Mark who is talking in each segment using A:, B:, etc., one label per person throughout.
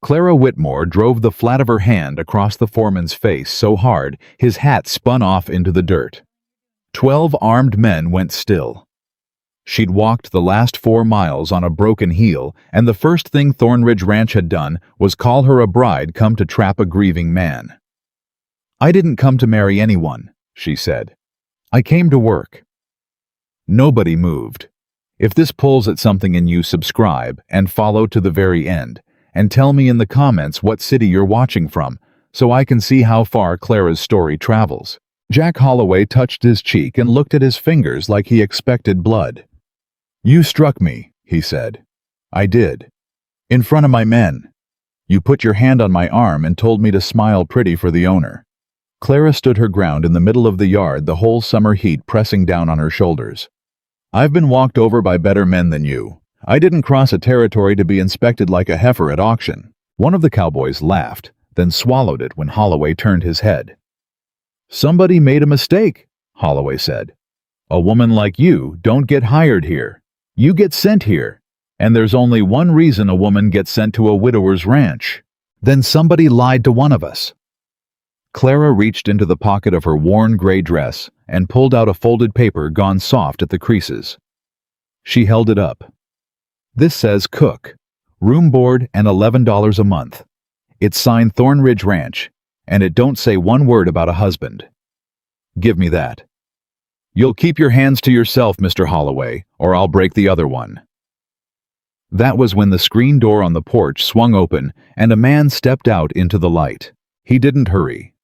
A: Clara Whitmore drove the flat of her hand across the foreman's face so hard his hat spun off into the dirt. 12 armed men went still. She'd walked the last 4 miles on a broken heel, and the first thing Thornridge Ranch had done was call her a bride come to trap a grieving man. "I didn't come to marry anyone," she said. "I came to work." Nobody moved. If this pulls at something in you, subscribe and follow to the very end, and tell me in the comments what city you're watching from, so I can see how far Clara's story travels. Jack Holloway touched his cheek and looked at his fingers like he expected blood. "You struck me," he said. "I did. In front of my men. You put your hand on my arm and told me to smile pretty for the owner." Clara stood her ground in the middle of the yard, the whole summer heat pressing down on her shoulders. "I've been walked over by better men than you. I didn't cross a territory to be inspected like a heifer at auction." One of the cowboys laughed, then swallowed it when Holloway turned his head. "Somebody made a mistake," Holloway said. "A woman like you don't get hired here. You get sent here. And there's only one reason a woman gets sent to a widower's ranch. Then somebody lied to one of us." Clara reached into the pocket of her worn gray dress and pulled out a folded paper gone soft at the creases. She held it up. "This says cook, room board, and $11 a month. It's signed Thornridge Ranch, and it don't say one word about a husband. Give me that." "You'll keep your hands to yourself, Mr. Holloway, or I'll break the other one." That was when the screen door on the porch swung open and a man stepped out into the light. He didn't hurry.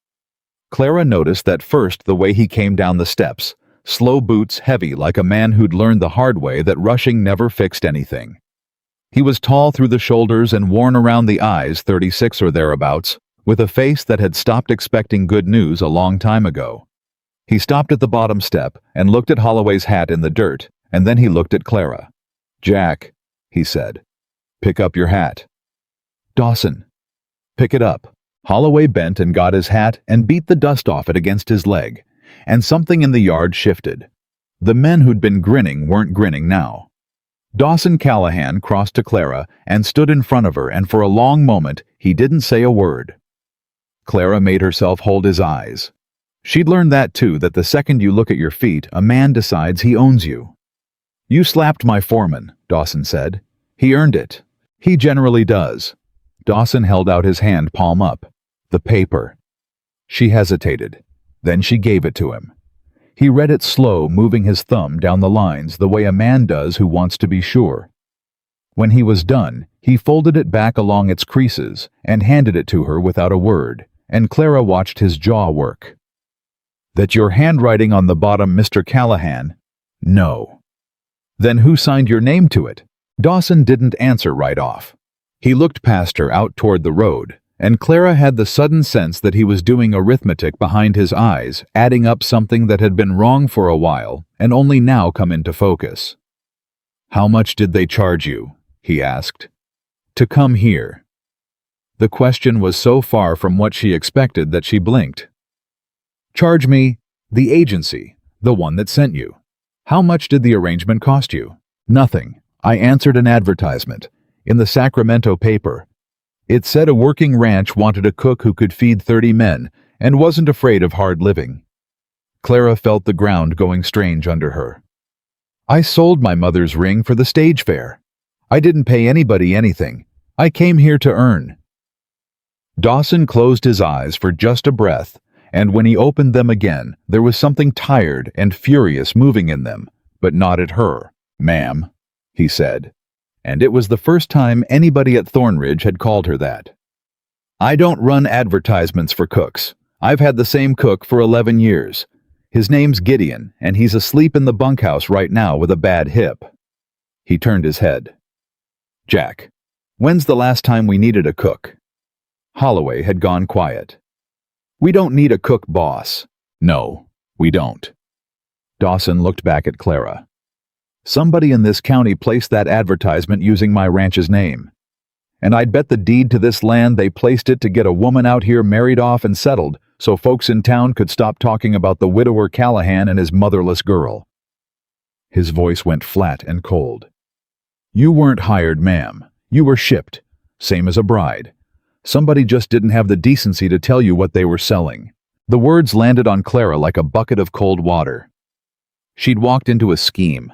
A: Clara noticed that first the way he came down the steps, slow boots heavy like a man who'd learned the hard way that rushing never fixed anything. He was tall through the shoulders and worn around the eyes, 36 or thereabouts, with a face that had stopped expecting good news a long time ago. He stopped at the bottom step and looked at Holloway's hat in the dirt, and then he looked at Clara. "Jack," he said, "pick up your hat." "Dawson." "Pick it up." Holloway bent and got his hat and beat the dust off it against his leg, and something in the yard shifted. The men who'd been grinning weren't grinning now. Dawson Callahan crossed to Clara and stood in front of her, and for a long moment he didn't say a word. Clara made herself hold his eyes. She'd learned that too, that the second you look at your feet, a man decides he owns you. "You slapped my foreman," Dawson said. "He earned it. He generally does." Dawson held out his hand, palm up. "The paper." She hesitated. Then she gave it to him. He read it slow, moving his thumb down the lines the way a man does who wants to be sure. When he was done, he folded it back along its creases and handed it to her without a word, and Clara watched his jaw work. "That your handwriting on the bottom, Mr. Callahan?" "No." "Then who signed your name to it?" Dawson didn't answer right off. He looked past her out toward the road, and Clara had the sudden sense that he was doing arithmetic behind his eyes, adding up something that had been wrong for a while and only now come into focus. "How much did they charge you?" he asked. "To come here." The question was so far from what she expected that she blinked. "Charge me, the agency, the one that sent you. How much did the arrangement cost you?" "Nothing. I answered an advertisement in the Sacramento paper. It said a working ranch wanted a cook who could feed 30 men and wasn't afraid of hard living." Clara felt the ground going strange under her. "I sold my mother's ring for the stage fare. I didn't pay anybody anything. I came here to earn." Dawson closed his eyes for just a breath, and when he opened them again, there was something tired and furious moving in them, but not at her. "Ma'am," he said, and it was the first time anybody at Thornridge had called her that. "I don't run advertisements for cooks. I've had the same cook for 11 years. His name's Gideon, and he's asleep in the bunkhouse right now with a bad hip." He turned his head. "Jack, when's the last time we needed a cook?" Holloway had gone quiet. "We don't need a cook, boss." "No, we don't." Dawson looked back at Clara. "Somebody in this county placed that advertisement using my ranch's name. And I'd bet the deed to this land they placed it to get a woman out here married off and settled so folks in town could stop talking about the widower Callahan and his motherless girl." His voice went flat and cold. "You weren't hired, ma'am. You were shipped, same as a bride. Somebody just didn't have the decency to tell you what they were selling. The words landed on Clara like a bucket of cold water. She'd walked into a scheme.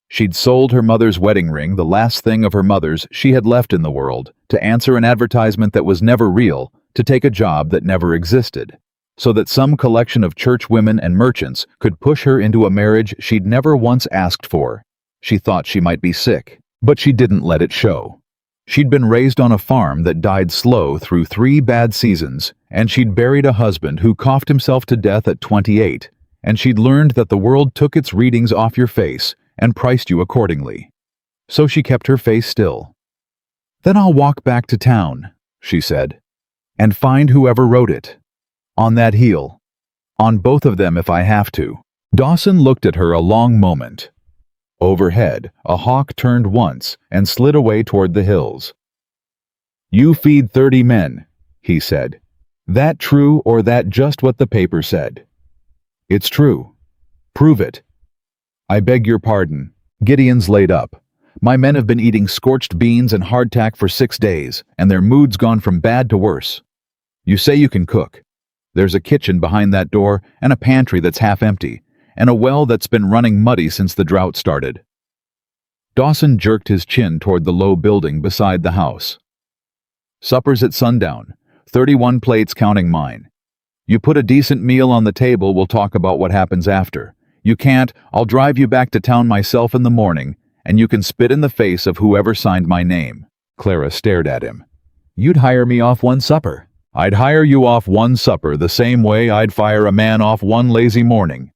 A: She'd sold her mother's wedding ring, the last thing of her mother's she had left in the world, to answer an advertisement that was never real, to take a job that never existed, so that some collection of church women and merchants could push her into a marriage she'd never once asked for. She thought she might be sick, but she didn't let it show. She'd been raised on a farm that died slow through 3 bad seasons, and she'd buried a husband who coughed himself to death at 28, and she'd learned that the world took its readings off your face and priced you accordingly. So she kept her face still. "Then I'll walk back to town," she said, "and find whoever wrote it. On that heel. On both of them if I have to." Dawson looked at her a long moment. Overhead, a hawk turned once and slid away toward the hills. "You feed 30 men," he said. "That true or that just what the paper said?" "It's true." "Prove it." "I beg your pardon." Gideon's laid up. "My men have been eating scorched beans and hardtack for 6 days, and their mood's gone from bad to worse. You say you can cook. There's a kitchen behind that door, and a pantry that's half empty, and a well that's been running muddy since the drought started." Dawson jerked his chin toward the low building beside the house. "Supper's at sundown, 31 plates counting mine. You put a decent meal on the table, we'll talk about what happens after. You can't, I'll drive you back to town myself in the morning, and you can spit in the face of whoever signed my name." Clara stared at him. "You'd hire me off one supper." "I'd hire you off one supper the same way I'd fire a man off one lazy morning.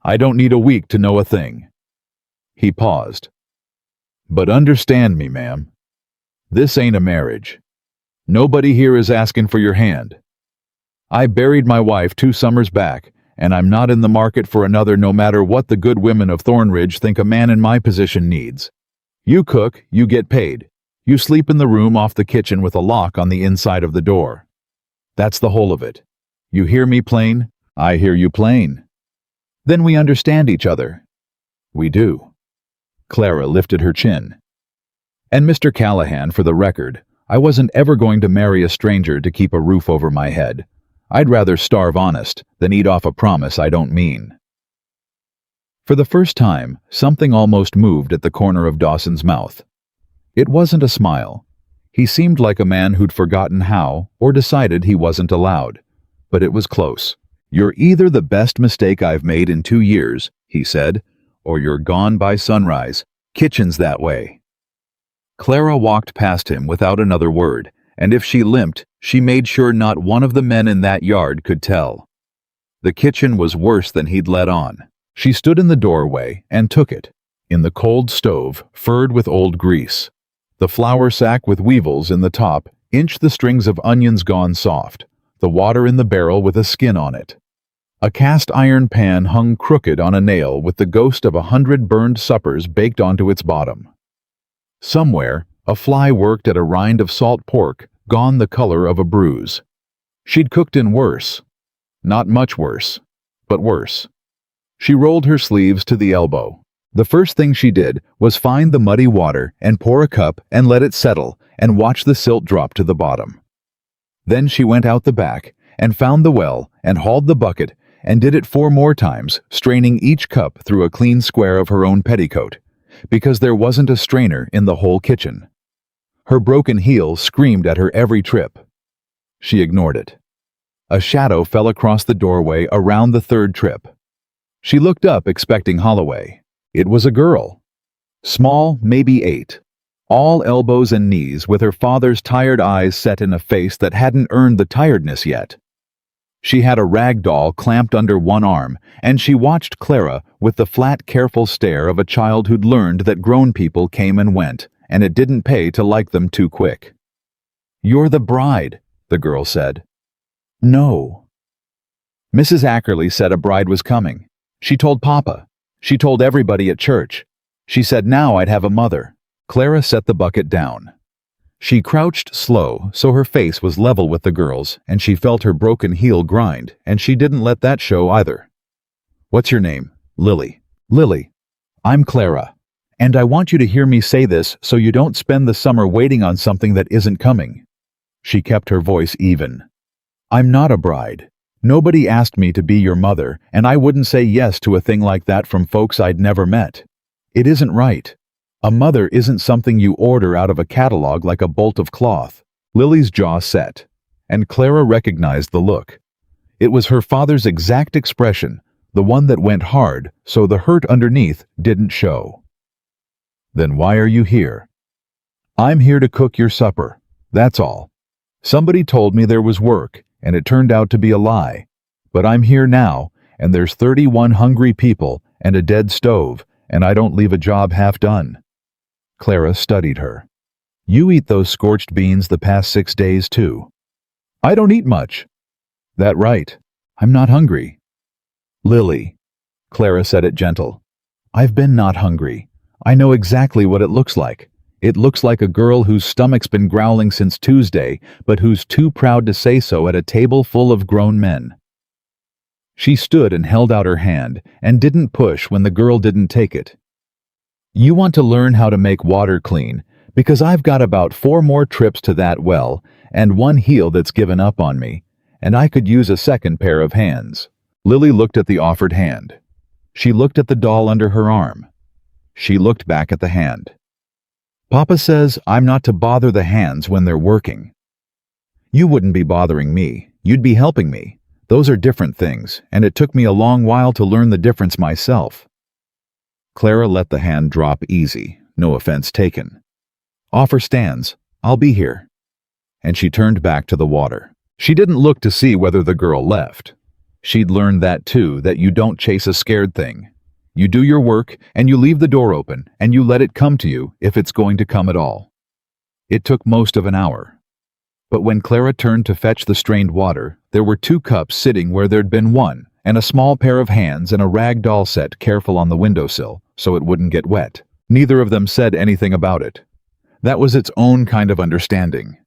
A: I don't need a week to know a thing." He paused. "But understand me, ma'am. This ain't a marriage. Nobody here is asking for your hand. I buried my wife 2 summers back, and I'm not in the market for another no matter what the good women of Thornridge think a man in my position needs. You cook, you get paid. You sleep in the room off the kitchen with a lock on the inside of the door. That's the whole of it. You hear me plain? I hear you plain. Then we understand each other." "We do." Clara lifted her chin. "And Mr. Callahan, for the record, I wasn't ever going to marry a stranger to keep a roof over my head. I'd rather starve honest than eat off a promise I don't mean." For the first time, something almost moved at the corner of Dawson's mouth. It wasn't a smile. He seemed like a man who'd forgotten how or decided he wasn't allowed. But it was close. "You're either the best mistake I've made in 2 years," he said, "or you're gone by sunrise. Kitchen's that way." Clara walked past him without another word, and if she limped, she made sure not one of the men in that yard could tell. The kitchen was worse than he'd let on. She stood in the doorway and took it. In the cold stove, furred with old grease. The flour sack with weevils in the top inched the strings of onions gone soft, the water in the barrel with a skin on it. A cast iron pan hung crooked on a nail with the ghost of 100 burned suppers baked onto its bottom. Somewhere, a fly worked at a rind of salt pork, gone the color of a bruise. She'd cooked in worse. Not much worse, but worse. She rolled her sleeves to the elbow. The first thing she did was find the muddy water and pour a cup and let it settle and watch the silt drop to the bottom. Then she went out the back and found the well and hauled the bucket and did it 4 more times, straining each cup through a clean square of her own petticoat, because there wasn't a strainer in the whole kitchen. Her broken heel screamed at her every trip. She ignored it. A shadow fell across the doorway around the 3rd trip. She looked up expecting Holloway. It was a girl. Small, maybe 8. All elbows and knees, with her father's tired eyes set in a face that hadn't earned the tiredness yet. She had a rag doll clamped under one arm, and she watched Clara with the flat, careful stare of a child who'd learned that grown people came and went, and it didn't pay to like them too quick. "You're the bride," the girl said. "No." Mrs. Ackerley said a bride was coming. She told Papa. She told everybody at church. She said now I'd have a mother. Clara set the bucket down. She crouched slow, so her face was level with the girl's, and she felt her broken heel grind, and she didn't let that show either. "What's your name?" "Lily." "Lily. I'm Clara. And I want you to hear me say this so you don't spend the summer waiting on something that isn't coming. She kept her voice even. "I'm not a bride. Nobody asked me to be your mother, and I wouldn't say yes to a thing like that from folks I'd never met. It isn't right. A mother isn't something you order out of a catalog like a bolt of cloth." Lily's jaw set, and Clara recognized the look. It was her father's exact expression, the one that went hard, so the hurt underneath didn't show. "Then why are you here?" "I'm here to cook your supper. That's all. Somebody told me there was work, and it turned out to be a lie. But I'm here now, and there's 31 hungry people and a dead stove, and I don't leave a job half done." Clara studied her. "You eat those scorched beans the past 6 days, too." "I don't eat much." "That right. I'm not hungry." "Lily," Clara said it gentle, "I've been not hungry. I know exactly what it looks like. It looks like a girl whose stomach's been growling since Tuesday, but who's too proud to say so at a table full of grown men." She stood and held out her hand, and didn't push when the girl didn't take it. "You want to learn how to make water clean, because I've got about 4 more trips to that well, and one heel that's given up on me, and I could use a second pair of hands." Lily looked at the offered hand. She looked at the doll under her arm. She looked back at the hand. "Papa says I'm not to bother the hands when they're working." "You wouldn't be bothering me. You'd be helping me. Those are different things, and it took me a long while to learn the difference myself." Clara let the hand drop easy, no offense taken. "Offer stands. I'll be here." And she turned back to the water. She didn't look to see whether the girl left. She'd learned that too, that you don't chase a scared thing. You do your work, and you leave the door open, and you let it come to you if it's going to come at all. It took most of an hour. But when Clara turned to fetch the strained water, there were 2 cups sitting where there'd been one, and a small pair of hands and a rag doll set careful on the windowsill, so it wouldn't get wet. Neither of them said anything about it. That was its own kind of understanding.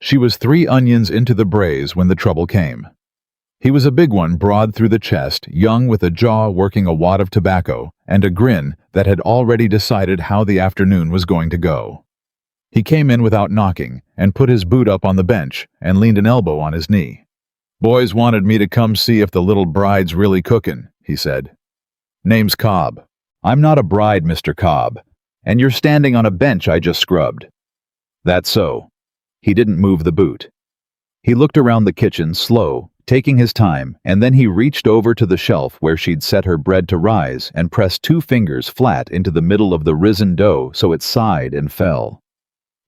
A: She was 3 onions into the braise when the trouble came. He was a big one, broad through the chest, young with a jaw working a wad of tobacco, and a grin that had already decided how the afternoon was going to go. He came in without knocking, and put his boot up on the bench, and leaned an elbow on his knee. "Boys wanted me to come see if the little bride's really cookin'," he said. "Name's Cobb. I'm not a bride, Mr. Cobb, and you're standing on a bench I just scrubbed." "That's so." He didn't move the boot. He looked around the kitchen, slow, taking his time, and then he reached over to the shelf where she'd set her bread to rise and pressed 2 fingers flat into the middle of the risen dough so it sighed and fell.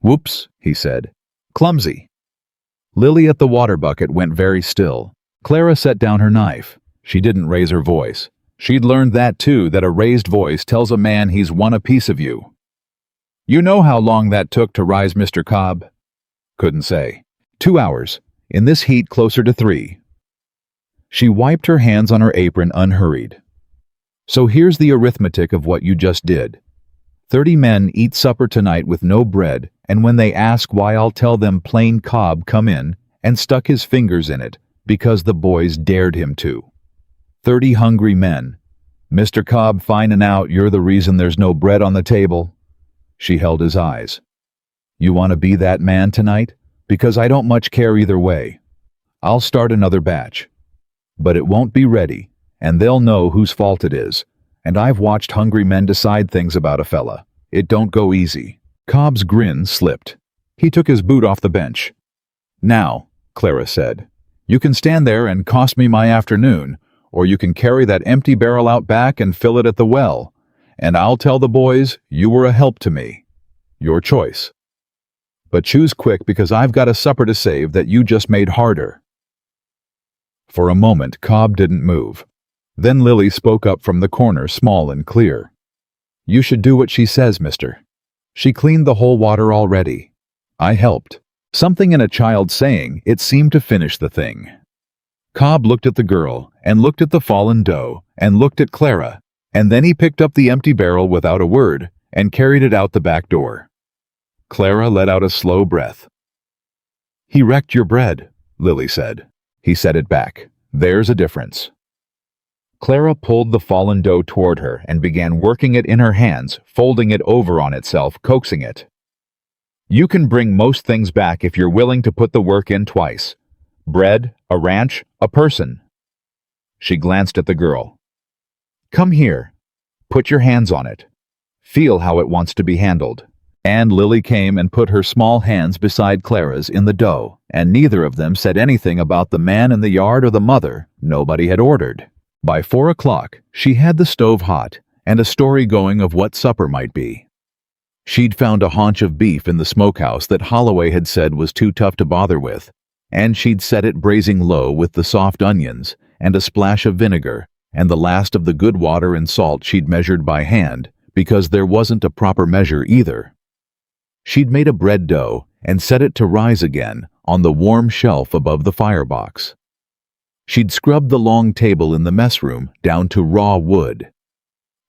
A: "Whoops," he said. "Clumsy." Lily at the water bucket went very still. Clara set down her knife. She didn't raise her voice. She'd learned that too, that a raised voice tells a man he's won a piece of you. "You know how long that took to rise, Mr. Cobb?" "Couldn't say." 2 hours. In this heat, closer to 3. She wiped her hands on her apron unhurried. "So here's the arithmetic of what you just did. 30 men eat supper tonight with no bread, and when they ask why, I'll tell them plain Cobb come in and stuck his fingers in it because the boys dared him to. 30 hungry men. Mr. Cobb finding out you're the reason there's no bread on the table." She held his eyes. "You want to be that man tonight? Because I don't much care either way. I'll start another batch. But it won't be ready, and they'll know whose fault it is. And I've watched hungry men decide things about a fella. It don't go easy." Cobb's grin slipped. He took his boot off the bench. "Now," Clara said, "you can stand there and cost me my afternoon, or you can carry that empty barrel out back and fill it at the well, and I'll tell the boys you were a help to me. Your choice. But choose quick, because I've got a supper to save that you just made harder." For a moment, Cobb didn't move. Then Lily spoke up from the corner, small and clear. "You should do what she says, mister. She cleaned the whole water already. I helped." Something in a child saying it seemed to finish the thing. Cobb looked at the girl, and looked at the fallen dough, and looked at Clara, and then he picked up the empty barrel without a word, and carried it out the back door. Clara let out a slow breath. "He wrecked your bread," Lily said. He said it back. "There's a difference." Clara pulled the fallen dough toward her and began working it in her hands, folding it over on itself, coaxing it. You can bring most things back if you're willing to put the work in twice. Bread, a ranch, a person. She glanced at the girl. Come here. Put your hands on it. Feel how it wants to be handled. And Lily came and put her small hands beside Clara's in the dough, and neither of them said anything about the man in the yard or the mother. Nobody had ordered. By 4 o'clock, she had the stove hot and a story going of what supper might be. She'd found a haunch of beef in the smokehouse that Holloway had said was too tough to bother with, and she'd set it braising low with the soft onions and a splash of vinegar and the last of the good water and salt she'd measured by hand, because there wasn't a proper measure either. She'd made a bread dough and set it to rise again on the warm shelf above the firebox. She'd scrubbed the long table in the mess room down to raw wood.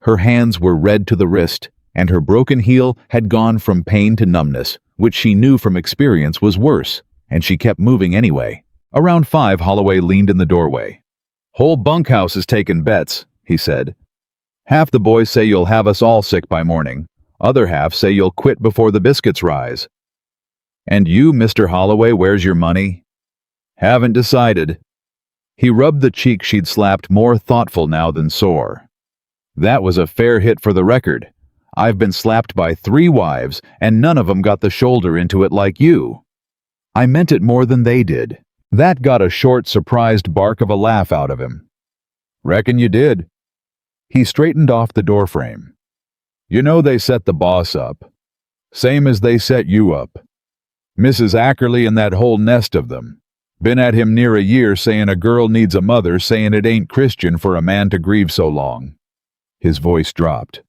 A: Her hands were red to the wrist, and her broken heel had gone from pain to numbness, which she knew from experience was worse, and she kept moving anyway. Around 5, Holloway leaned in the doorway. "Whole bunkhouse is taking bets," he said. "Half the boys say you'll have us all sick by morning. Other half say you'll quit before the biscuits rise." "And you, Mr. Holloway, where's your money?" "Haven't decided." He rubbed the cheek she'd slapped, more thoughtful now than sore. "That was a fair hit for the record. I've been slapped by 3 wives, and none of 'em got the shoulder into it like you." "I meant it more than they did." That got a short, surprised bark of a laugh out of him. "Reckon you did." He straightened off the doorframe. "You know they set the boss up. Same as they set you up. Mrs. Ackerley and that whole nest of them. Been at him near a year saying a girl needs a mother, saying it ain't Christian for a man to grieve so long." His voice dropped.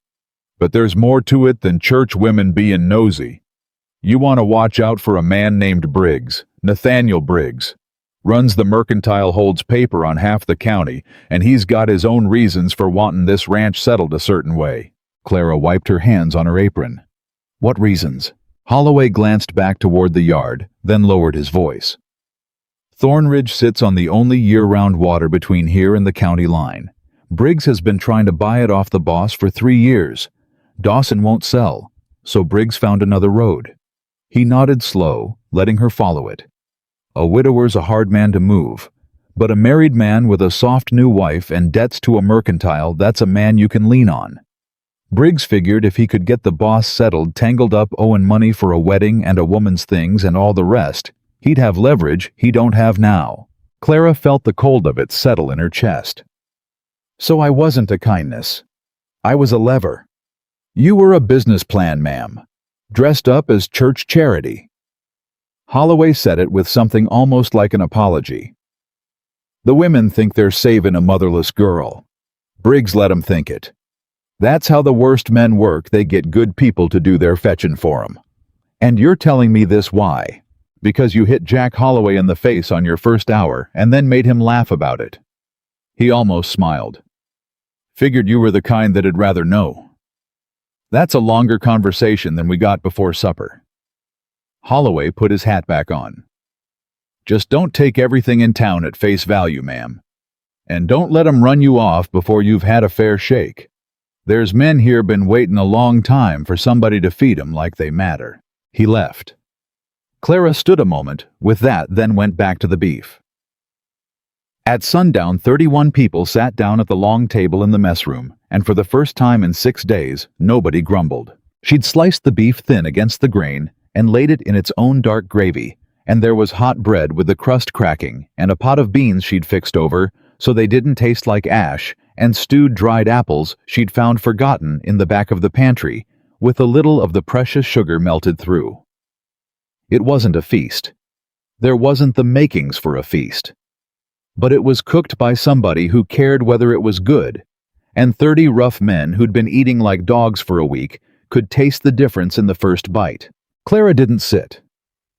A: "But there's more to it than church women being nosy. You want to watch out for a man named Briggs, Nathaniel Briggs. Runs the mercantile, holds paper on half the county, and he's got his own reasons for wanting this ranch settled a certain way." Clara wiped her hands on her apron. "What reasons?" Holloway glanced back toward the yard, then lowered his voice. "Thornridge sits on the only year-round water between here and the county line. Briggs has been trying to buy it off the boss for 3 years. Dawson won't sell, so Briggs found another road." He nodded slow, letting her follow it. "A widower's a hard man to move, but a married man with a soft new wife and debts to a mercantile, that's a man you can lean on." Briggs figured if he could get the boss settled, tangled up owing money for a wedding and a woman's things and all the rest, he'd have leverage he don't have now. Clara felt the cold of it settle in her chest. "So I wasn't a kindness. I was a lever. You were a business plan, ma'am, dressed up as church charity." Holloway said it with something almost like an apology. "The women think they're saving a motherless girl. Briggs let 'em think it. That's how the worst men work. They get good people to do their fetching for 'em. And you're telling me this why? Because you hit Jack Holloway in the face on your first hour and then made him laugh about it." He almost smiled. "Figured you were the kind that'd rather know." "That's a longer conversation than we got before supper." Holloway put his hat back on. "Just don't take everything in town at face value, ma'am. And don't let 'em run you off before you've had a fair shake. There's men here been waiting a long time for somebody to feed 'em like they matter." He left. Clara stood a moment with that, then went back to the beef. At sundown, 31 people sat down at the long table in the mess room, and for the first time in 6 days, nobody grumbled. She'd sliced the beef thin against the grain and laid it in its own dark gravy, and there was hot bread with the crust cracking, and a pot of beans she'd fixed over so they didn't taste like ash, and stewed dried apples she'd found forgotten in the back of the pantry, with a little of the precious sugar melted through. It wasn't a feast. There wasn't the makings for a feast. But it was cooked by somebody who cared whether it was good, and 30 rough men who'd been eating like dogs for a week could taste the difference in the first bite. Clara didn't sit.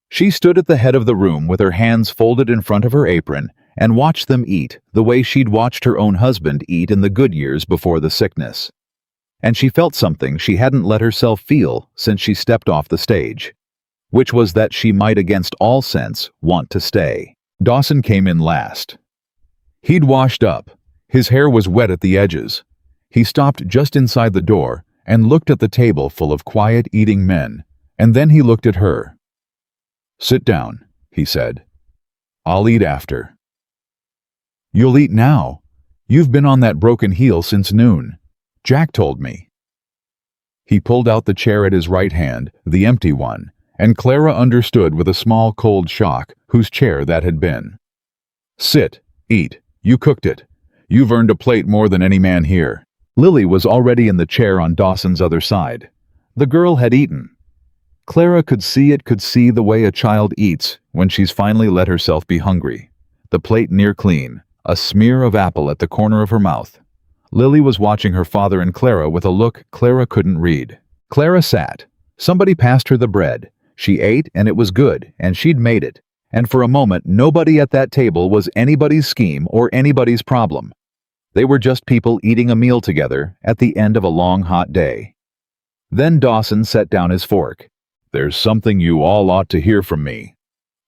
A: She stood at the head of the room with her hands folded in front of her apron and watched them eat the way she'd watched her own husband eat in the good years before the sickness. And she felt something she hadn't let herself feel since she stepped off the stage, which was that she might against all sense want to stay. Dawson came in last. He'd washed up. His hair was wet at the edges. He stopped just inside the door and looked at the table full of quiet eating men, And then he looked at her. "Sit down," he said. "I'll eat after." "You'll eat now. You've been on that broken heel since noon. Jack told me." He pulled out the chair at his right hand, the empty one, and Clara understood with a small cold shock whose chair that had been. "Sit, eat. You cooked it. You've earned a plate more than any man here." Lily was already in the chair on Dawson's other side. The girl had eaten. Clara could see the way a child eats when she's finally let herself be hungry. The plate near clean, a smear of apple at the corner of her mouth. Lily was watching her father and Clara with a look Clara couldn't read. Clara sat. Somebody passed her the bread. She ate, and it was good, and she'd made it. And for a moment, nobody at that table was anybody's scheme or anybody's problem. They were just people eating a meal together at the end of a long, hot day. Then Dawson set down his fork. "There's something you all ought to hear from me,"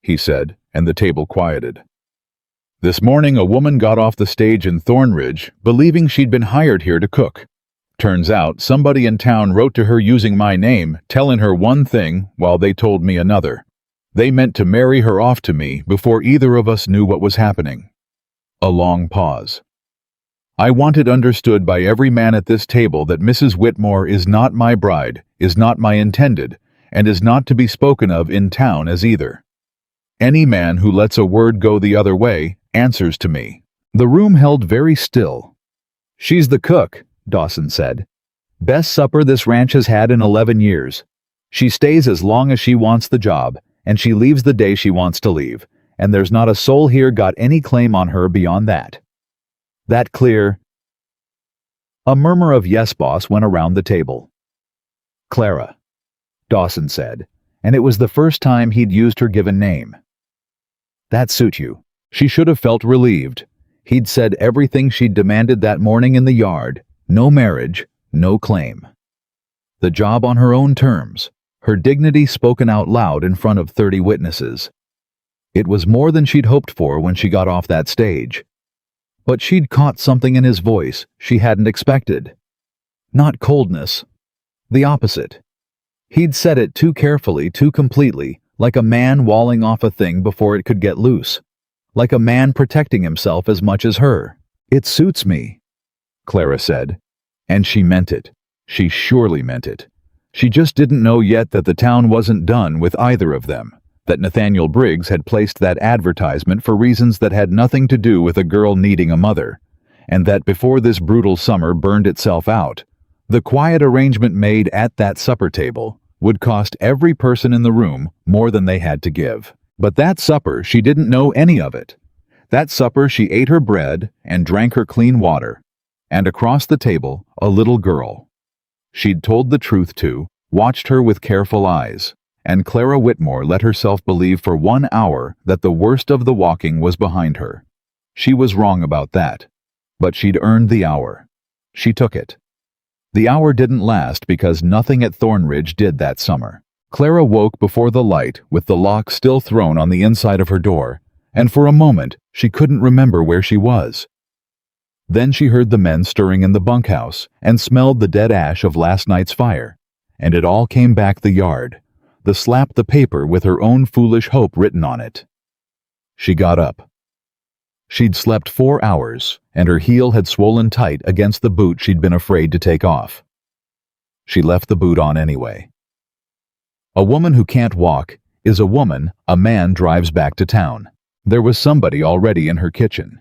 A: he said, and the table quieted. "This morning a woman got off the stage in Thornridge, believing she'd been hired here to cook. Turns out somebody in town wrote to her using my name, telling her one thing while they told me another. They meant to marry her off to me before either of us knew what was happening." A long pause. "I want it understood by every man at this table that Mrs. Whitmore is not my bride, is not my intended, and is not to be spoken of in town as either. Any man who lets a word go the other way answers to me." The room held very still. "She's the cook," Dawson said. "Best supper this ranch has had in 11 years. She stays as long as she wants the job, and she leaves the day she wants to leave, and there's not a soul here got any claim on her beyond that. That clear?" A murmur of "Yes, boss," went around the table. "Clara," Dawson said, and it was the first time he'd used her given name. "That suit you." She should have felt relieved. He'd said everything she'd demanded that morning in the yard. No marriage, no claim. The job on her own terms, her dignity spoken out loud in front of 30 witnesses. It was more than she'd hoped for when she got off that stage. But she'd caught something in his voice she hadn't expected. Not coldness. The opposite. He'd said it too carefully, too completely, like a man walling off a thing before it could get loose. Like a man protecting himself as much as her. "It suits me," Clara said. And she meant it. She surely meant it. She just didn't know yet that the town wasn't done with either of them, that Nathaniel Briggs had placed that advertisement for reasons that had nothing to do with a girl needing a mother, and that before this brutal summer burned itself out, the quiet arrangement made at that supper table would cost every person in the room more than they had to give. But that supper, she didn't know any of it. That supper, she ate her bread and drank her clean water, and across the table, a little girl. She'd told the truth to, watched her with careful eyes, and Clara Whitmore let herself believe for 1 hour that the worst of the walking was behind her. She was wrong about that, but she'd earned the hour. She took it. The hour didn't last because nothing at Thornridge did that summer. Clara woke before the light with the lock still thrown on the inside of her door, and for a moment she couldn't remember where she was. Then she heard the men stirring in the bunkhouse and smelled the dead ash of last night's fire, and it all came back the yard, the paper with her own foolish hope written on it. She got up. She'd slept 4 hours, and her heel had swollen tight against the boot she'd been afraid to take off. She left the boot on anyway. A woman who can't walk is a woman a man drives back to town. There was somebody already in her kitchen.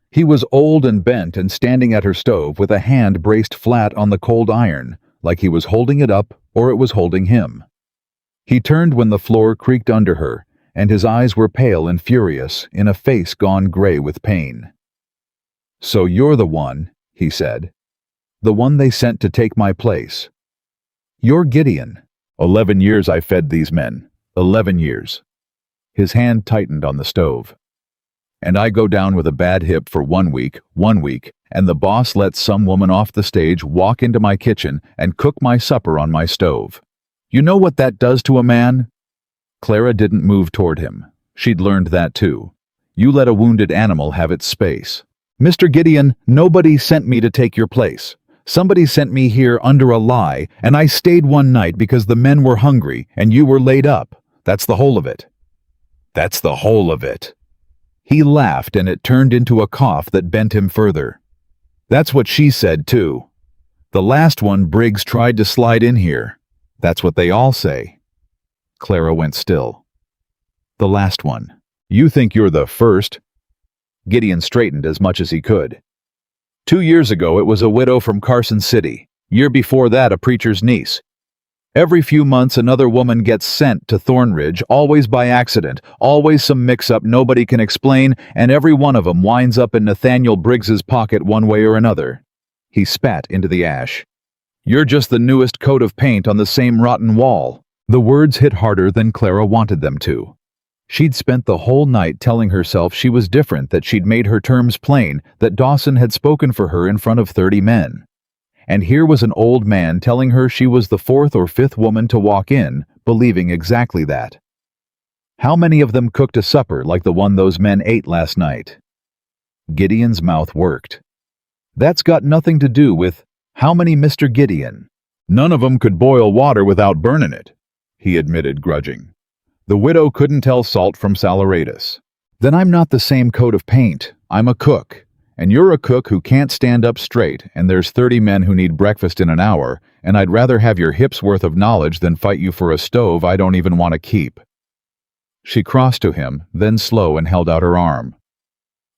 A: He was old and bent and standing at her stove with a hand braced flat on the cold iron, like he was holding it up or it was holding him. He turned when the floor creaked under her, and his eyes were pale and furious in a face gone gray with pain. "So you're the one," he said. "The one they sent to take my place. You're Gideon. 11 years I fed these men. 11 years. His hand tightened on the stove. "And I go down with a bad hip for 1 week, and the boss lets some woman off the stage walk into my kitchen and cook my supper on my stove. You know what that does to a man?" Clara didn't move toward him. She'd learned that too. You let a wounded animal have its space. "Mr. Gideon, nobody sent me to take your place. Somebody sent me here under a lie, and I stayed one night because the men were hungry and you were laid up. That's the whole of it." "That's the whole of it." He laughed, and it turned into a cough that bent him further. "That's what she said, too. The last one Briggs tried to slide in here. That's what they all say." Clara went still. "The last one. You think you're the first?" Gideon straightened as much as he could. 2 years ago it was a widow from Carson City. Year before that a preacher's niece. Every few months another woman gets sent to Thornridge, always by accident, always some mix-up nobody can explain, and every one of them winds up in Nathaniel Briggs's pocket one way or another. He spat into the ash. "You're just the newest coat of paint on the same rotten wall." The words hit harder than Clara wanted them to. She'd spent the whole night telling herself she was different, that she'd made her terms plain, that Dawson had spoken for her in front of 30 men. And here was an old man telling her she was the 4th or 5th woman to walk in, believing exactly that. How many of them cooked a supper like the one those men ate last night? Gideon's mouth worked. That's got nothing to do with how many, Mr. Gideon. None of them could boil water without burning it, he admitted, grudging. The widow couldn't tell salt from saleratus. Then I'm not the same coat of paint. I'm a cook. And you're a cook who can't stand up straight, and there's 30 men who need breakfast in an hour, and I'd rather have your hip's worth of knowledge than fight you for a stove I don't even want to keep. She crossed to him, then slow, and held out her arm.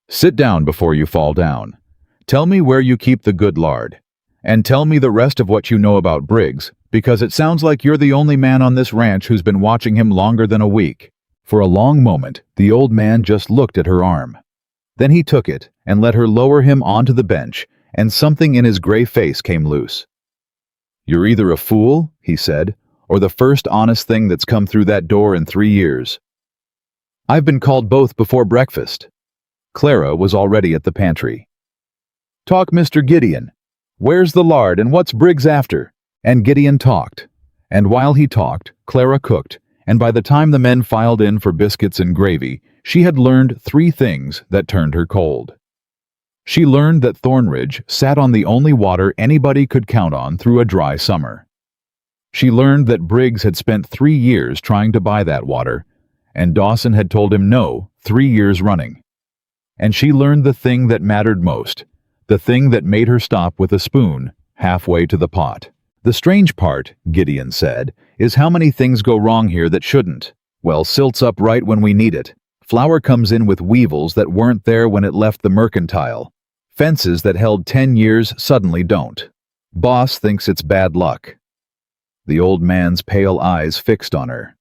A: Sit down before you fall down. Tell me where you keep the good lard. And tell me the rest of what you know about Briggs, because it sounds like you're the only man on this ranch who's been watching him longer than a week. For a long moment, the old man just looked at her arm. Then he took it and let her lower him onto the bench, and something in his gray face came loose. You're either a fool, he said, or the first honest thing that's come through that door in 3 years. I've been called both before breakfast. Clara was already at the pantry. Talk, Mr. Gideon. Where's the lard and what's Briggs after? And Gideon talked. And while he talked, Clara cooked, and by the time the men filed in for biscuits and gravy, she had learned 3 things that turned her cold. She learned that Thornridge sat on the only water anybody could count on through a dry summer. She learned that Briggs had spent 3 years trying to buy that water, and Dawson had told him no 3 years running. And she learned the thing that mattered most, the thing that made her stop with a spoon halfway to the pot. The strange part, Gideon said, is how many things go wrong here that shouldn't. Well, silt's up right when we need it. Flour comes in with weevils that weren't there when it left the mercantile. Fences that held 10 years suddenly don't. Boss thinks it's bad luck. The old man's pale eyes fixed on her.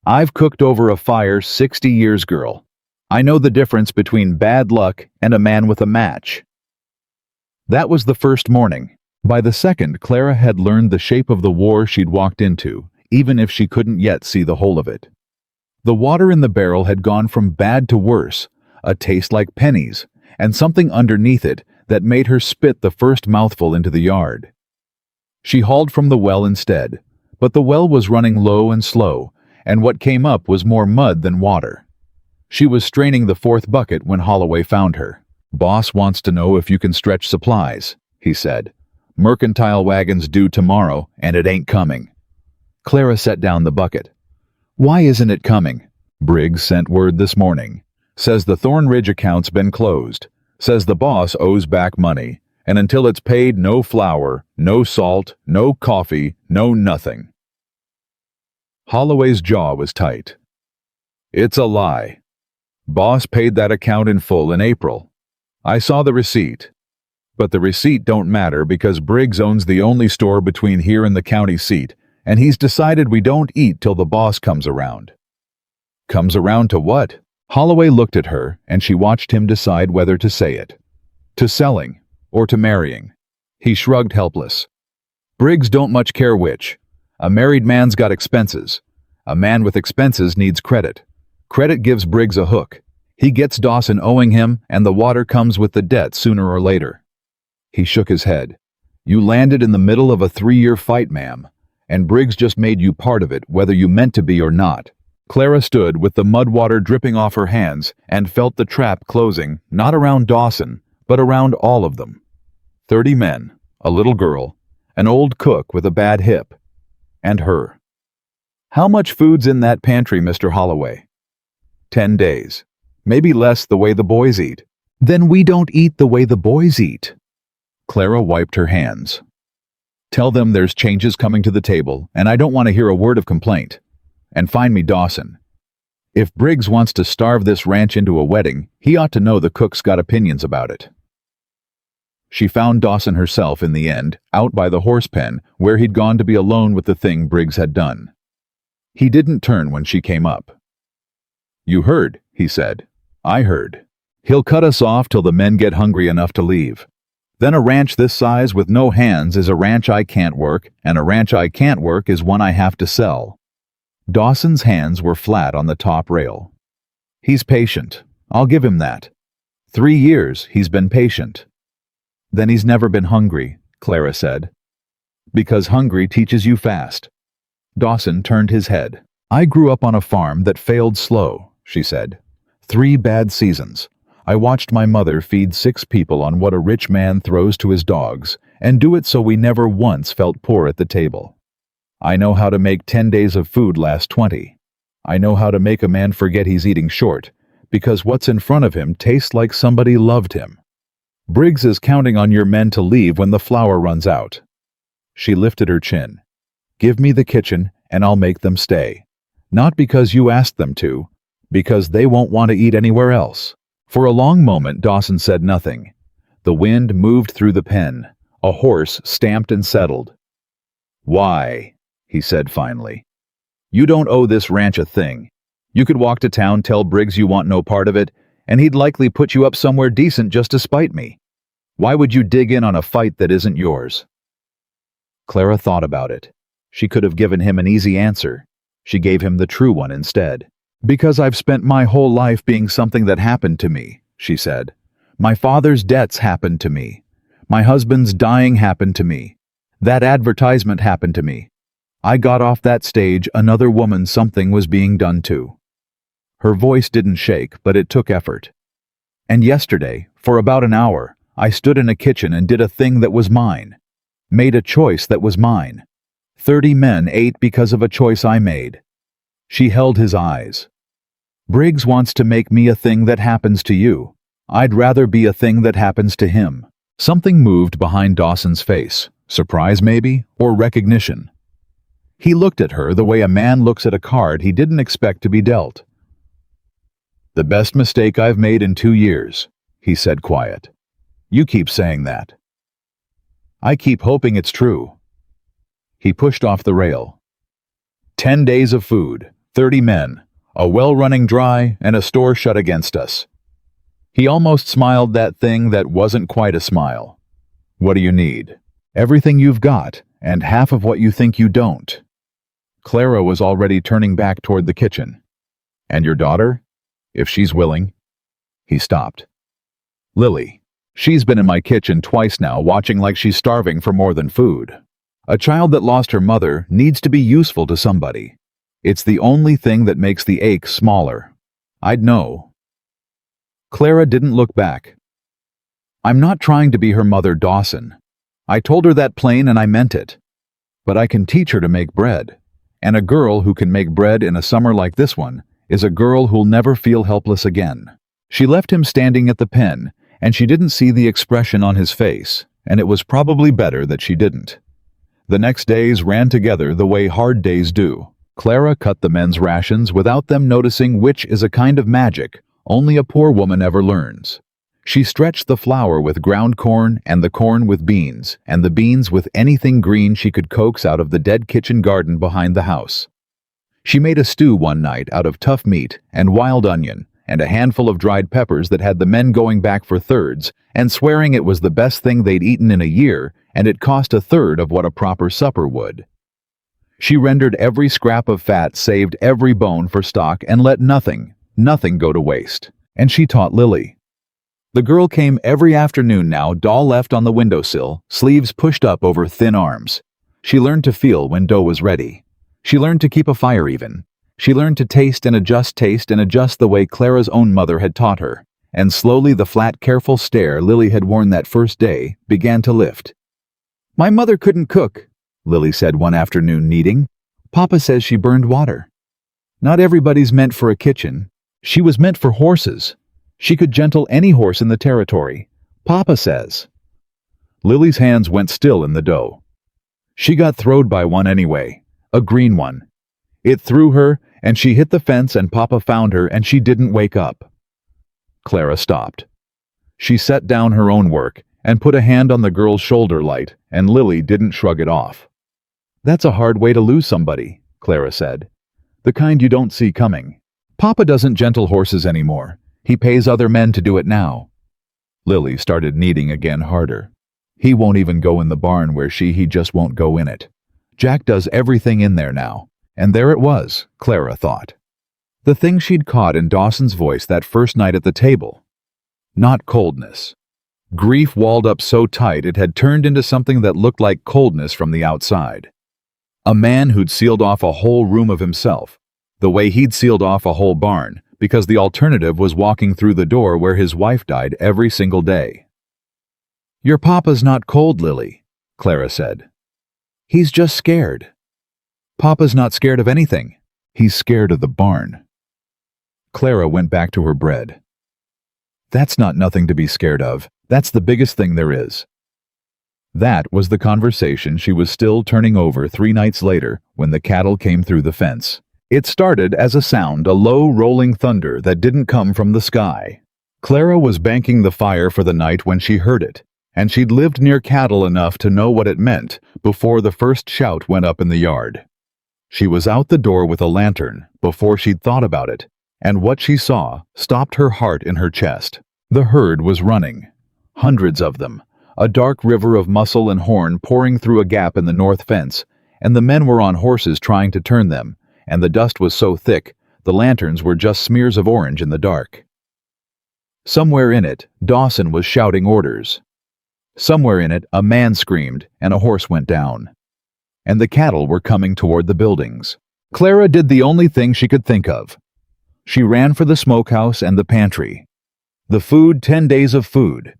A: I've cooked over a fire 60 years, girl. I know the difference between bad luck and a man with a match. That was the first morning. By the second, Clara had learned the shape of the war she'd walked into, even if she couldn't yet see the whole of it. The water in the barrel had gone from bad to worse, a taste like pennies, and something underneath it that made her spit the first mouthful into the yard. She hauled from the well instead, but the well was running low and slow, and what came up was more mud than water. She was straining the 4th bucket when Holloway found her. Boss wants to know if you can stretch supplies, he said. Mercantile wagon's due tomorrow, and it ain't coming. Clara set down the bucket. Why isn't it coming? Briggs sent word this morning. Says the Thornridge account's been closed. Says the boss owes back money, and until it's paid, no flour, no salt, no coffee, no nothing. Holloway's jaw was tight. It's a lie. Boss paid that account in full in April. I saw the receipt. But the receipt don't matter because Briggs owns the only store between here and the county seat, and he's decided we don't eat till the boss comes around. Comes around to what? Holloway looked at her, and she watched him decide whether to say it. To selling, or to marrying. He shrugged, helpless. Briggs don't much care which. A married man's got expenses. A man with expenses needs credit. Credit gives Briggs a hook. He gets Dawson owing him, and the water comes with the debt sooner or later. He shook his head. You landed in the middle of a 3-year fight, ma'am, and Briggs just made you part of it, whether you meant to be or not. Clara stood with the mud water dripping off her hands and felt the trap closing, not around Dawson, but around all of them. 30 men, a little girl, an old cook with a bad hip, and her. "How much food's in that pantry, Mr. Holloway?" 10 days. Maybe less the way the boys eat. Then we don't eat the way the boys eat. Clara wiped her hands. Tell them there's changes coming to the table, and I don't want to hear a word of complaint. And find me Dawson. If Briggs wants to starve this ranch into a wedding, he ought to know the cook's got opinions about it. She found Dawson herself in the end, out by the horse pen, where he'd gone to be alone with the thing Briggs had done. He didn't turn when she came up. "You heard," he said. "I heard. He'll cut us off till the men get hungry enough to leave. Then a ranch this size with no hands is a ranch I can't work, and a ranch I can't work is one I have to sell." Dawson's hands were flat on the top rail. "He's patient. I'll give him that. 3 years he's been patient." "Then he's never been hungry," Clara said. "Because hungry teaches you fast." Dawson turned his head. "I grew up on a farm that failed slow," she said. 3 bad seasons. I watched my mother feed 6 people on what a rich man throws to his dogs, and do it so we never once felt poor at the table. I know how to make 10 days of food last 20. I know how to make a man forget he's eating short, because what's in front of him tastes like somebody loved him. Briggs is counting on your men to leave when the flour runs out." She lifted her chin. "Give me the kitchen, and I'll make them stay. Not because you asked them to, because they won't want to eat anywhere else." For a long moment Dawson said nothing. The wind moved through the pen. A horse stamped and settled. "Why?" he said finally. "You don't owe this ranch a thing. You could walk to town, tell Briggs you want no part of it, and he'd likely put you up somewhere decent just to spite me. Why would you dig in on a fight that isn't yours?" Clara thought about it. She could have given him an easy answer. She gave him the true one instead. "Because I've spent my whole life being something that happened to me," she said. "My father's debts happened to me. My husband's dying happened to me. That advertisement happened to me. I got off that stage, another woman something was being done to." Her voice didn't shake, but it took effort. "And yesterday, for about an hour, I stood in a kitchen and did a thing that was mine. Made a choice that was mine. 30 men ate because of a choice I made." She held his eyes. "Briggs wants to make me a thing that happens to you. I'd rather be a thing that happens to him." Something moved behind Dawson's face. Surprise maybe, or recognition. He looked at her the way a man looks at a card he didn't expect to be dealt. "The best mistake I've made in 2 years," he said quiet. "You keep saying that." "I keep hoping it's true." He pushed off the rail. 10 days of food, 30 men, a well running dry, and a store shut against us. He almost smiled that thing that wasn't quite a smile. "What do you need?" "Everything you've got, and half of what you think you don't." Clara was already turning back toward the kitchen. "And your daughter? If she's willing." He stopped. "Lily. She's been in my kitchen twice now, watching like she's starving for more than food. A child that lost her mother needs to be useful to somebody. It's the only thing that makes the ache smaller. I'd know." Clara didn't look back. "I'm not trying to be her mother, Dawson. I told her that plain and I meant it. But I can teach her to make bread. And a girl who can make bread in a summer like this one is a girl who'll never feel helpless again." She left him standing at the pen, and she didn't see the expression on his face, and it was probably better that she didn't. The next days ran together the way hard days do. Clara cut the men's rations without them noticing, which is a kind of magic only a poor woman ever learns. She stretched the flour with ground corn, and the corn with beans, and the beans with anything green she could coax out of the dead kitchen garden behind the house. She made a stew one night out of tough meat and wild onion, and a handful of dried peppers that had the men going back for thirds and swearing it was the best thing they'd eaten in a year, and it cost a third of what a proper supper would. She rendered every scrap of fat, saved every bone for stock, and let nothing go to waste. And she taught Lily. The girl came every afternoon now, doll left on the windowsill, sleeves pushed up over thin arms. She learned to feel when dough was ready. She learned to keep a fire even. She learned to taste and adjust the way Clara's own mother had taught her. And slowly the flat, careful stare Lily had worn that first day began to lift. My mother couldn't cook, Lily said one afternoon kneading. Papa says she burned water. Not everybody's meant for a kitchen. She was meant for horses. She could gentle any horse in the territory. Papa says. Lily's hands went still in the dough. She got throwed by one anyway, a green one. It threw her, and she hit the fence, and Papa found her, and she didn't wake up. Clara stopped. She set down her own work and put a hand on the girl's shoulder light, and Lily didn't shrug it off. That's a hard way to lose somebody, Clara said. The kind you don't see coming. Papa doesn't gentle horses anymore. He pays other men to do it now. Lily started kneading again harder. He won't even go in the barn where he just won't go in it. Jack does everything in there now. And there it was, Clara thought. The thing she'd caught in Dawson's voice that first night at the table. Not coldness. Grief walled up so tight it had turned into something that looked like coldness from the outside. A man who'd sealed off a whole room of himself, the way he'd sealed off a whole barn, because the alternative was walking through the door where his wife died every single day. Your papa's not cold, Lily, Clara said. He's just scared. Papa's not scared of anything. He's scared of the barn. Clara went back to her bread. That's not nothing to be scared of. That's the biggest thing there is. That was the conversation she was still turning over 3 nights later when the cattle came through the fence. It started as a sound, a low rolling thunder that didn't come from the sky. Clara was banking the fire for the night when she heard it, and she'd lived near cattle enough to know what it meant before the first shout went up in the yard. She was out the door with a lantern before she'd thought about it, and what she saw stopped her heart in her chest. The herd was running. Hundreds of them, a dark river of muscle and horn pouring through a gap in the north fence, and the men were on horses trying to turn them, and the dust was so thick the lanterns were just smears of orange in the dark. Somewhere in it, Dawson was shouting orders. Somewhere in it, a man screamed and a horse went down. And the cattle were coming toward the buildings. Clara did the only thing she could think of. She ran for the smokehouse and the pantry. The food, 10 days of food.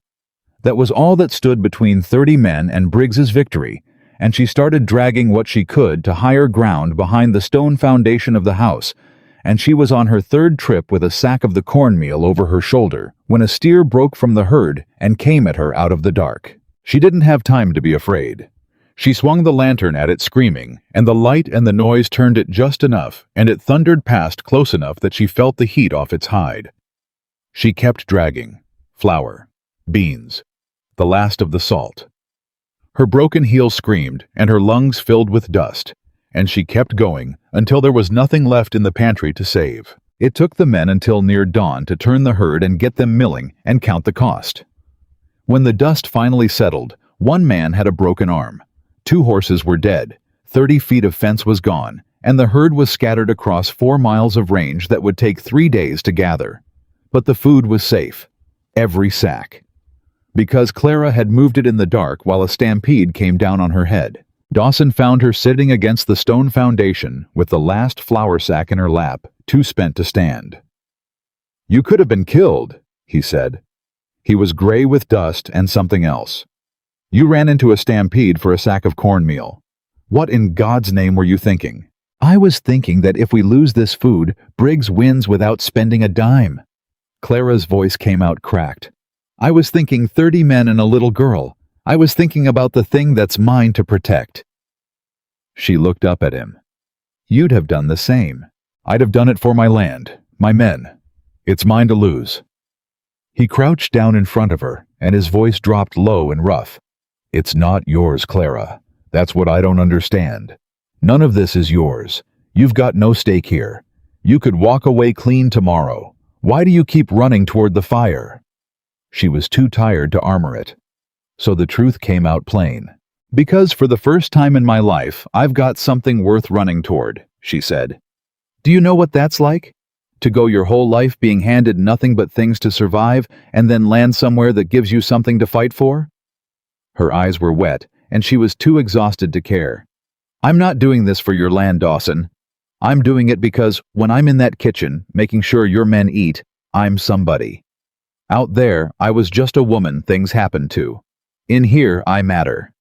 A: That was all that stood between 30 men and Briggs's victory, and she started dragging what she could to higher ground behind the stone foundation of the house, and she was on her 3rd trip with a sack of the cornmeal over her shoulder when a steer broke from the herd and came at her out of the dark. She didn't have time to be afraid. She swung the lantern at it screaming, and the light and the noise turned it just enough, and it thundered past close enough that she felt the heat off its hide. She kept dragging. Flour. Beans. The last of the salt. Her broken heel screamed, and her lungs filled with dust, and she kept going until there was nothing left in the pantry to save. It took the men until near dawn to turn the herd and get them milling and count the cost. When the dust finally settled, one man had a broken arm. 2 horses were dead, 30 feet of fence was gone, and the herd was scattered across 4 miles of range that would take 3 days to gather. But the food was safe. Every sack. Because Clara had moved it in the dark while a stampede came down on her head. Dawson found her sitting against the stone foundation with the last flour sack in her lap, too spent to stand. You could have been killed, he said. He was gray with dust and something else. You ran into a stampede for a sack of cornmeal. What in God's name were you thinking? I was thinking that if we lose this food, Briggs wins without spending a dime. Clara's voice came out cracked. I was thinking 30 men and a little girl. I was thinking about the thing that's mine to protect. She looked up at him. You'd have done the same. I'd have done it for my land, my men. It's mine to lose. He crouched down in front of her, and his voice dropped low and rough. It's not yours, Clara. That's what I don't understand. None of this is yours. You've got no stake here. You could walk away clean tomorrow. Why do you keep running toward the fire? She was too tired to armor it. So the truth came out plain. Because for the first time in my life, I've got something worth running toward, she said. Do you know what that's like? To go your whole life being handed nothing but things to survive and then land somewhere that gives you something to fight for? Her eyes were wet, and she was too exhausted to care. I'm not doing this for your land, Dawson. I'm doing it because when I'm in that kitchen, making sure your men eat, I'm somebody. Out there, I was just a woman things happened to. In here, I matter.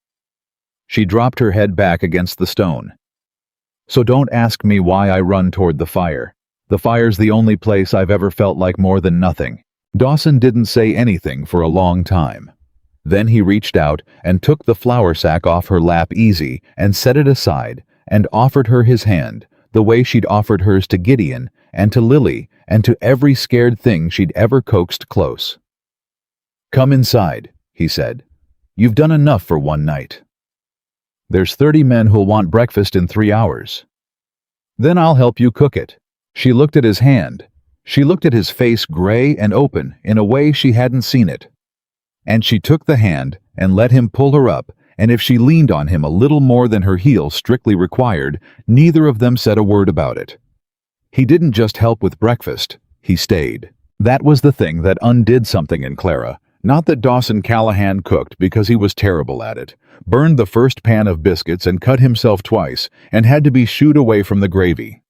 A: She dropped her head back against the stone. So don't ask me why I run toward the fire. The fire's the only place I've ever felt like more than nothing. Dawson didn't say anything for a long time. Then he reached out and took the flour sack off her lap easy and set it aside and offered her his hand, the way she'd offered hers to Gideon and to Lily and to every scared thing she'd ever coaxed close. "Come inside," he said. "You've done enough for one night. There's 30 men who'll want breakfast in 3 hours. Then I'll help you cook it." She looked at his hand. She looked at his face, gray and open in a way she hadn't seen it. And she took the hand and let him pull her up, and if she leaned on him a little more than her heel strictly required, neither of them said a word about it. He didn't just help with breakfast, he stayed. That was the thing that undid something in Clara. Not that Dawson Callahan cooked because he was terrible at it, burned the first pan of biscuits and cut himself twice, and had to be shooed away from the gravy.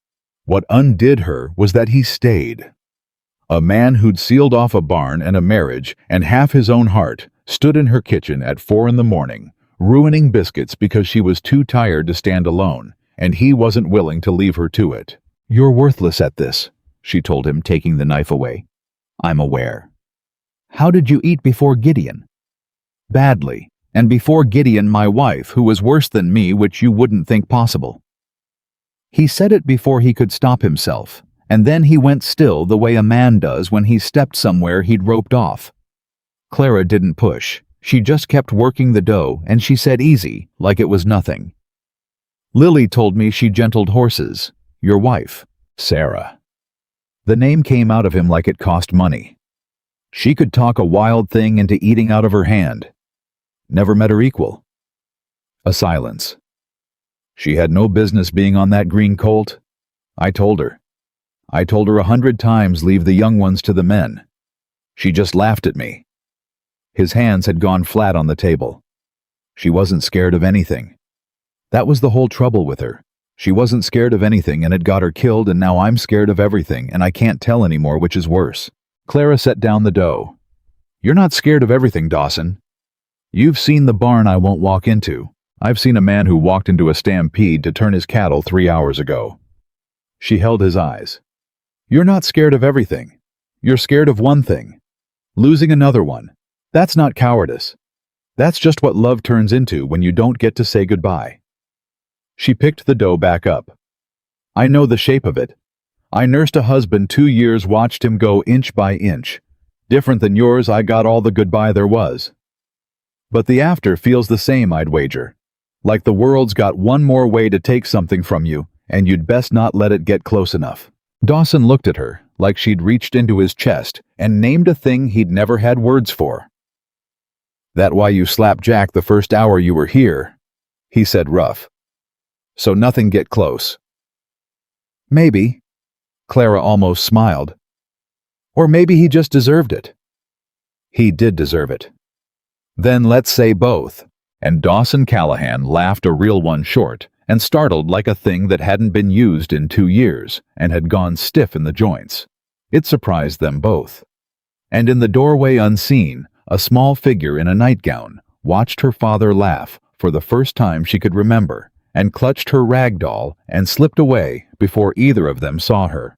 A: What undid her was that he stayed. A man who'd sealed off a barn and a marriage and half his own heart stood in her kitchen at 4 a.m, ruining biscuits because she was too tired to stand alone, and he wasn't willing to leave her to it. "You're worthless at this," she told him, taking the knife away. "I'm aware." "How did you eat before Gideon?" "Badly, and before Gideon, my wife, who was worse than me, which you wouldn't think possible." He said it before he could stop himself, and then he went still the way a man does when he's stepped somewhere he'd roped off. Clara didn't push. She just kept working the dough, and she said easy, like it was nothing. "Lily told me she gentled horses. Your wife, Sarah." The name came out of him like it cost money. She could talk a wild thing into eating out of her hand. Never met her equal. A silence. "She had no business being on that green colt. I told her. I told her 100 times leave the young ones to the men. She just laughed at me." His hands had gone flat on the table. She wasn't scared of anything. That was the whole trouble with her. She wasn't scared of anything, and it got her killed, and now I'm scared of everything, and I can't tell anymore which is worse. Clara set down the dough. "You're not scared of everything, Dawson. You've seen the barn I won't walk into. I've seen a man who walked into a stampede to turn his cattle 3 hours ago." She held his eyes. "You're not scared of everything. You're scared of one thing. Losing another one. That's not cowardice. That's just what love turns into when you don't get to say goodbye." She picked the dough back up. "I know the shape of it. I nursed a husband 2 years, watched him go inch by inch. Different than yours, I got all the goodbye there was. But the after feels the same, I'd wager. Like the world's got one more way to take something from you, and you'd best not let it get close enough." Dawson looked at her, like she'd reached into his chest and named a thing he'd never had words for. "That why you slapped Jack the first hour you were here?" he said rough. "So nothing get close." "Maybe." Clara almost smiled. "Or maybe he just deserved it." He did deserve it. "Then let's say both." And Dawson Callahan laughed a real one short and startled like a thing that hadn't been used in 2 years and had gone stiff in the joints. It surprised them both. And in the doorway unseen, a small figure in a nightgown watched her father laugh for the first time she could remember and clutched her rag doll and slipped away before either of them saw her.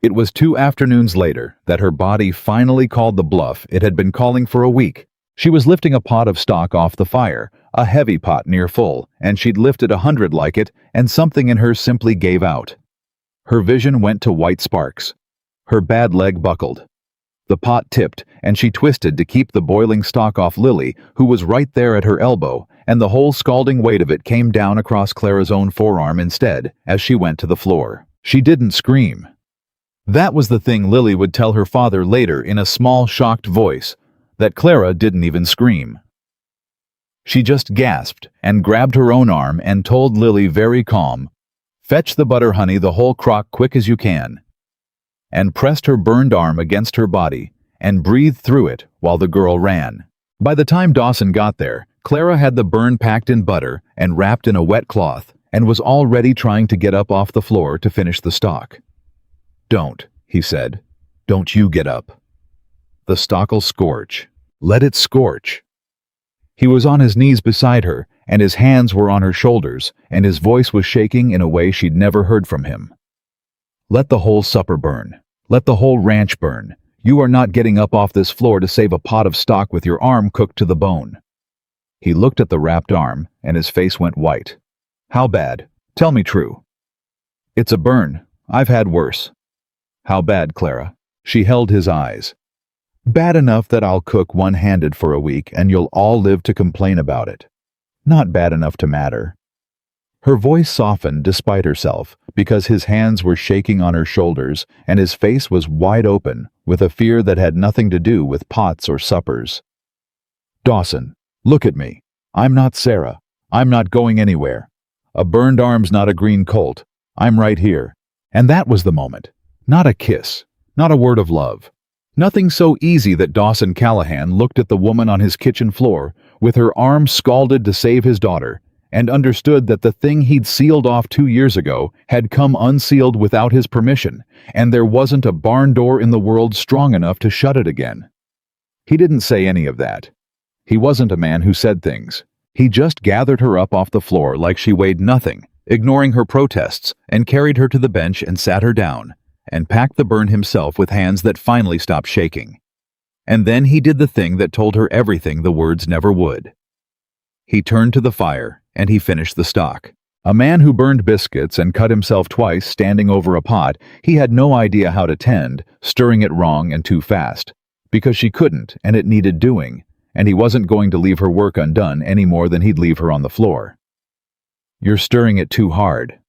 A: It was 2 afternoons later that her body finally called the bluff it had been calling for a week. She was lifting a pot of stock off the fire, a heavy pot near full, and she'd lifted 100 like it, and something in her simply gave out. Her vision went to white sparks. Her bad leg buckled. The pot tipped, and she twisted to keep the boiling stock off Lily, who was right there at her elbow, and the whole scalding weight of it came down across Clara's own forearm instead, as she went to the floor. She didn't scream. That was the thing Lily would tell her father later in a small, shocked voice, that Clara didn't even scream. She just gasped and grabbed her own arm and told Lily very calm, "Fetch the butter, honey, the whole crock quick as you can," and pressed her burned arm against her body and breathed through it while the girl ran. By the time Dawson got there, Clara had the burn packed in butter and wrapped in a wet cloth and was already trying to get up off the floor to finish the stock. "Don't," he said. "Don't you get up. The stock'll scorch. Let it scorch." He was on his knees beside her, and his hands were on her shoulders, and his voice was shaking in a way she'd never heard from him. "Let the whole supper burn. Let the whole ranch burn. You are not getting up off this floor to save a pot of stock with your arm cooked to the bone." He looked at the wrapped arm, and his face went white. "How bad? Tell me true." "It's a burn. I've had worse." "How bad, Clara?" She held his eyes. "Bad enough that I'll cook one-handed for a week and you'll all live to complain about it. Not bad enough to matter." Her voice softened despite herself because his hands were shaking on her shoulders and his face was wide open with a fear that had nothing to do with pots or suppers. "Dawson, look at me. I'm not Sarah. I'm not going anywhere. A burned arm's not a green colt. I'm right here." And that was the moment. Not a kiss. Not a word of love. Nothing so easy that Dawson Callahan looked at the woman on his kitchen floor with her arm scalded to save his daughter and understood that the thing he'd sealed off 2 years ago had come unsealed without his permission, and there wasn't a barn door in the world strong enough to shut it again. He didn't say any of that. He wasn't a man who said things. He just gathered her up off the floor like she weighed nothing, ignoring her protests, and carried her to the bench and sat her down, and packed the burn himself with hands that finally stopped shaking. And then he did the thing that told her everything the words never would. He turned to the fire, and he finished the stock. A man who burned biscuits and cut himself twice standing over a pot, he had no idea how to tend, stirring it wrong and too fast, because she couldn't and it needed doing, and he wasn't going to leave her work undone any more than he'd leave her on the floor. "You're stirring it too hard,"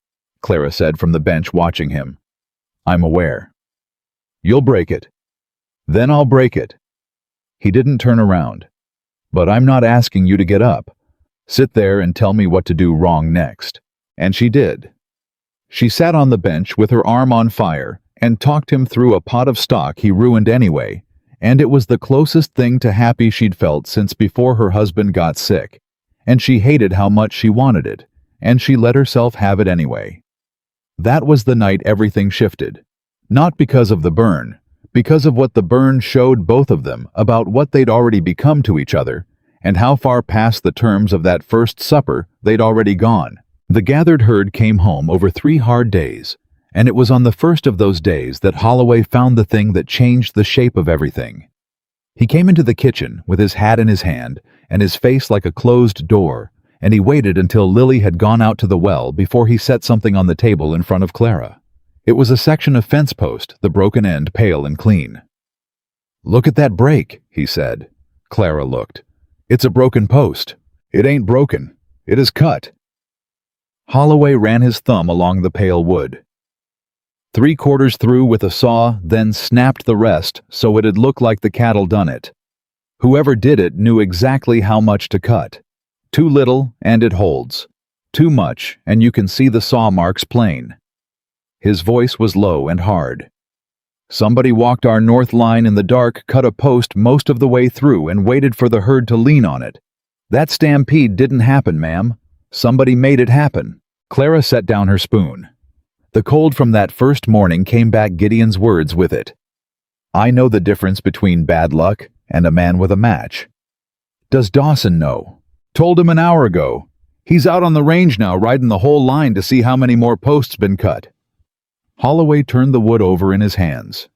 A: Clara said from the bench watching him. "I'm aware." "You'll break it. Then I'll break it." He didn't turn around. "But I'm not asking you to get up. Sit there and tell me what to do wrong next." And she did. She sat on the bench with her arm on fire and talked him through a pot of stock he ruined anyway, and it was the closest thing to happy she'd felt since before her husband got sick, and she hated how much she wanted it, and she let herself have it anyway. That was the night everything shifted. Not because of the burn, because of what the burn showed both of them about what they'd already become to each other, and how far past the terms of that first supper they'd already gone. The gathered herd came home over 3 hard days, and it was on the first of those days that Holloway found the thing that changed the shape of everything. He came into the kitchen with his hat in his hand and his face like a closed door, and he waited until Lily had gone out to the well before he set something on the table in front of Clara. It was a section of fence post, the broken end pale and clean. "Look at that break," he said. Clara looked. "It's a broken post." "It ain't broken. It is cut." Holloway ran his thumb along the pale wood. 3/4 through with a saw, then snapped the rest so it'd look like the cattle done it. Whoever did it knew exactly how much to cut. Too little, and it holds. Too much, and you can see the saw marks plain. His voice was low and hard. "Somebody walked our north line in the dark, cut a post most of the way through, and waited for the herd to lean on it. That stampede didn't happen, ma'am. Somebody made it happen." Clara set down her spoon. The cold from that first morning came back Gideon's words with it. "I know the difference between bad luck and a man with a match." "Does Dawson know?" "Told him an hour ago. He's out on the range now riding the whole line to see how many more posts been cut." Holloway turned the wood over in his hands.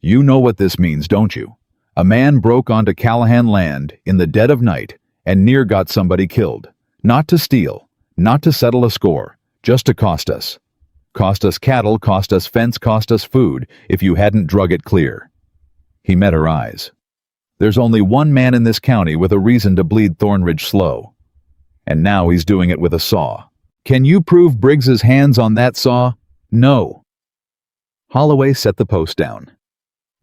A: "You know what this means, don't you? A man broke onto Callahan land in the dead of night and near got somebody killed. Not to steal, not to settle a score, just to cost us. Cost us cattle, cost us fence, cost us food, if you hadn't drug it clear." He met her eyes. "There's only one man in this county with a reason to bleed Thornridge slow. And now he's doing it with a saw. Can you prove Briggs's hands on that saw? No." Holloway set the post down.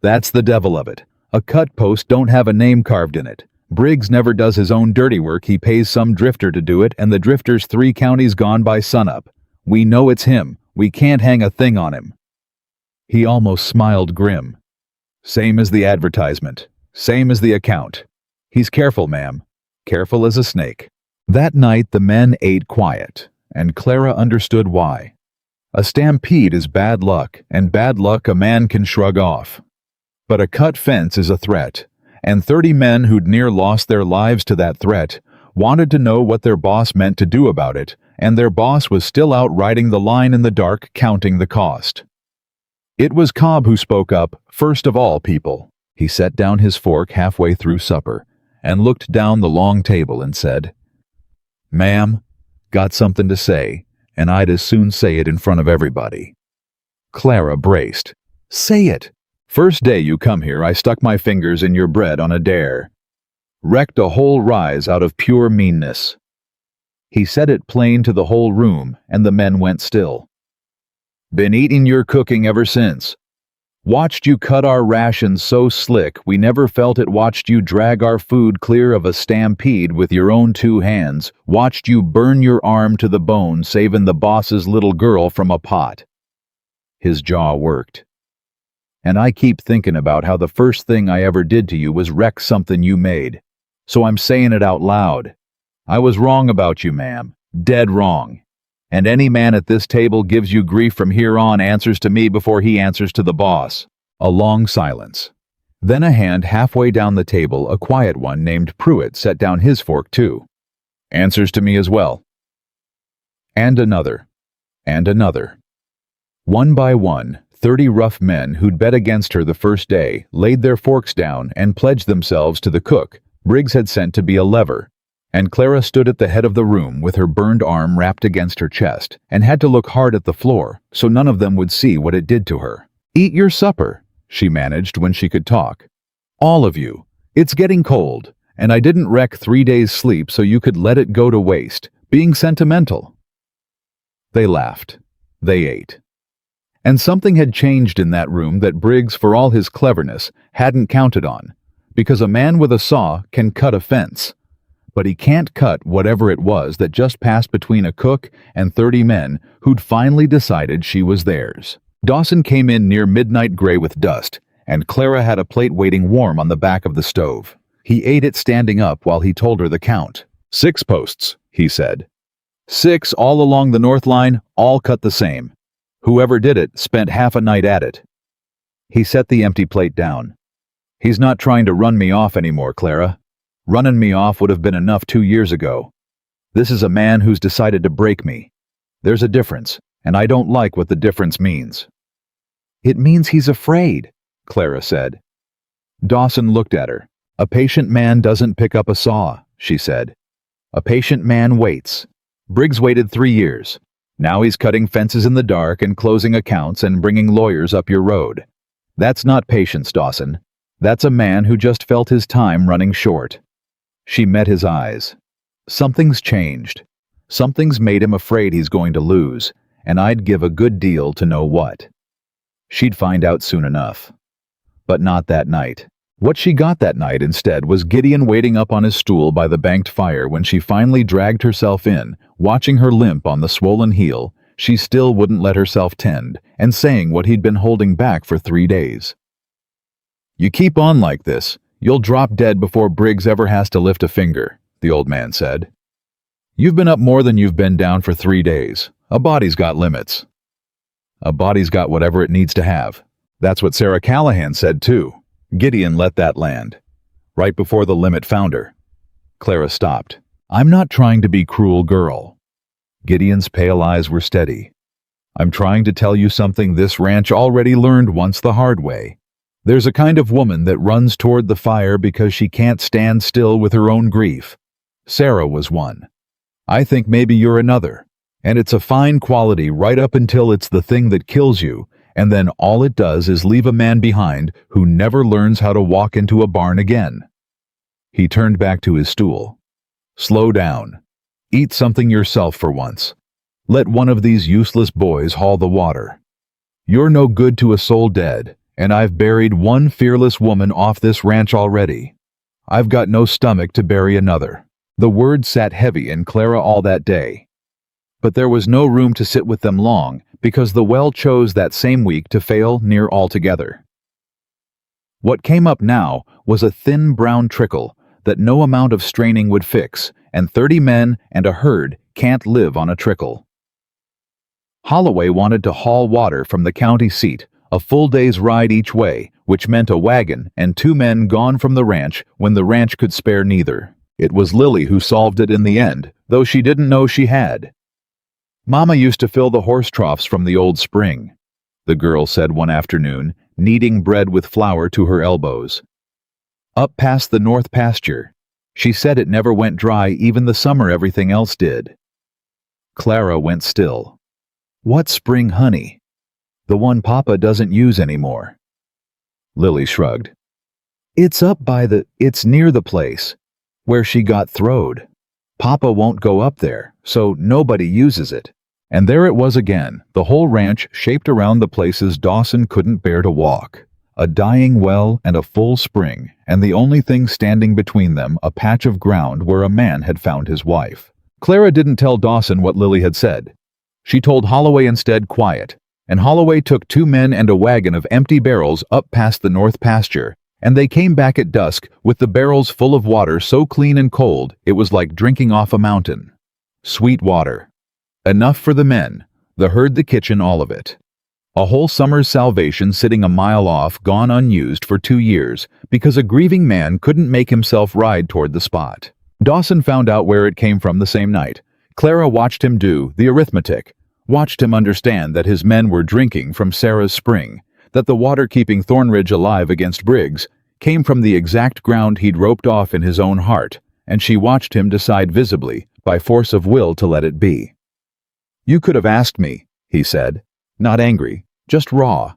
A: "That's the devil of it. A cut post don't have a name carved in it. Briggs never does his own dirty work. He pays some drifter to do it, and the drifter's 3 counties gone by sunup. We know it's him. We can't hang a thing on him." He almost smiled grim. "Same as the advertisement. Same as the account. He's careful, ma'am. Careful as a snake." That night the men ate quiet, and Clara understood why. A stampede is bad luck, and bad luck a man can shrug off. But a cut fence is a threat, and 30 men who'd near lost their lives to that threat wanted to know what their boss meant to do about it, and their boss was still out riding the line in the dark, counting the cost. It was Cobb who spoke up, first of all, people. He set down his fork halfway through supper and looked down the long table and said, "Ma'am, got something to say, and I'd as soon say it in front of everybody." Clara braced. "Say it. First day you come here, I stuck my fingers in your bread on a dare. Wrecked a whole rise out of pure meanness." He said it plain to the whole room, and the men went still. "Been eating your cooking ever since. Watched you cut our rations so slick we never felt it. Watched you drag our food clear of a stampede with your own 2 hands. Watched you burn your arm to the bone saving the boss's little girl from a pot." His jaw worked. "And I keep thinking about how the first thing I ever did to you was wreck something you made. So I'm saying it out loud. I was wrong about you, ma'am. Dead wrong. And any man at this table gives you grief from here on answers to me before he answers to the boss." A long silence. Then a hand halfway down the table, a quiet one named Pruitt, set down his fork too. "Answers to me as well." And another. And another. One by one, 30 rough men who'd bet against her the first day laid their forks down and pledged themselves to the cook Briggs had sent to be a lever. And Clara stood at the head of the room with her burned arm wrapped against her chest and had to look hard at the floor so none of them would see what it did to her. "Eat your supper," she managed when she could talk. "All of you. It's getting cold, and I didn't wreck 3 days' sleep so you could let it go to waste, being sentimental." They laughed. They ate. And something had changed in that room that Briggs, for all his cleverness, hadn't counted on, because a man with a saw can cut a fence. But he can't cut whatever it was that just passed between a cook and 30 men who'd finally decided she was theirs. Dawson came in near midnight gray with dust, and Clara had a plate waiting warm on the back of the stove. He ate it standing up while he told her the count. 6 posts, he said. 6 all along the north line, all cut the same. Whoever did it spent half a night at it. He set the empty plate down. "He's not trying to run me off anymore, Clara. Running me off would have been enough 2 years ago. This is a man who's decided to break me. There's a difference, and I don't like what the difference means." "It means he's afraid," Clara said. Dawson looked at her. "A patient man doesn't pick up a saw," she said. "A patient man waits. Briggs waited 3 years. Now he's cutting fences in the dark and closing accounts and bringing lawyers up your road. That's not patience, Dawson. That's a man who just felt his time running short." She met his eyes. "Something's changed. Something's made him afraid he's going to lose, and I'd give a good deal to know what." She'd find out soon enough. But not that night. What she got that night instead was Gideon waiting up on his stool by the banked fire when she finally dragged herself in, watching her limp on the swollen heel she still wouldn't let herself tend, and saying what he'd been holding back for 3 days. "You keep on like this, you'll drop dead before Briggs ever has to lift a finger," the old man said. "You've been up more than you've been down for 3 days. A body's got limits." "A body's got whatever it needs to have. That's what Sarah Callahan said too." Gideon let that land. Right before the limit found her. Clara stopped. "I'm not trying to be cruel, girl." Gideon's pale eyes were steady. "I'm trying to tell you something this ranch already learned once the hard way. There's a kind of woman that runs toward the fire because she can't stand still with her own grief. Sarah was one. I think maybe you're another. And it's a fine quality right up until it's the thing that kills you, and then all it does is leave a man behind who never learns how to walk into a barn again." He turned back to his stool. "Slow down. Eat something yourself for once. Let one of these useless boys haul the water. You're no good to a soul dead, and I've buried one fearless woman off this ranch already. I've got no stomach to bury another." The words sat heavy in Clara all that day. But there was no room to sit with them long, because the well chose that same week to fail near altogether. What came up now was a thin brown trickle that no amount of straining would fix, and 30 men and a herd can't live on a trickle. Holloway wanted to haul water from the county seat, a full day's ride each way, which meant a wagon and 2 men gone from the ranch when the ranch could spare neither. It was Lily who solved it in the end, though she didn't know she had. "Mama used to fill the horse troughs from the old spring," the girl said one afternoon, kneading bread with flour to her elbows. "Up past the north pasture. She said it never went dry even the summer everything else did." Clara went still. "What spring, honey?" "The one Papa doesn't use anymore." Lily shrugged. It's near the place where she got throwed. Papa won't go up there, so nobody uses it." And there it was again, the whole ranch shaped around the places Dawson couldn't bear to walk. A dying well and a full spring, and the only thing standing between them a patch of ground where a man had found his wife. Clara didn't tell Dawson what Lily had said. She told Holloway instead quiet, and Holloway took 2 men and a wagon of empty barrels up past the north pasture, and they came back at dusk with the barrels full of water so clean and cold it was like drinking off a mountain. Sweet water. Enough for the men, the herd, the kitchen, all of it. A whole summer's salvation sitting a mile off, gone unused for 2 years, because a grieving man couldn't make himself ride toward the spot. Dawson found out where it came from the same night. Clara watched him do the arithmetic, watched him understand that his men were drinking from Sarah's spring, that the water keeping Thornridge alive against Briggs came from the exact ground he'd roped off in his own heart, and she watched him decide visibly, by force of will, to let it be. "You could have asked me," he said, not angry, just raw.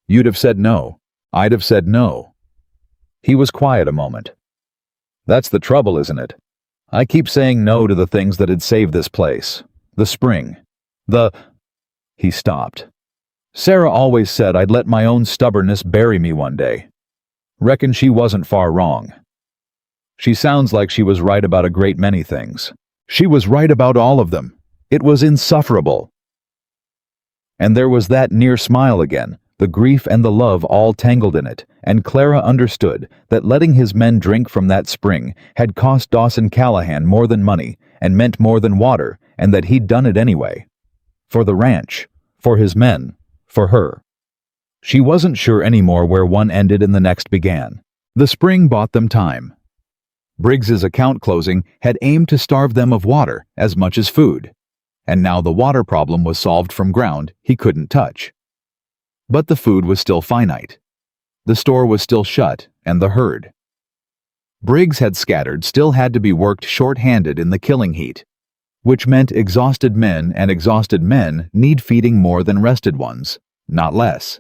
A: "You'd have said no. I'd have said no." He was quiet a moment. "That's the trouble, isn't it? I keep saying no to the things that'd save this place. The spring. He stopped. "Sarah always said I'd let my own stubbornness bury me one day. Reckon she wasn't far wrong. She sounds like she was right about a great many things. She was right about all of them. It was insufferable." And there was that near smile again, the grief and the love all tangled in it, and Clara understood that letting his men drink from that spring had cost Dawson Callahan more than money and meant more than water, and that he'd done it anyway. For the ranch, for his men, for her. She wasn't sure anymore where one ended and the next began. The spring bought them time. Briggs's account closing had aimed to starve them of water as much as food, and now the water problem was solved from ground he couldn't touch. But the food was still finite. The store was still shut, and the herd. Briggs had scattered still had to be worked short-handed in the killing heat, which meant exhausted men, and exhausted men need feeding more than rested ones, not less.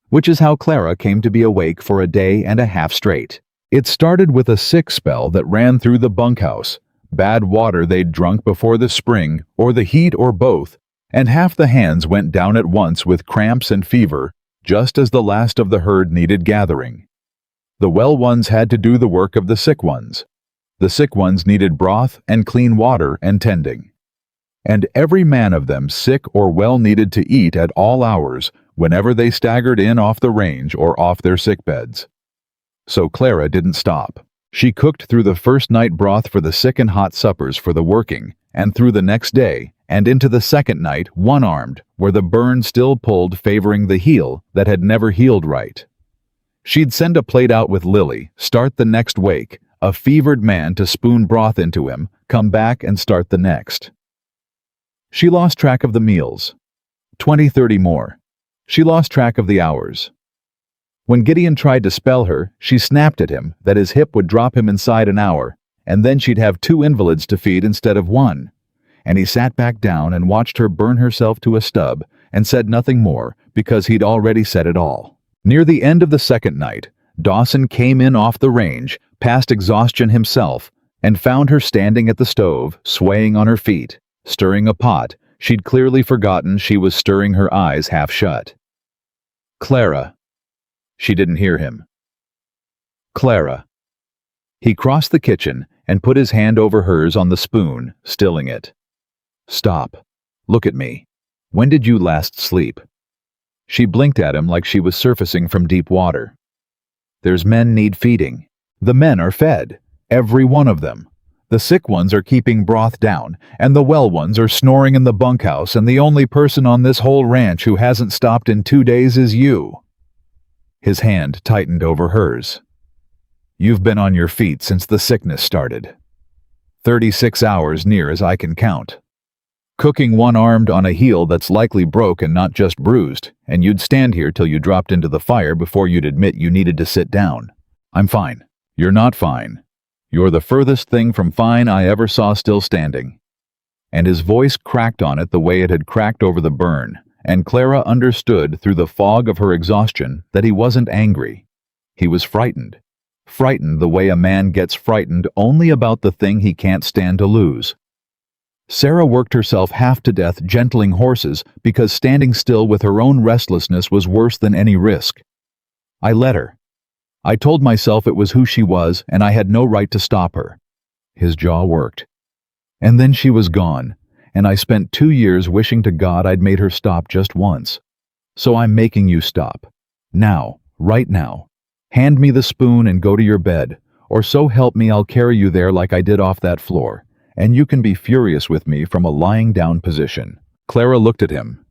A: Which is how Clara came to be awake for a day and a half straight. It started with a sick spell that ran through the bunkhouse, bad water they'd drunk before the spring, or the heat, or both, and half the hands went down at once with cramps and fever, just as the last of the herd needed gathering. The well ones had to do the work of the sick ones. The sick ones needed broth and clean water and tending. And every man of them, sick or well, needed to eat at all hours, whenever they staggered in off the range or off their sick beds. So Clara didn't stop. She cooked through the first night broth for the sick and hot suppers for the working, and through the next day, and into the second night, one-armed, where the burn still pulled, favoring the heel that had never healed right. She'd send a plate out with Lily, start the next wake, a fevered man to spoon broth into him, come back and start the next. She lost track of the meals. 20, 30 more. She lost track of the hours. When Gideon tried to spell her, she snapped at him that his hip would drop him inside an hour, and then she'd have 2 invalids to feed instead of 1. And he sat back down and watched her burn herself to a stub and said nothing more because he'd already said it all. Near the end of the second night, Dawson came in off the range, past exhaustion himself, and found her standing at the stove, swaying on her feet, stirring a pot. She'd clearly forgotten she was stirring, her eyes half shut. "Clara." She didn't hear him. "Clara." He crossed the kitchen and put his hand over hers on the spoon, stilling it. "Stop. Look at me. When did you last sleep?" She blinked at him like she was surfacing from deep water. "There's men need feeding. The men are fed. Every one of them. The sick ones are keeping broth down, and the well ones are snoring in the bunkhouse, and the only person on this whole ranch who hasn't stopped in 2 days is you." His hand tightened over hers. "You've been on your feet since the sickness started. 36 hours near as I can count. Cooking one-armed on a heel that's likely broke and not just bruised, and you'd stand here till you dropped into the fire before you'd admit you needed to sit down. I'm fine. You're not fine. You're the furthest thing from fine I ever saw still standing. And his voice cracked on it the way it had cracked over the burn, and Clara understood through the fog of her exhaustion that he wasn't angry. He was frightened. Frightened the way a man gets frightened only about the thing he can't stand to lose. Sarah worked herself half to death gentling horses because standing still with her own restlessness was worse than any risk. I let her. I told myself it was who she was and I had no right to stop her. His jaw worked. And then she was gone, and I spent 2 years wishing to God I'd made her stop just once. So I'm making you stop. Now, right now. Hand me the spoon and go to your bed, or so help me I'll carry you there like I did off that floor. And you can be furious with me from a lying down position. Clara looked at him.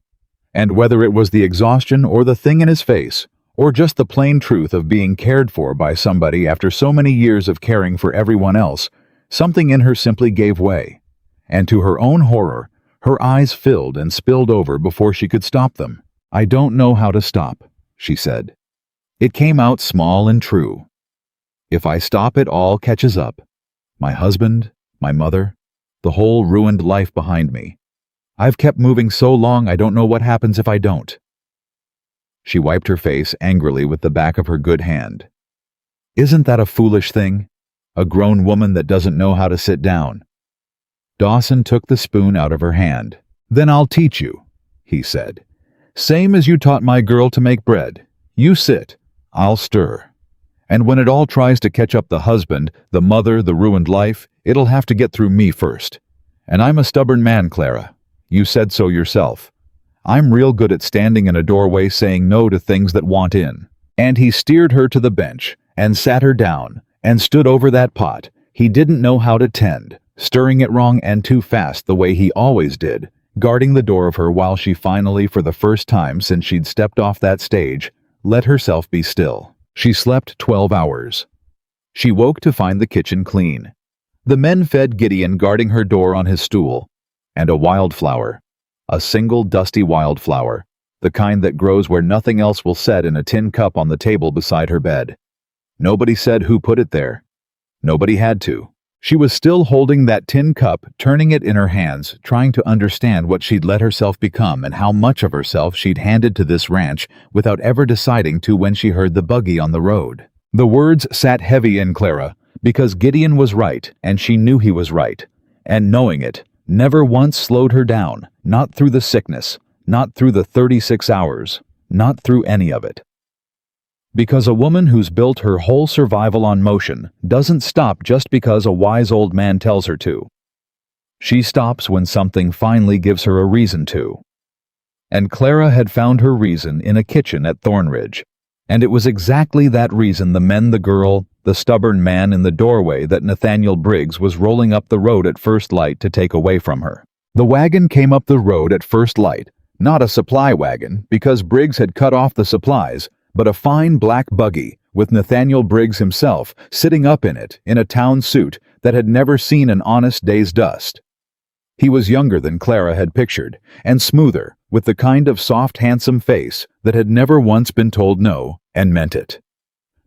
A: And whether it was the exhaustion or the thing in his face, or just the plain truth of being cared for by somebody after so many years of caring for everyone else, something in her simply gave way. And to her own horror, her eyes filled and spilled over before she could stop them. I don't know how to stop, she said. It came out small and true. If I stop, it all catches up. My husband, my mother, the whole ruined life behind me. I've kept moving so long I don't know what happens if I don't. She wiped her face angrily with the back of her good hand. Isn't that a foolish thing? A grown woman that doesn't know how to sit down. Dawson took the spoon out of her hand. Then I'll teach you, he said. Same as you taught my girl to make bread. You sit, I'll stir. And when it all tries to catch up the husband, the mother, the ruined life, it'll have to get through me first. And I'm a stubborn man, Clara. You said so yourself. I'm real good at standing in a doorway saying no to things that want in. And he steered her to the bench, and sat her down, and stood over that pot he didn't know how to tend, stirring it wrong and too fast the way he always did, guarding the door of her while she finally, for the first time since she'd stepped off that stage, let herself be still. She slept 12 hours. She woke to find the kitchen clean. The men fed Gideon guarding her door on his stool, and a wildflower, a single dusty wildflower, the kind that grows where nothing else will set in a tin cup on the table beside her bed. Nobody said who put it there. Nobody had to. She was still holding that tin cup, turning it in her hands, trying to understand what she'd let herself become and how much of herself she'd handed to this ranch without ever deciding to when she heard the buggy on the road. The words sat heavy in Clara, because Gideon was right, and she knew he was right. And knowing it, never once slowed her down, not through the sickness, not through the 36 hours, not through any of it. Because a woman who's built her whole survival on motion doesn't stop just because a wise old man tells her to. She stops when something finally gives her a reason to. And Clara had found her reason in a kitchen at Thornridge. And it was exactly that reason the men, the girl, the stubborn man in the doorway that Nathaniel Briggs was rolling up the road at first light to take away from her. The wagon came up the road at first light, not a supply wagon because Briggs had cut off the supplies, but a fine black buggy with Nathaniel Briggs himself sitting up in it in a town suit that had never seen an honest day's dust. He was younger than Clara had pictured, and smoother, with the kind of soft, handsome face that had never once been told no, and meant it.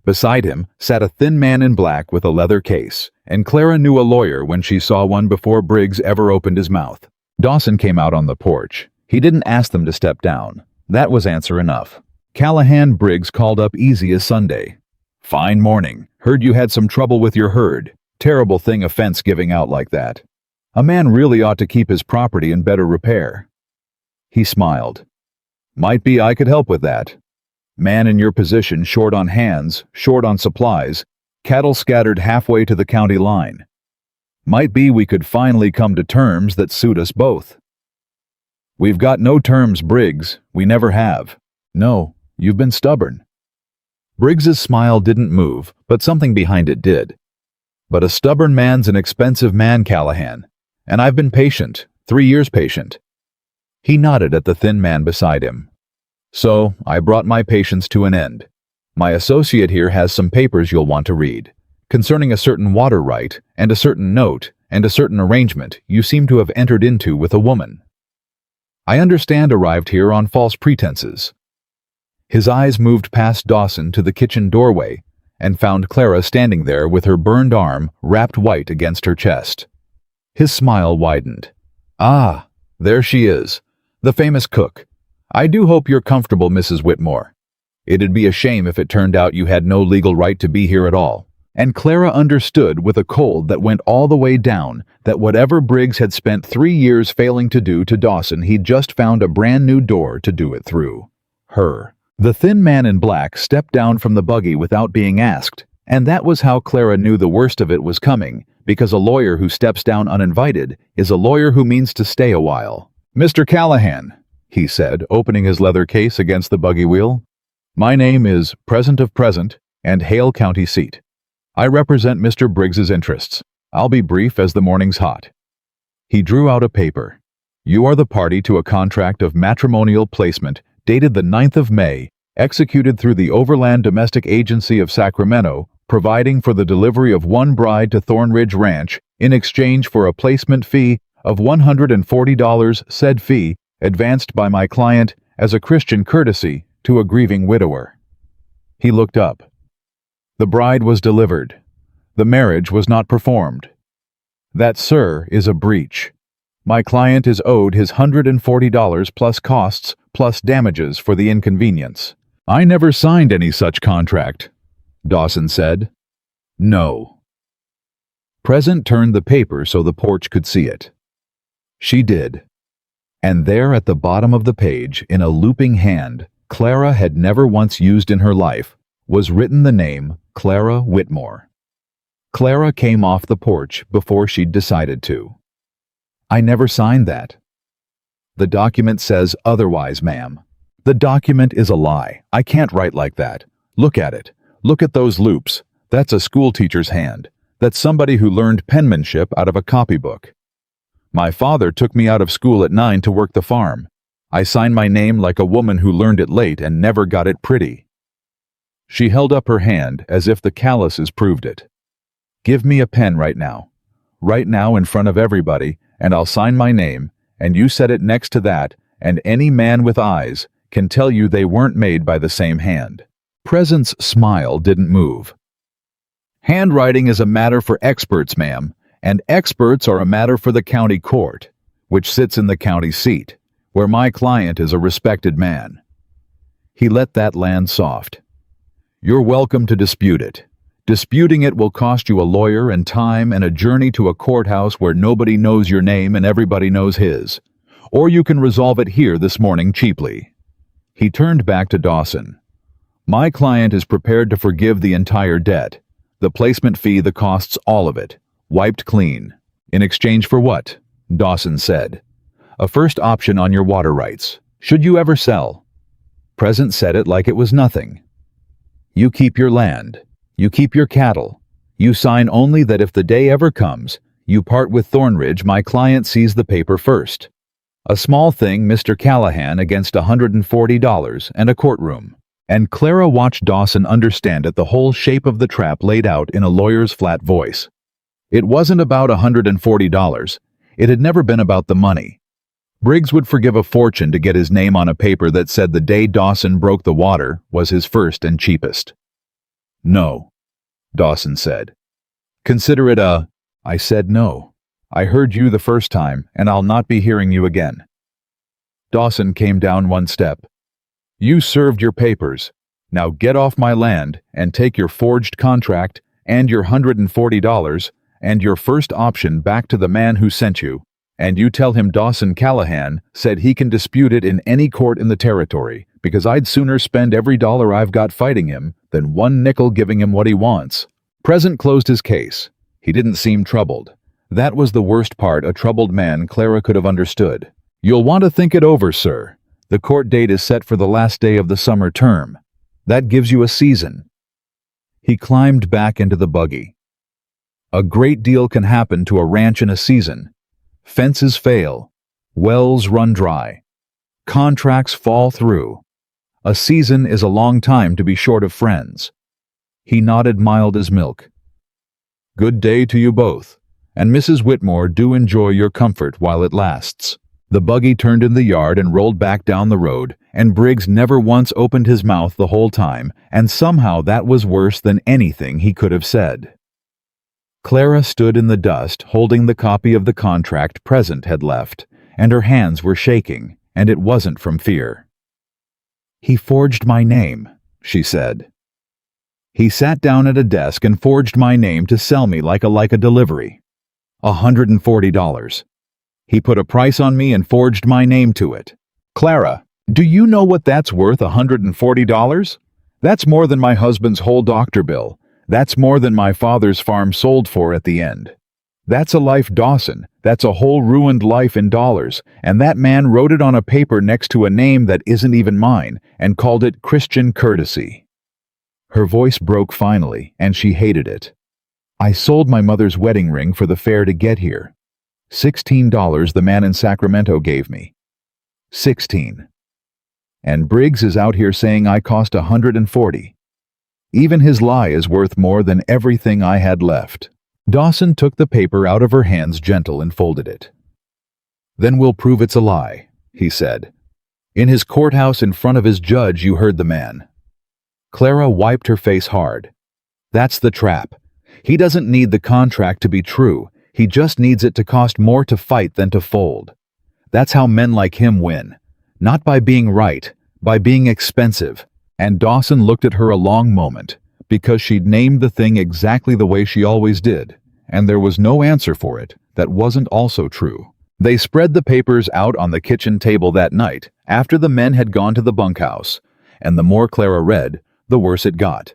A: Beside him sat a thin man in black with a leather case, and Clara knew a lawyer when she saw one before Briggs ever opened his mouth. Dawson came out on the porch. He didn't ask them to step down. That was answer enough. Callahan Briggs called up easy as Sunday. Fine morning. Heard you had some trouble with your herd. Terrible thing a fence giving out like that. A man really ought to keep his property in better repair. He smiled. Might be I could help with that. Man in your position short on hands, short on supplies, cattle scattered halfway to the county line. Might be we could finally come to terms that suit us both. We've got no terms, Briggs. We never have. No. You've been stubborn. Briggs's smile didn't move, but something behind it did. But a stubborn man's an expensive man, Callahan. And I've been patient, 3 years patient. He nodded at the thin man beside him. So, I brought my patience to an end. My associate here has some papers you'll want to read, concerning a certain water right and a certain note, and a certain arrangement you seem to have entered into with a woman. I understand arrived here on false pretenses." His eyes moved past Dawson to the kitchen doorway and found Clara standing there with her burned arm wrapped white against her chest. His smile widened. "Ah, there she is, the famous cook. I do hope you're comfortable, Mrs. Whitmore. It'd be a shame if it turned out you had no legal right to be here at all." And Clara understood with a cold that went all the way down that whatever Briggs had spent 3 years failing to do to Dawson, he'd just found a brand new door to do it through. Her. The thin man in black stepped down from the buggy without being asked, and that was how Clara knew the worst of it was coming, because a lawyer who steps down uninvited is a lawyer who means to stay a while. "Mr. Callahan," he said, opening his leather case against the buggy wheel. "My name is Present of Present and Hale County Seat. I represent Mr. Briggs's interests. I'll be brief as the morning's hot." He drew out a paper. "You are the party to a contract of matrimonial placement dated the 9th of May, executed through the Overland Domestic Agency of Sacramento, providing for the delivery of one bride to Thornridge Ranch in exchange for a placement fee of $140, said fee advanced by my client as a Christian courtesy to a grieving widower." He looked up. The bride was delivered. The marriage was not performed. "That, sir, is a breach. My client is owed his $140 plus costs plus damages for the inconvenience." "I never signed any such contract," Dawson said. "No." Present turned the paper so the porch could see it. She did. And there at the bottom of the page, in a looping hand Clara had never once used in her life, was written the name Clara Whitmore. Clara came off the porch before she'd decided to. "I never signed that." "The document says otherwise, ma'am." "The document is a lie. I can't write like that. Look at it. Look at those loops. That's a schoolteacher's hand. That's somebody who learned penmanship out of a copybook. My father took me out of school at 9 to work the farm. I signed my name like a woman who learned it late and never got it pretty." She held up her hand as if the calluses proved it. "Give me a pen right now. Right now in front of everybody, and I'll sign my name, and you set it next to that, and any man with eyes can tell you they weren't made by the same hand." Present's smile didn't move. "Handwriting is a matter for experts, ma'am, and experts are a matter for the county court, which sits in the county seat, where my client is a respected man." He let that land soft. "You're welcome to dispute it. Disputing it will cost you a lawyer and time and a journey to a courthouse where nobody knows your name and everybody knows his. Or you can resolve it here this morning cheaply." He turned back to Dawson. "My client is prepared to forgive the entire debt, the placement fee, the costs, all of it, wiped clean." "In exchange for what?" Dawson said. "A first option on your water rights, should you ever sell." Present said it like it was nothing. "You keep your land. You keep your cattle. You sign only that if the day ever comes, you part with Thornridge, my client sees the paper first. A small thing, Mr. Callahan, against $140 and a courtroom." And Clara watched Dawson understand it, the whole shape of the trap laid out in a lawyer's flat voice. It wasn't about $140. It had never been about the money. Briggs would forgive a fortune to get his name on a paper that said the day Dawson broke the water was his first and cheapest. "No," Dawson said. "Consider it a—" "I said no. I heard you the first time, and I'll not be hearing you again." Dawson came down one step. "You served your papers. Now get off my land and take your forged contract and your $140 and your first option back to the man who sent you, and you tell him Dawson Callahan said he can dispute it in any court in the territory, because I'd sooner spend every dollar I've got fighting him than one nickel giving him what he wants." Present closed his case. He didn't seem troubled. That was the worst part a troubled man Clara could have understood. "You'll want to think it over, sir. The court date is set for the last day of the summer term. That gives you a season." He climbed back into the buggy. "A great deal can happen to a ranch in a season. Fences fail. Wells run dry. Contracts fall through. A season is a long time to be short of friends." He nodded mild as milk. "Good day to you both, And Mrs. Whitmore, do enjoy your comfort while it lasts." The buggy turned in the yard and rolled back down the road, and Briggs never once opened his mouth the whole time, and somehow that was worse than anything he could have said. Clara stood in the dust, holding the copy of the contract Present had left, and her hands were shaking, and it wasn't from fear. "He forged my name," she said. "He sat down at a desk and forged my name to sell me like a delivery. $140. He put a price on me and forged my name to it. Clara, do you know what that's worth, $140? That's more than my husband's whole doctor bill. That's more than my father's farm sold for at the end. That's a life, Dawson. That's a whole ruined life in dollars, and that man wrote it on a paper next to a name that isn't even mine and called it Christian courtesy." Her voice broke finally, and she hated it. "I sold my mother's wedding ring for the fare to get here. $16 the man in Sacramento gave me. 16. And Briggs is out here saying I cost 140. Even his lie is worth more than everything I had left." Dawson took the paper out of her hands gentle and folded it. "Then we'll prove it's a lie," he said. "In his courthouse in front of his judge you heard the man." Clara wiped her face hard. "That's the trap. He doesn't need the contract to be true. He just needs it to cost more to fight than to fold. That's how men like him win. Not by being right, by being expensive." And Dawson looked at her a long moment, because she'd named the thing exactly the way she always did, and there was no answer for it that wasn't also true. They spread the papers out on the kitchen table that night, after the men had gone to the bunkhouse, and the more Clara read, the worse it got.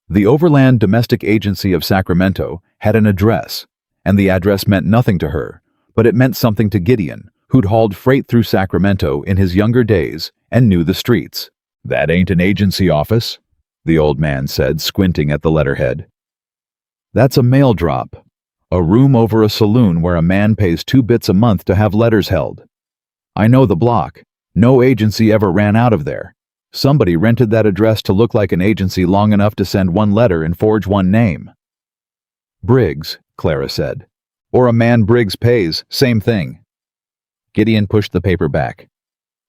A: The Overland Domestic Agency of Sacramento had an address, and the address meant nothing to her, but it meant something to Gideon, who'd hauled freight through Sacramento in his younger days and knew the streets. "That ain't an agency office," the old man said, squinting at the letterhead. "That's a mail drop, a room over a saloon where a man pays 2 bits a month to have letters held. I know the block. No agency ever ran out of there. Somebody rented that address to look like an agency long enough to send one letter and forge one name." "Briggs," Clara said. "Or a man Briggs pays, same thing." Gideon pushed the paper back.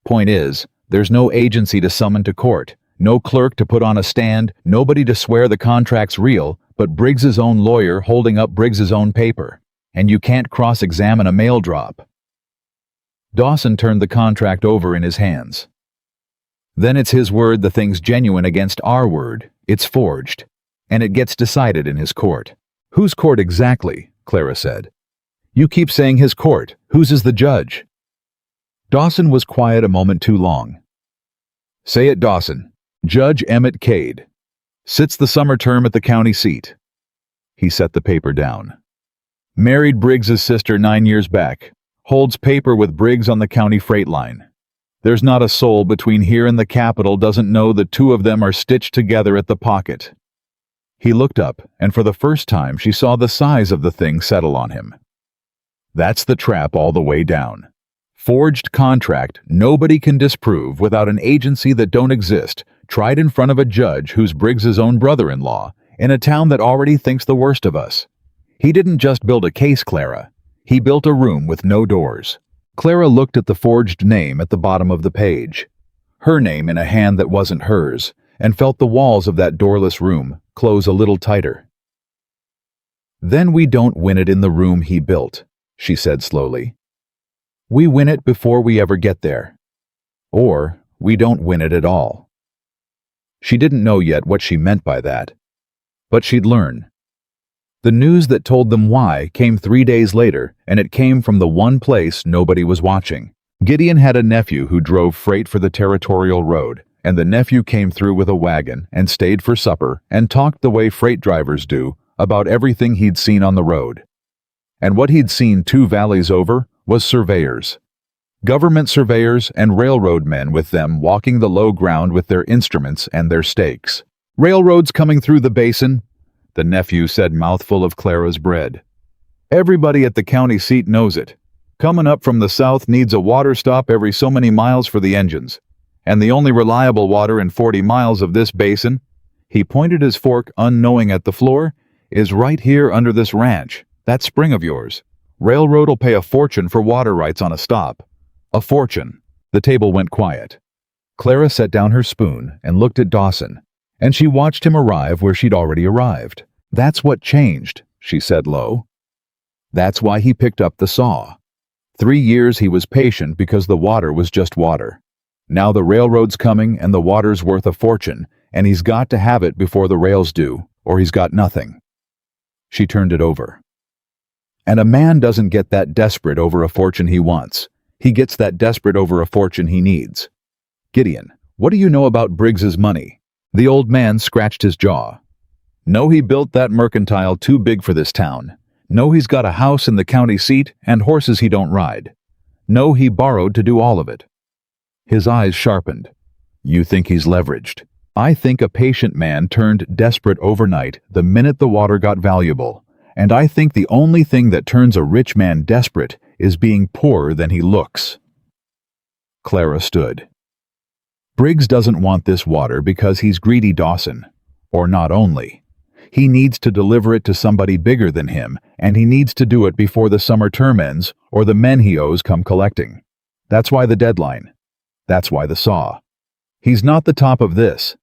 A: "Point is, there's no agency to summon to court, no clerk to put on a stand, nobody to swear the contract's real, but Briggs's own lawyer holding up Briggs's own paper. And you can't cross-examine a mail drop." Dawson turned the contract over in his hands. "Then it's his word the thing's genuine against our word. It's forged. And it gets decided in his court." "Whose court exactly?" Clara said. "You keep saying his court. Whose is the judge?" Dawson was quiet a moment too long. "Say it, Dawson. Judge Emmett Cade. Sits the summer term at the county seat." He set the paper down. "Married Briggs's sister 9 years back. Holds paper with Briggs on the county freight line. There's not a soul between here and the capital doesn't know the two of them are stitched together at the pocket." He looked up, and for the first time she saw the size of the thing settle on him. "That's the trap all the way down. Forged contract nobody can disprove without an agency that don't exist, tried in front of a judge who's Briggs's own brother-in-law, in a town that already thinks the worst of us. He didn't just build a case, Clara. He built a room with no doors." Clara looked at the forged name at the bottom of the page, her name in a hand that wasn't hers, and felt the walls of that doorless room close a little tighter. "Then we don't win it in the room he built," she said slowly. "We win it before we ever get there. Or we don't win it at all." She didn't know yet what she meant by that, but she'd learn. The news that told them why came 3 days later, and it came from the one place nobody was watching. Gideon had a nephew who drove freight for the Territorial Road, and the nephew came through with a wagon and stayed for supper and talked the way freight drivers do about everything he'd seen on the road. And what he'd seen 2 valleys over was surveyors. Government surveyors and railroad men with them walking the low ground with their instruments and their stakes. "Railroads coming through the basin," the nephew said, mouthful of Clara's bread. "Everybody at the county seat knows it. Coming up from the south needs a water stop every so many miles for the engines. And the only reliable water in 40 miles of this basin," he pointed his fork unknowing at the floor, "is right here under this ranch, That spring of yours. Railroad'll pay a fortune for water rights on a stop. A fortune. The table went quiet. Clara set down her spoon and looked at Dawson, and she watched him arrive where she'd already arrived. That's what changed, she said low. That's why he picked up the saw. 3 years he was patient because the water was just water. Now the railroad's coming and the water's worth a fortune, and he's got to have it before the rails do, or he's got nothing. She turned it over. And a man doesn't get that desperate over a fortune he wants. He gets that desperate over a fortune he needs. Gideon, what do you know about Briggs's money? The old man scratched his jaw. Know he built that mercantile too big for this town. Know he's got a house in the county seat and horses he don't ride. Know he borrowed to do all of it. His eyes sharpened. You think he's leveraged. I think a patient man turned desperate overnight the minute the water got valuable. And I think the only thing that turns a rich man desperate is being poorer than he looks. Clara stood. Briggs doesn't want this water because he's greedy, Dawson. Or not only. He needs to deliver it to somebody bigger than him, and he needs to do it before the summer term ends or the men he owes come collecting. That's why the deadline. That's why the saw. He's not the top of this.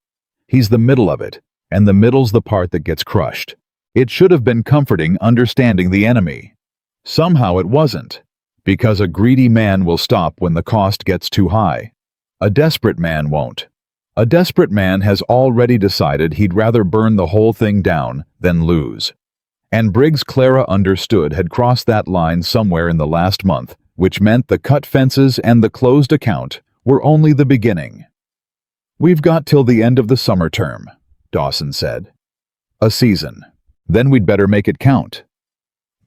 A: He's the middle of it, and the middle's the part that gets crushed. It should have been comforting understanding the enemy. Somehow it wasn't, because a greedy man will stop when the cost gets too high. A desperate man won't. A desperate man has already decided he'd rather burn the whole thing down than lose. And Briggs, Clara understood, had crossed that line somewhere in the last month, which meant the cut fences and the closed account were only the beginning. We've got till the end of the summer term, Dawson said. A season. Then we'd better make it count.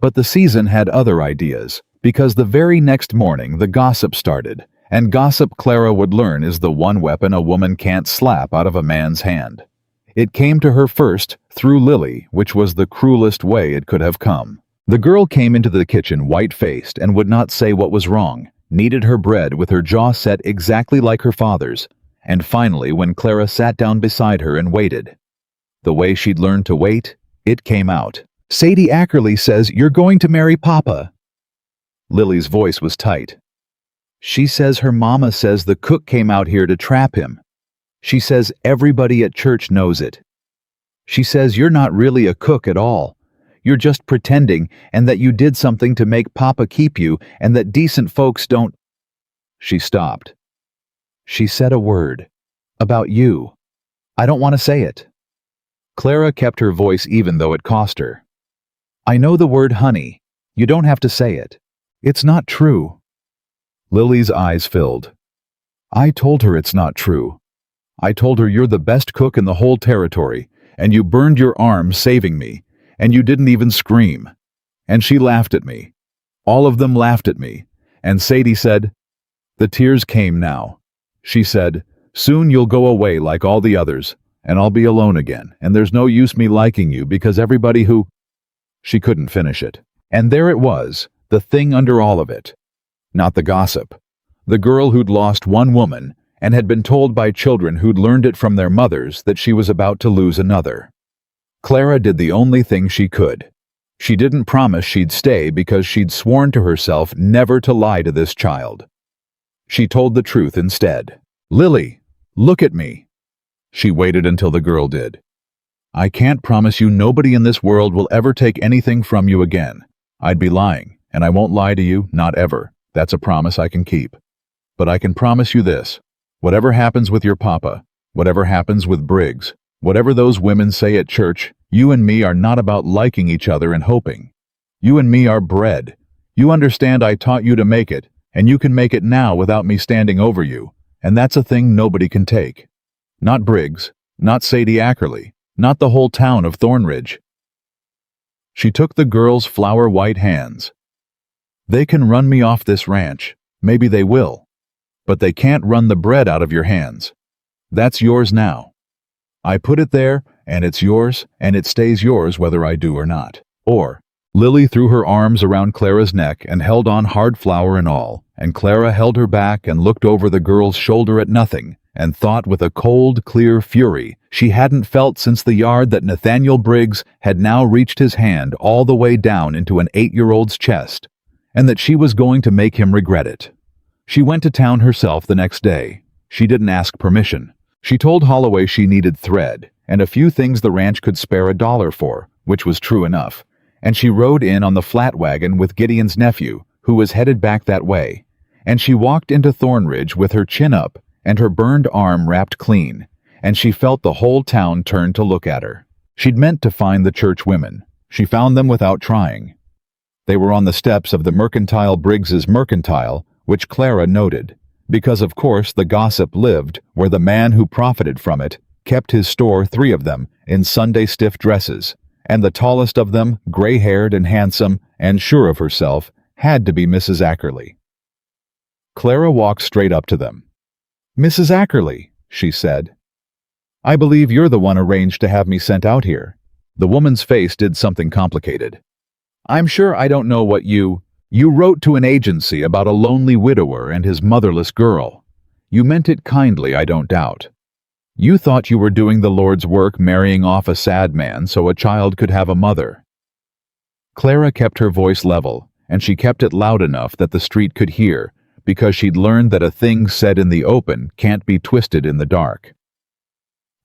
A: But the season had other ideas, because the very next morning the gossip started, and gossip, Clara would learn, is the one weapon a woman can't slap out of a man's hand. It came to her first through Lily, which was the cruelest way it could have come. The girl came into the kitchen white-faced and would not say what was wrong, kneaded her bread with her jaw set exactly like her father's, and finally, when Clara sat down beside her and waited, the way she'd learned to wait, it came out. Sadie Ackerley says you're going to marry Papa. Lily's voice was tight. She says her mama says the cook came out here to trap him. She says everybody at church knows it. She says you're not really a cook at all. You're just pretending, and that you did something to make Papa keep you, and that decent folks don't. She stopped. She said a word. About you. I don't want to say it. Clara kept her voice even though it cost her. I know the word honey. You don't have to say it. It's not true. Lily's eyes filled. I told her it's not true. I told her you're the best cook in the whole territory, and you burned your arm saving me, and you didn't even scream. And she laughed at me. All of them laughed at me, and Sadie said, the tears came now. She said, soon you'll go away like all the others, and I'll be alone again, and there's no use me liking you because everybody who... She couldn't finish it. And there it was, the thing under all of it. Not the gossip. The girl who'd lost one woman and had been told by children who'd learned it from their mothers that she was about to lose another. Clara did the only thing she could. She didn't promise she'd stay because she'd sworn to herself never to lie to this child. She told the truth instead. Lily, look at me. She waited until the girl did. I can't promise you nobody in this world will ever take anything from you again. I'd be lying, and I won't lie to you, not ever. That's a promise I can keep. But I can promise you this. Whatever happens with your papa, whatever happens with Briggs, whatever those women say at church, you and me are not about liking each other and hoping. You and me are bread. You understand I taught you to make it, and you can make it now without me standing over you, and that's a thing nobody can take. Not Briggs, not Sadie Ackerley, not the whole town of Thornridge. She took the girl's flower-white hands. They can run me off this ranch, maybe they will, but they can't run the bread out of your hands. That's yours now. I put it there, and it's yours, and it stays yours whether I do or not. Or, Lily threw her arms around Clara's neck and held on hard flower and all, and Clara held her back and looked over the girl's shoulder at nothing, and thought with a cold, clear fury she hadn't felt since the yard that Nathaniel Briggs had now reached his hand all the way down into an 8-year-old's chest, and that she was going to make him regret it. She went to town herself the next day. She didn't ask permission. She told Holloway she needed thread and a few things the ranch could spare $1 for, which was true enough, and she rode in on the flat wagon with Gideon's nephew, who was headed back that way, and she walked into Thornridge with her chin up and her burned arm wrapped clean, and she felt the whole town turn to look at her. She'd meant to find the church women. She found them without trying. They were on the steps of the Mercantile Briggs's Mercantile, which Clara noted, because of course the gossip lived where the man who profited from it kept his store, 3 of them, in Sunday stiff dresses, and the tallest of them, gray-haired and handsome and sure of herself, had to be Mrs. Ackerley. Clara walked straight up to them. "Mrs. Ackerley," she said, "I believe you're the one arranged to have me sent out here." The woman's face did something complicated. "I'm sure I don't know what you wrote to an agency about a lonely widower and his motherless girl. You meant it kindly, I don't doubt. You thought you were doing the Lord's work marrying off a sad man so a child could have a mother." Clara kept her voice level, and she kept it loud enough that the street could hear, because she'd learned that a thing said in the open can't be twisted in the dark.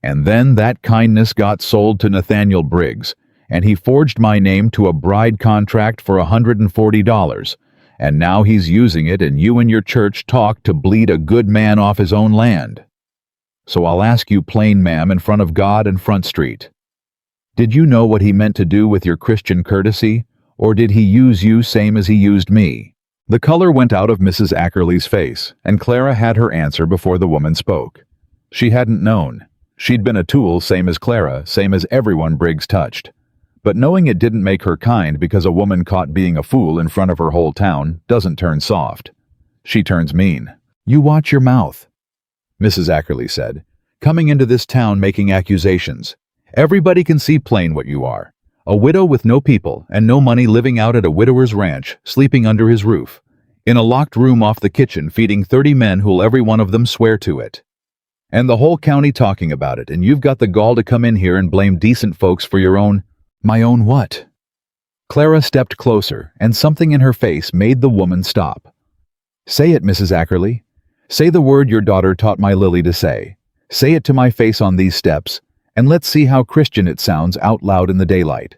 A: "And then that kindness got sold to Nathaniel Briggs, and he forged my name to a bride contract for $140, and now he's using it and you and your church talk to bleed a good man off his own land. So I'll ask you plain, ma'am, in front of God and Front Street. Did you know what he meant to do with your Christian courtesy, or did he use you same as he used me?" The color went out of Mrs. Ackerley's face, and Clara had her answer before the woman spoke. She hadn't known. She'd been a tool, same as Clara, same as everyone Briggs touched. But knowing it didn't make her kind because a woman caught being a fool in front of her whole town doesn't turn soft. She turns mean. "You watch your mouth," Mrs. Ackerley said, "coming into this town making accusations. Everybody can see plain what you are. A widow with no people and no money living out at a widower's ranch, sleeping under his roof, in a locked room off the kitchen feeding 30 men who'll every one of them swear to it. And the whole county talking about it, and you've got the gall to come in here and blame decent folks for your own—" "My own what?" Clara stepped closer, and something in her face made the woman stop. "Say it, Mrs. Ackerley. Say the word your daughter taught my Lily to say. Say it to my face on these steps, and let's see how Christian it sounds out loud in the daylight."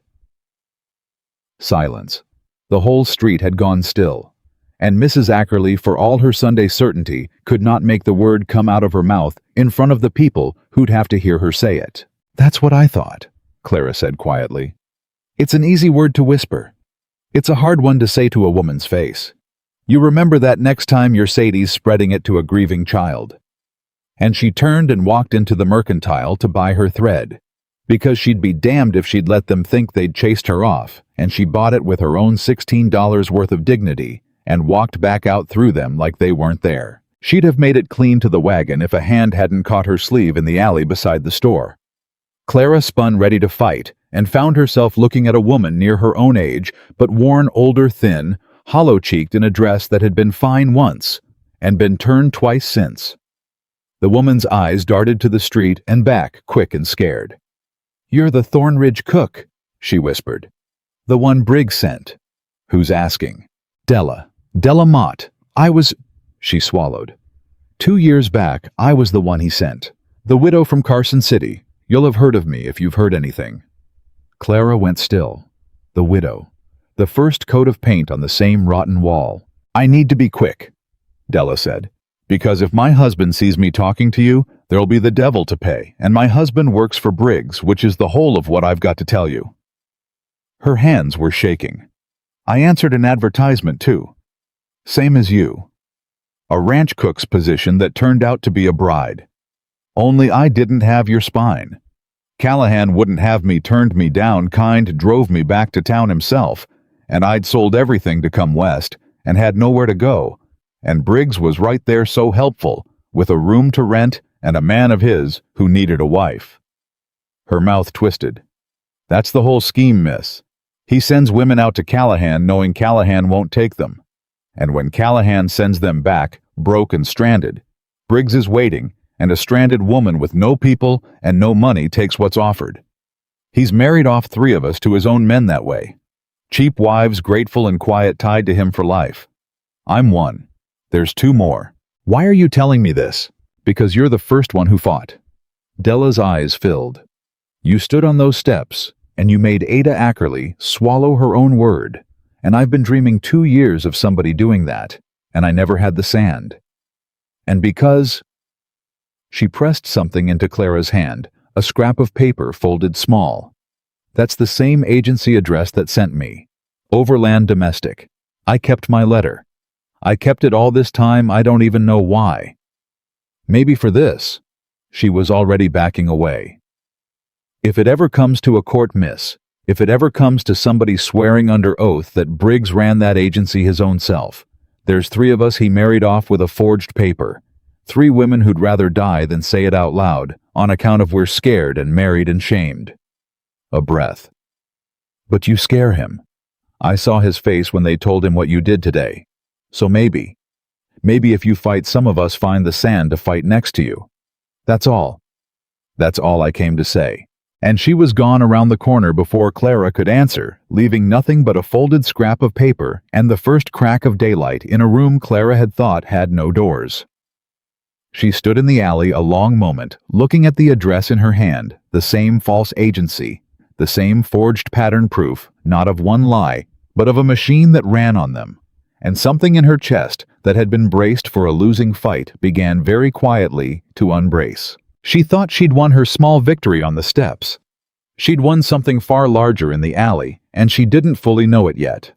A: Silence. The whole street had gone still, and Mrs. Ackerley, for all her Sunday certainty, could not make the word come out of her mouth in front of the people who'd have to hear her say it. "That's what I thought," Clara said quietly. "It's an easy word to whisper. It's a hard one to say to a woman's face. You remember that next time you're Sadie's spreading it to a grieving child." And she turned and walked into the Mercantile to buy her thread, because she'd be damned if she'd let them think they'd chased her off, and she bought it with her own $16 worth of dignity and walked back out through them like they weren't there. She'd have made it clean to the wagon if a hand hadn't caught her sleeve in the alley beside the store. Clara spun ready to fight and found herself looking at a woman near her own age, but worn older, thin, hollow-cheeked in a dress that had been fine once and been turned twice since. The woman's eyes darted to the street and back, quick and scared. "You're the Thornridge cook," she whispered. "The one Briggs sent." "Who's asking?" Della Mott. She swallowed. 2 years back, I was the one he sent. The widow from Carson City. You'll have heard of me if you've heard anything." Clara went still. The widow. The first coat of paint on the same rotten wall. "I need to be quick," Della said, "because if my husband sees me talking to you, there'll be the devil to pay, and my husband works for Briggs, which is the whole of what I've got to tell you." Her hands were shaking. "I answered an advertisement, too. Same as you. A ranch cook's position that turned out to be a bride. Only I didn't have your spine. Callahan wouldn't have me, turned me down, drove me back to town himself, and I'd sold everything to come west, and had nowhere to go, and Briggs was right there so helpful, with a room to rent and a man of his who needed a wife." Her mouth twisted. "That's the whole scheme, miss. He sends women out to Callahan knowing Callahan won't take them. And when Callahan sends them back, broke and stranded, Briggs is waiting, and a stranded woman with no people and no money takes what's offered. He's married off 3 of us to his own men that way. Cheap wives, grateful and quiet, tied to him for life. I'm one. There's 2 more. Why are you telling me this? Because you're the first one who fought. Della's eyes filled. You stood on those steps, and you made Ada Ackerley swallow her own word. And I've been dreaming 2 years of somebody doing that, and I never had the sand. And because... She pressed something into Clara's hand, a scrap of paper folded small. That's the same agency address that sent me. Overland Domestic. I kept my letter. I kept it all this time, I don't even know why. Maybe for this. She was already backing away. If it ever comes to a court miss, if it ever comes to somebody swearing under oath that Briggs ran that agency his own self, there's 3 of us he married off with a forged paper. 3 women who'd rather die than say it out loud, on account of we're scared and married and shamed. A breath. But you scare him. I saw his face when they told him what you did today. So maybe if you fight, some of us find the sand to fight next to you. That's all. That's all I came to say. And she was gone around the corner before Clara could answer, leaving nothing but a folded scrap of paper and the first crack of daylight in a room Clara had thought had no doors. She stood in the alley a long moment, looking at the address in her hand, the same false agency, the same forged pattern proof, not of one lie, but of a machine that ran on them. And something in her chest that had been braced for a losing fight began very quietly to unbrace. She thought she'd won her small victory on the steps. She'd won something far larger in the alley, and she didn't fully know it yet.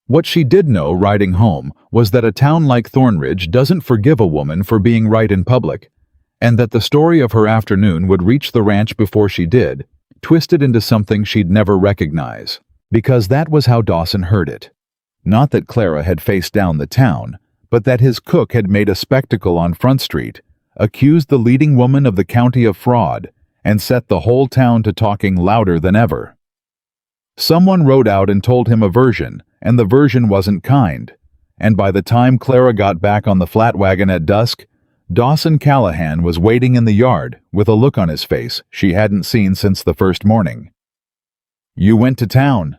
A: What she did know riding home was that a town like Thornridge doesn't forgive a woman for being right in public, and that the story of her afternoon would reach the ranch before she did, twisted into something she'd never recognize, because that was how Dawson heard it. Not that Clara had faced down the town, but that his cook had made a spectacle on Front Street, accused the leading woman of the county of fraud, and set the whole town to talking louder than ever. Someone rode out and told him a version, and the version wasn't kind, and by the time Clara got back on the flat wagon at dusk, Dawson Callahan was waiting in the yard with a look on his face she hadn't seen since the first morning. You went to town.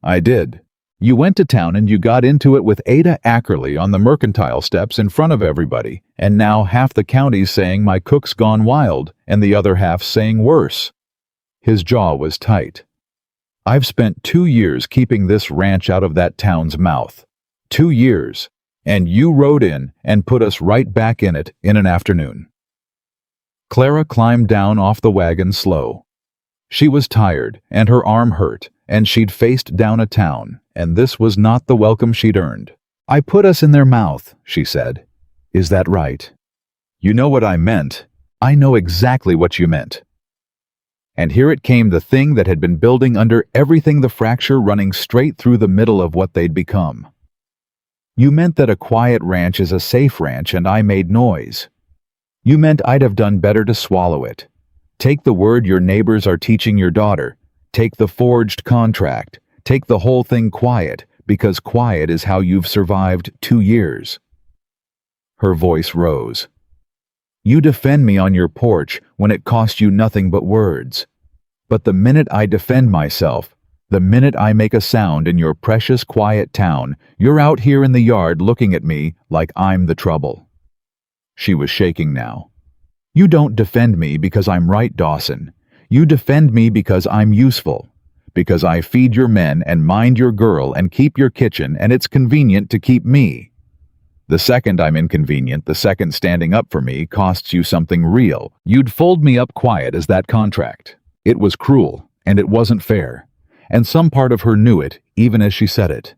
A: I did. You went to town and you got into it with Ada Ackerley on the mercantile steps in front of everybody, and now half the county's saying my cook's gone wild, and the other half saying worse. His jaw was tight. I've spent 2 years keeping this ranch out of that town's mouth. 2 years. And you rode in and put us right back in it in an afternoon. Clara climbed down off the wagon slow. She was tired, and her arm hurt, and she'd faced down a town, and this was not the welcome she'd earned. I put us in their mouth, she said. Is that right? You know what I meant. I know exactly what you meant. And here it came, the thing that had been building under everything, the fracture running straight through the middle of what they'd become. You meant that a quiet ranch is a safe ranch, and I made noise. You meant I'd have done better to swallow it. Take the word your neighbors are teaching your daughter. Take the forged contract. Take the whole thing quiet, because quiet is how you've survived 2 years. Her voice rose. You defend me on your porch when it cost you nothing but words. But the minute I defend myself, the minute I make a sound in your precious quiet town, you're out here in the yard looking at me like I'm the trouble. She was shaking now. You don't defend me because I'm right, Dawson. You defend me because I'm useful. Because I feed your men and mind your girl and keep your kitchen, and it's convenient to keep me. The second I'm inconvenient, the second standing up for me costs you something real. You'd fold me up quiet as that contract. It was cruel, and it wasn't fair. And some part of her knew it, even as she said it.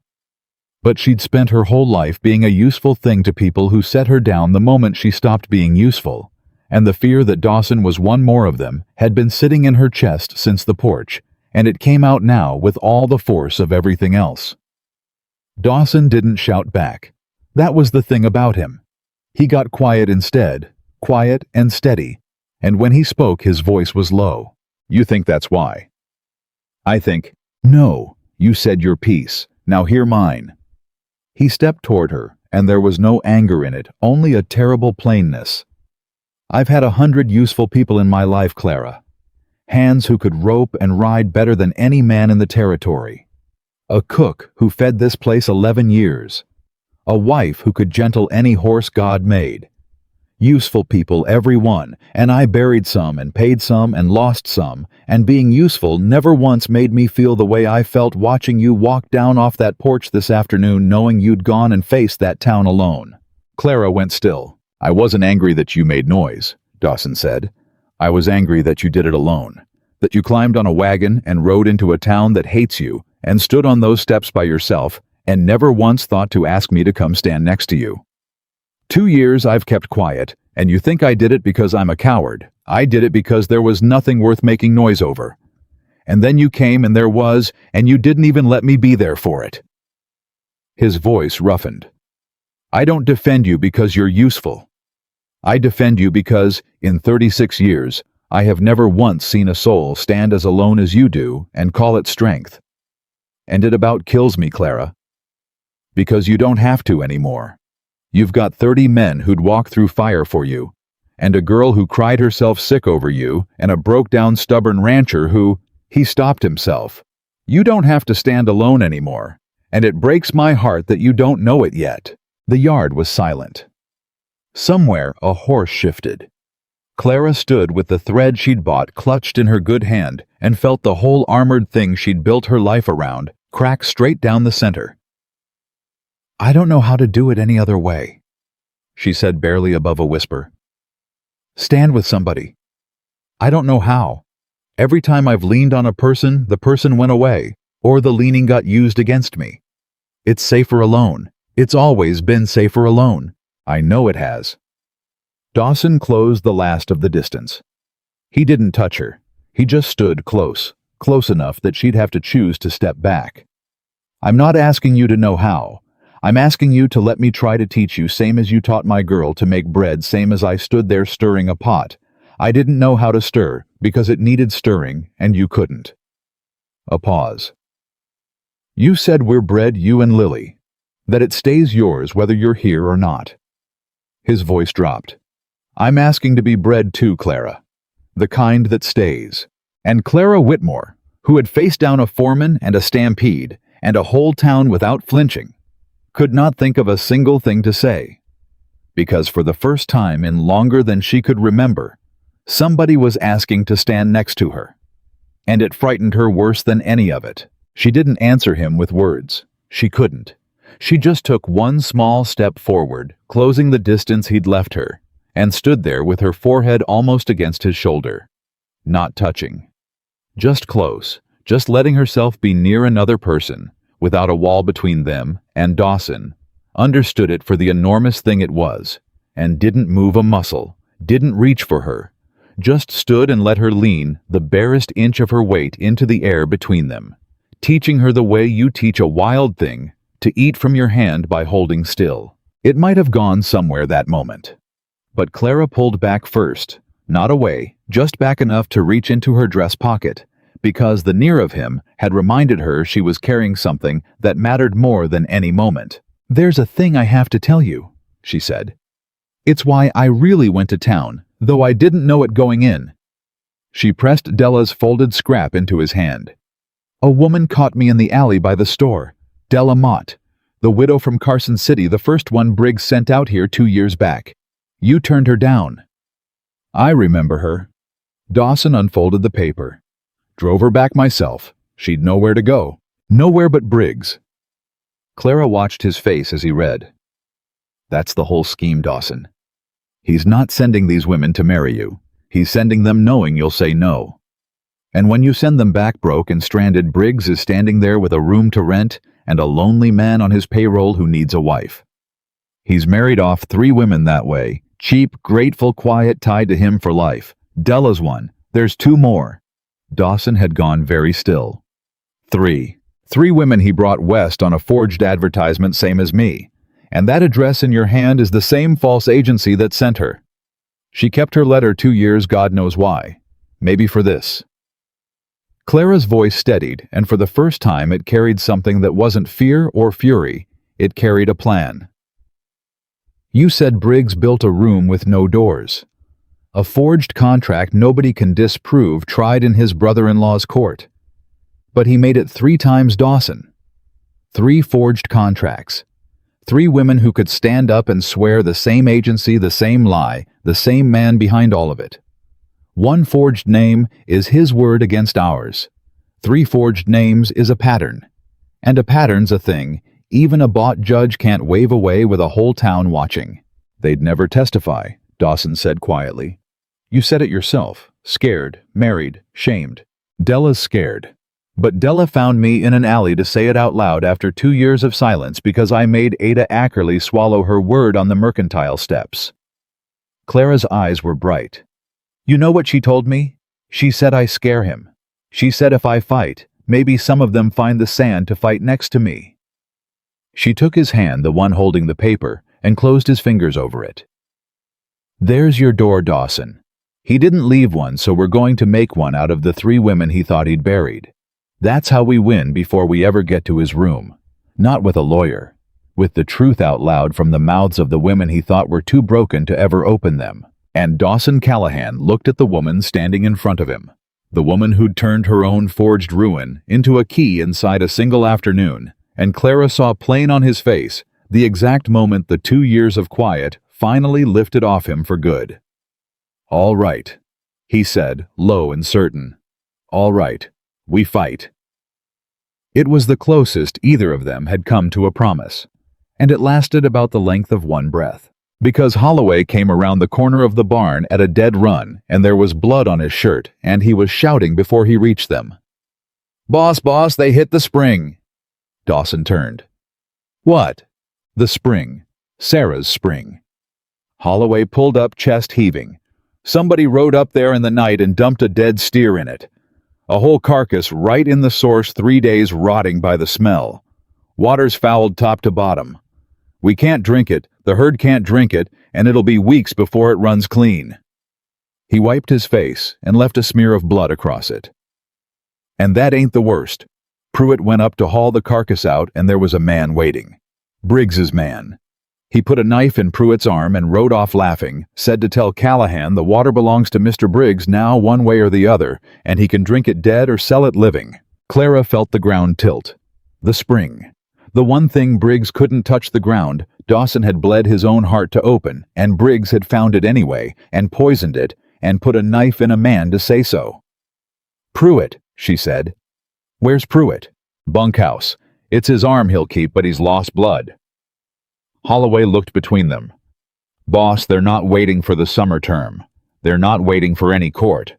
A: But she'd spent her whole life being a useful thing to people who set her down the moment she stopped being useful. And the fear that Dawson was one more of them had been sitting in her chest since the porch, and it came out now with all the force of everything else. Dawson didn't shout back. That was the thing about him. He got quiet instead, quiet and steady, and when he spoke his voice was low. You think that's why? I think, no, you said your piece, now hear mine. He stepped toward her, and there was no anger in it, only a terrible plainness. I've had 100 useful people in my life, Clara. Hands who could rope and ride better than any man in the territory. A cook who fed this place 11 years. A wife who could gentle any horse God made. Useful people, every one, and I buried some and paid some and lost some, and being useful never once made me feel the way I felt watching you walk down off that porch this afternoon knowing you'd gone and faced that town alone. Clara went still. I wasn't angry that you made noise, Dawson said. I was angry that you did it alone. That you climbed on a wagon and rode into a town that hates you and stood on those steps by yourself and never once thought to ask me to come stand next to you. 2 years I've kept quiet, and you think I did it because I'm a coward. I did it because there was nothing worth making noise over. And then you came and there was, and you didn't even let me be there for it. His voice roughened. I don't defend you because you're useful. I defend you because, in 36 years, I have never once seen a soul stand as alone as you do and call it strength. And it about kills me, Clara. Because you don't have to anymore. You've got 30 men who'd walk through fire for you, and a girl who cried herself sick over you, and a broke-down stubborn rancher who, he stopped himself. You don't have to stand alone anymore, and it breaks my heart that you don't know it yet. The yard was silent. Somewhere a horse shifted. Clara stood with the thread she'd bought clutched in her good hand and felt the whole armored thing she'd built her life around crack straight down the center. I don't know how to do it any other way, she said barely above a whisper. Stand with somebody. I don't know how. Every time I've leaned on a person, the person went away, or the leaning got used against me. It's safer alone. It's always been safer alone. I know it has. Dawson closed the last of the distance. He didn't touch her. He just stood close enough that she'd have to choose to step back. I'm not asking you to know how. I'm asking you to let me try to teach you same as you taught my girl to make bread same as I stood there stirring a pot. I didn't know how to stir because it needed stirring and you couldn't. A pause. You said we're bread, you and Lily. That it stays yours whether you're here or not. His voice dropped. I'm asking to be bread too, Clara. The kind that stays. And Clara Whitmore, who had faced down a foreman and a stampede and a whole town without flinching, could not think of a single thing to say. Because for the first time in longer than she could remember, somebody was asking to stand next to her. And it frightened her worse than any of it. She didn't answer him with words. She couldn't. She just took one small step forward, closing the distance he'd left her, and stood there with her forehead almost against his shoulder. Not touching. Just close, just letting herself be near another person, without a wall between them and Dawson, understood it for the enormous thing it was, and didn't move a muscle, didn't reach for her, just stood and let her lean the barest inch of her weight into the air between them, teaching her the way you teach a wild thing to eat from your hand by holding still. It might have gone somewhere that moment. But Clara pulled back first, not away, just back enough to reach into her dress pocket, because the near of him had reminded her she was carrying something that mattered more than any moment. There's a thing I have to tell you, she said. It's why I really went to town, though I didn't know it going in. She pressed Della's folded scrap into his hand. A woman caught me in the alley by the store, Della Mott, the widow from Carson City, the first one Briggs sent out here 2 years back. You turned her down. I remember her. Dawson unfolded the paper. Drove her back myself. She'd nowhere to go. Nowhere but Briggs. Clara watched his face as he read. That's the whole scheme, Dawson. He's not sending these women to marry you. He's sending them knowing you'll say no. And when you send them back broke and stranded, Briggs is standing there with a room to rent and a lonely man on his payroll who needs a wife. He's married off 3 women that way, cheap, grateful, quiet, tied to him for life. Della's one. There's 2 more. Dawson had gone very still. 3 women he brought west on a forged advertisement same as me. And that address in your hand is the same false agency that sent her. She kept her letter 2 years, God knows why. Maybe for this. Clara's voice steadied, and for the first time it carried something that wasn't fear or fury. It carried a plan. You said Briggs built a room with no doors. A forged contract nobody can disprove tried in his brother-in-law's court. But he made it 3 times Dawson. 3 forged contracts. 3 women who could stand up and swear the same agency, the same lie, the same man behind all of it. 1 forged name is his word against ours. 3 forged names is a pattern. And a pattern's a thing even a bought judge can't wave away with a whole town watching. They'd never testify, Dawson said quietly. You said it yourself. Scared, married, shamed. Della's scared. But Della found me in an alley to say it out loud after 2 years of silence because I made Ada Ackerley swallow her word on the mercantile steps. Clara's eyes were bright. You know what she told me? She said I scare him. She said if I fight, maybe some of them find the sand to fight next to me. She took his hand, the one holding the paper, and closed his fingers over it. There's your door, Dawson. He didn't leave one, so we're going to make one out of the 3 women he thought he'd buried. That's how we win before we ever get to his room. Not with a lawyer. With the truth out loud from the mouths of the women he thought were too broken to ever open them. And Dawson Callahan looked at the woman standing in front of him. The woman who'd turned her own forged ruin into a key inside a single afternoon. And Clara saw plain on his face the exact moment the 2 years of quiet finally lifted off him for good. All right, he said, low and certain. All right, we fight. It was the closest either of them had come to a promise, and it lasted about the length of one breath, because Holloway came around the corner of the barn at a dead run, and there was blood on his shirt, and he was shouting before he reached them. Boss, they hit the spring. Dawson turned. What? The spring. Sarah's spring. Holloway pulled up, chest heaving. Somebody rode up there in the night and dumped a dead steer in it. A whole carcass right in the source, 3 days rotting by the smell. Water's fouled top to bottom. We can't drink it, the herd can't drink it, and it'll be weeks before it runs clean. He wiped his face and left a smear of blood across it. And that ain't the worst. Pruitt went up to haul the carcass out, and there was a man waiting. Briggs's man. He put a knife in Pruitt's arm and rode off laughing, said to tell Callahan the water belongs to Mr. Briggs now one way or the other, and he can drink it dead or sell it living. Clara felt the ground tilt. The spring. The one thing Briggs couldn't touch the ground, Dawson had bled his own heart to open, and Briggs had found it anyway, and poisoned it, and put a knife in a man to say so. Pruitt, she said. Where's Pruitt? Bunkhouse. It's his arm he'll keep, but he's lost blood. Holloway looked between them. Boss, they're not waiting for the summer term. They're not waiting for any court.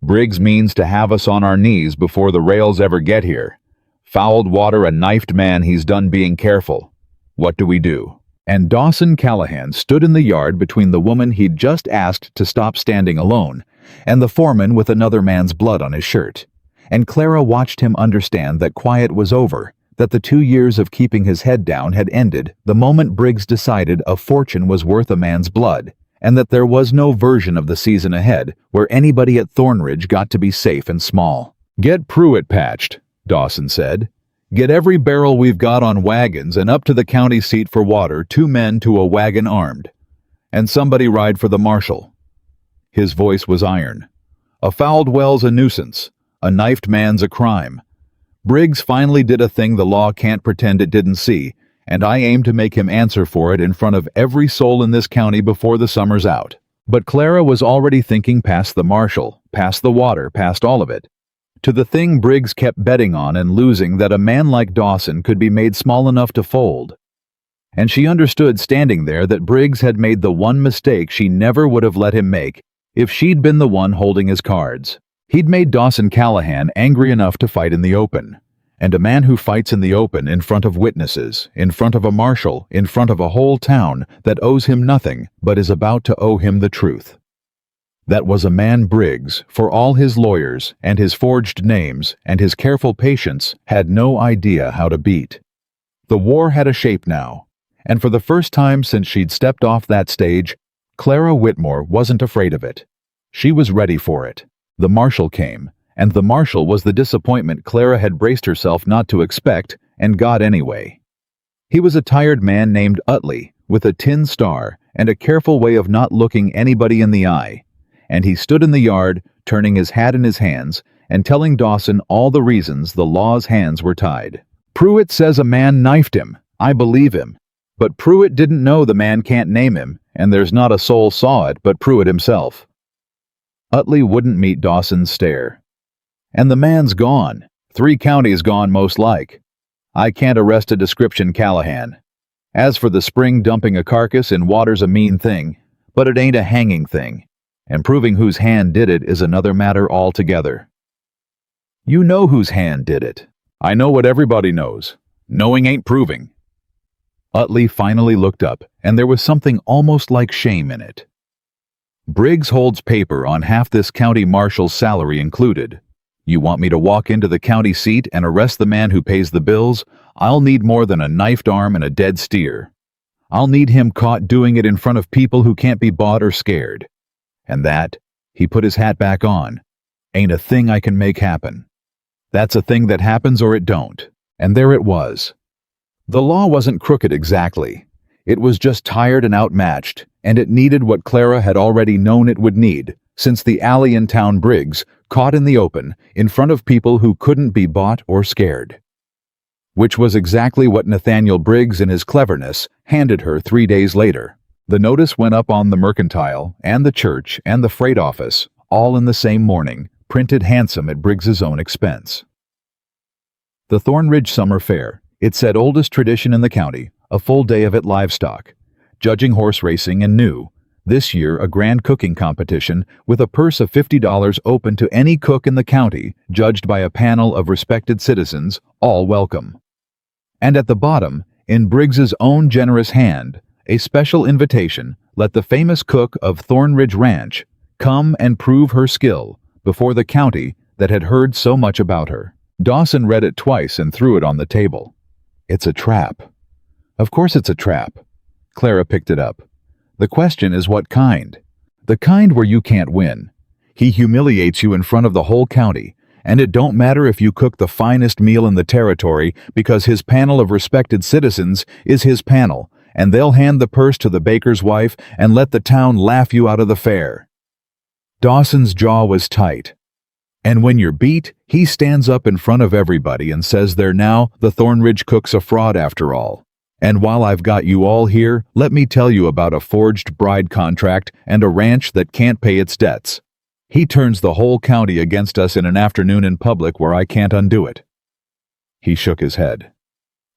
A: Briggs means to have us on our knees before the rails ever get here. Fouled water, a knifed man, he's done being careful. What do we do? And Dawson Callahan stood in the yard between the woman he'd just asked to stop standing alone, and the foreman with another man's blood on his shirt. And Clara watched him understand that quiet was over, that the 2 years of keeping his head down had ended the moment Briggs decided a fortune was worth a man's blood, and that there was no version of the season ahead where anybody at Thornridge got to be safe and small. Get Pruitt patched, Dawson said. Get every barrel we've got on wagons and up to the county seat for water, 2 men to a wagon armed. And somebody ride for the marshal. His voice was iron. A fouled well's a nuisance. A knifed man's a crime. Briggs finally did a thing the law can't pretend it didn't see, and I aim to make him answer for it in front of every soul in this county before the summer's out. But Clara was already thinking past the marshal, past the water, past all of it, to the thing Briggs kept betting on and losing, that a man like Dawson could be made small enough to fold. And she understood standing there that Briggs had made the one mistake she never would have let him make if she'd been the one holding his cards. He'd made Dawson Callahan angry enough to fight in the open. And a man who fights in the open in front of witnesses, in front of a marshal, in front of a whole town that owes him nothing but is about to owe him the truth. That was a man Briggs, for all his lawyers and his forged names and his careful patience, had no idea how to beat. The war had a shape now, and for the first time since she'd stepped off that stage, Clara Whitmore wasn't afraid of it. She was ready for it. The marshal came, and the marshal was the disappointment Clara had braced herself not to expect and got anyway. He was a tired man named Utley, with a tin star and a careful way of not looking anybody in the eye, and he stood in the yard, turning his hat in his hands, and telling Dawson all the reasons the law's hands were tied. "Pruitt says a man knifed him. I believe him. But Pruitt didn't know the man can't name him, and there's not a soul saw it but Pruitt himself." Utley wouldn't meet Dawson's stare. "And the man's gone. 3 counties gone most like. I can't arrest a description Callahan. As for the spring dumping a carcass in water's a mean thing, but it ain't a hanging thing, and proving whose hand did it is another matter altogether." "You know whose hand did it." "I know what everybody knows. Knowing ain't proving." Utley finally looked up, and there was something almost like shame in it. "Briggs holds paper on half this county marshal's salary included. You want me to walk into the county seat and arrest the man who pays the bills? I'll need more than a knifed arm and a dead steer. I'll need him caught doing it in front of people who can't be bought or scared. And that," he put his hat back on, "ain't a thing I can make happen. That's a thing that happens or it don't." And there it was. The law wasn't crooked exactly. It was just tired and outmatched, and it needed what Clara had already known it would need, since the alley in town Briggs, caught in the open, in front of people who couldn't be bought or scared. Which was exactly what Nathaniel Briggs in his cleverness handed her 3 days later. The notice went up on the Mercantile, and the church, and the freight office, all in the same morning, printed handsome at Briggs's own expense. The Thornridge Summer Fair. It said oldest tradition in the county, a full day of it livestock, judging horse racing, and new, this year a grand cooking competition with a purse of $50 open to any cook in the county, judged by a panel of respected citizens, all welcome. And at the bottom, in Briggs's own generous hand, a special invitation: let the famous cook of Thornridge Ranch come and prove her skill before the county that had heard so much about her. Dawson read it twice and threw it on the table. "It's a trap." "Of course it's a trap." Clara picked it up. "The question is what kind. The kind where you can't win. He humiliates you in front of the whole county, and it don't matter if you cook the finest meal in the territory, because his panel of respected citizens is his panel, and they'll hand the purse to the baker's wife and let the town laugh you out of the fair." Dawson's jaw was tight. "And when you're beat, he stands up in front of everybody and says there now, the Thornridge cook's a fraud after all. And while I've got you all here, let me tell you about a forged bride contract and a ranch that can't pay its debts. He turns the whole county against us in an afternoon in public where I can't undo it." He shook his head.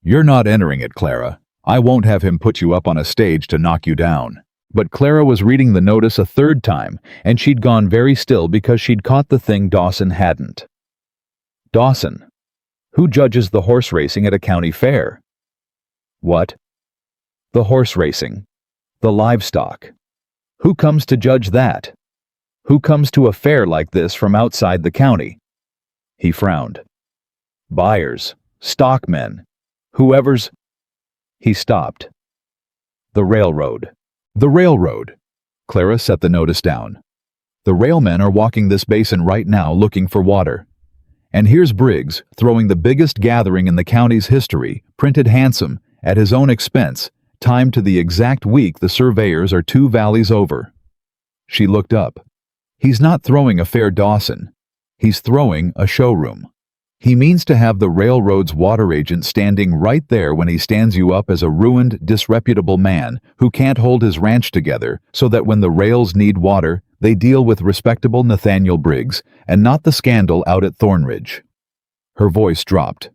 A: "You're not entering it, Clara. I won't have him put you up on a stage to knock you down." But Clara was reading the notice a third time, and she'd gone very still because she'd caught the thing Dawson hadn't. "Dawson, who judges the horse racing at a county fair?" "What?" "The horse racing. The livestock. Who comes to judge that? Who comes to a fair like this from outside the county?" He frowned. "Buyers, stockmen, whoever's—" He stopped. "The railroad. The railroad." Clara set the notice down. "The railmen are walking this basin right now looking for water. And here's Briggs throwing the biggest gathering in the county's history, printed handsome, at his own expense, timed to the exact week the surveyors are 2 valleys over." She looked up. "He's not throwing a fair, Dawson. He's throwing a showroom. He means to have the railroad's water agent standing right there when he stands you up as a ruined, disreputable man who can't hold his ranch together, so that when the rails need water, they deal with respectable Nathaniel Briggs and not the scandal out at Thornridge." Her voice dropped.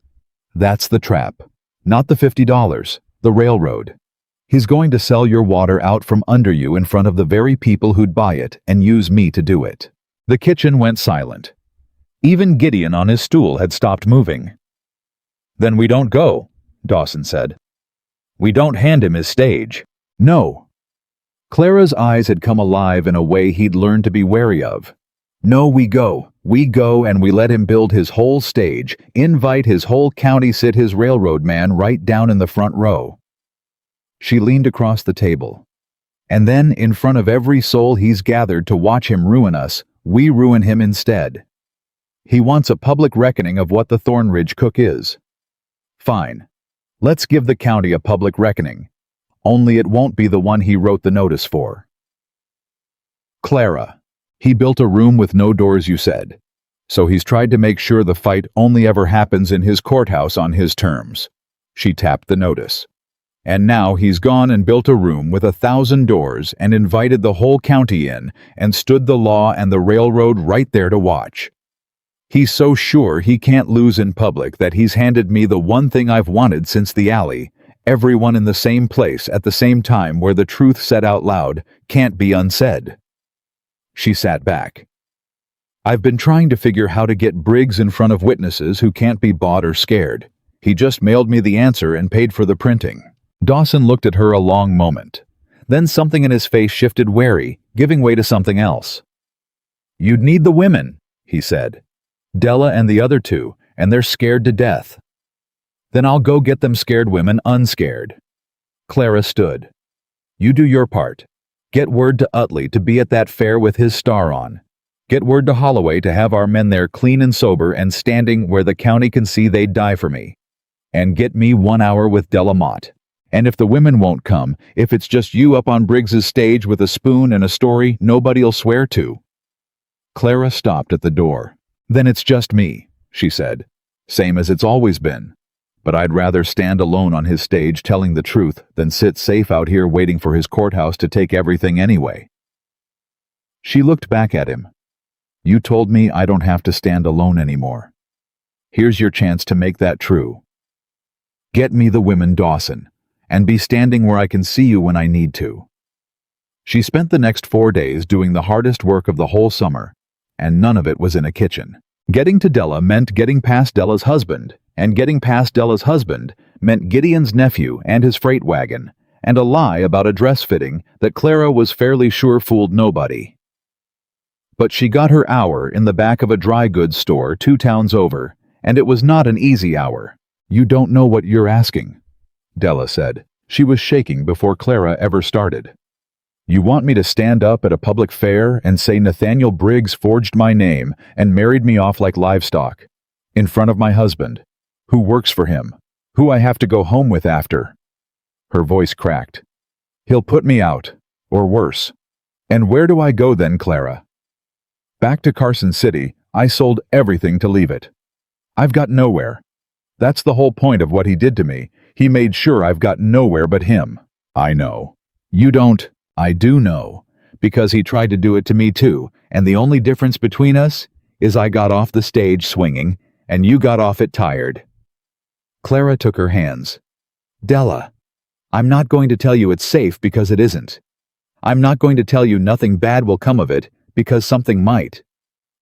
A: "That's the trap. Not the $50, the railroad. He's going to sell your water out from under you in front of the very people who'd buy it and use me to do it." The kitchen went silent. Even Gideon on his stool had stopped moving. "Then we don't go," Dawson said. "We don't hand him his stage." "No." Clara's eyes had come alive in a way he'd learned to be wary of. "No, we go. We go and we let him build his whole stage, invite his whole county, sit his railroad man right down in the front row." She leaned across the table. "And then, in front of every soul he's gathered to watch him ruin us, we ruin him instead. He wants a public reckoning of what the Thornridge cook is. Fine. Let's give the county a public reckoning. Only it won't be the one he wrote the notice for." "Clara, He built a room with no doors, you said. So he's tried to make sure the fight only ever happens in his courthouse on his terms. She tapped the notice. And now he's gone and built a room with 1,000 doors and invited the whole county in and stood the law and the railroad right there to watch. He's so sure he can't lose in public that he's handed me the one thing I've wanted since the alley. Everyone in the same place at the same time where the truth said out loud can't be unsaid. She sat back. I've been trying to figure how to get Briggs in front of witnesses who can't be bought or scared. He just mailed me the answer and paid for the printing. Dawson looked at her a long moment. Then something in his face shifted wary, giving way to something else. You'd need the women, he said. Della and the other two, and they're scared to death. Then I'll go get them scared women unscared. Clara stood. You do your part. Get word to Utley to be at that fair with his star on. Get word to Holloway to have our men there clean and sober and standing where the county can see they'd die for me. And get me 1 hour with Della Mott. And if the women won't come, if it's just you up on Briggs's stage with a spoon and a story nobody'll swear to. Clara stopped at the door. Then it's just me, she said. Same as it's always been. But I'd rather stand alone on his stage telling the truth than sit safe out here waiting for his courthouse to take everything anyway. She looked back at him. You told me I don't have to stand alone anymore. Here's your chance to make that true. Get me the women, Dawson, and be standing where I can see you when I need to. She spent the next 4 days doing the hardest work of the whole summer, and none of it was in a kitchen. Getting to Della meant getting past Della's husband, and getting past Della's husband meant Gideon's nephew and his freight wagon, and a lie about a dress fitting that Clara was fairly sure fooled nobody. But she got her hour in the back of a dry goods store 2 towns over, and it was not an easy hour. You don't know what you're asking, Della said. She was shaking before Clara ever started. You want me to stand up at a public fair and say Nathaniel Briggs forged my name and married me off like livestock, in front of my husband, who works for him, who I have to go home with after. Her voice cracked. He'll put me out, or worse. And where do I go then, Clara? Back to Carson City. I sold everything to leave it. I've got nowhere. That's the whole point of what he did to me. He made sure I've got nowhere but him. I know. You don't. I do know. Because he tried to do it to me too, and the only difference between us is I got off the stage swinging, and you got off it tired. Clara took her hands. Della, I'm not going to tell you it's safe because it isn't. I'm not going to tell you nothing bad will come of it because something might.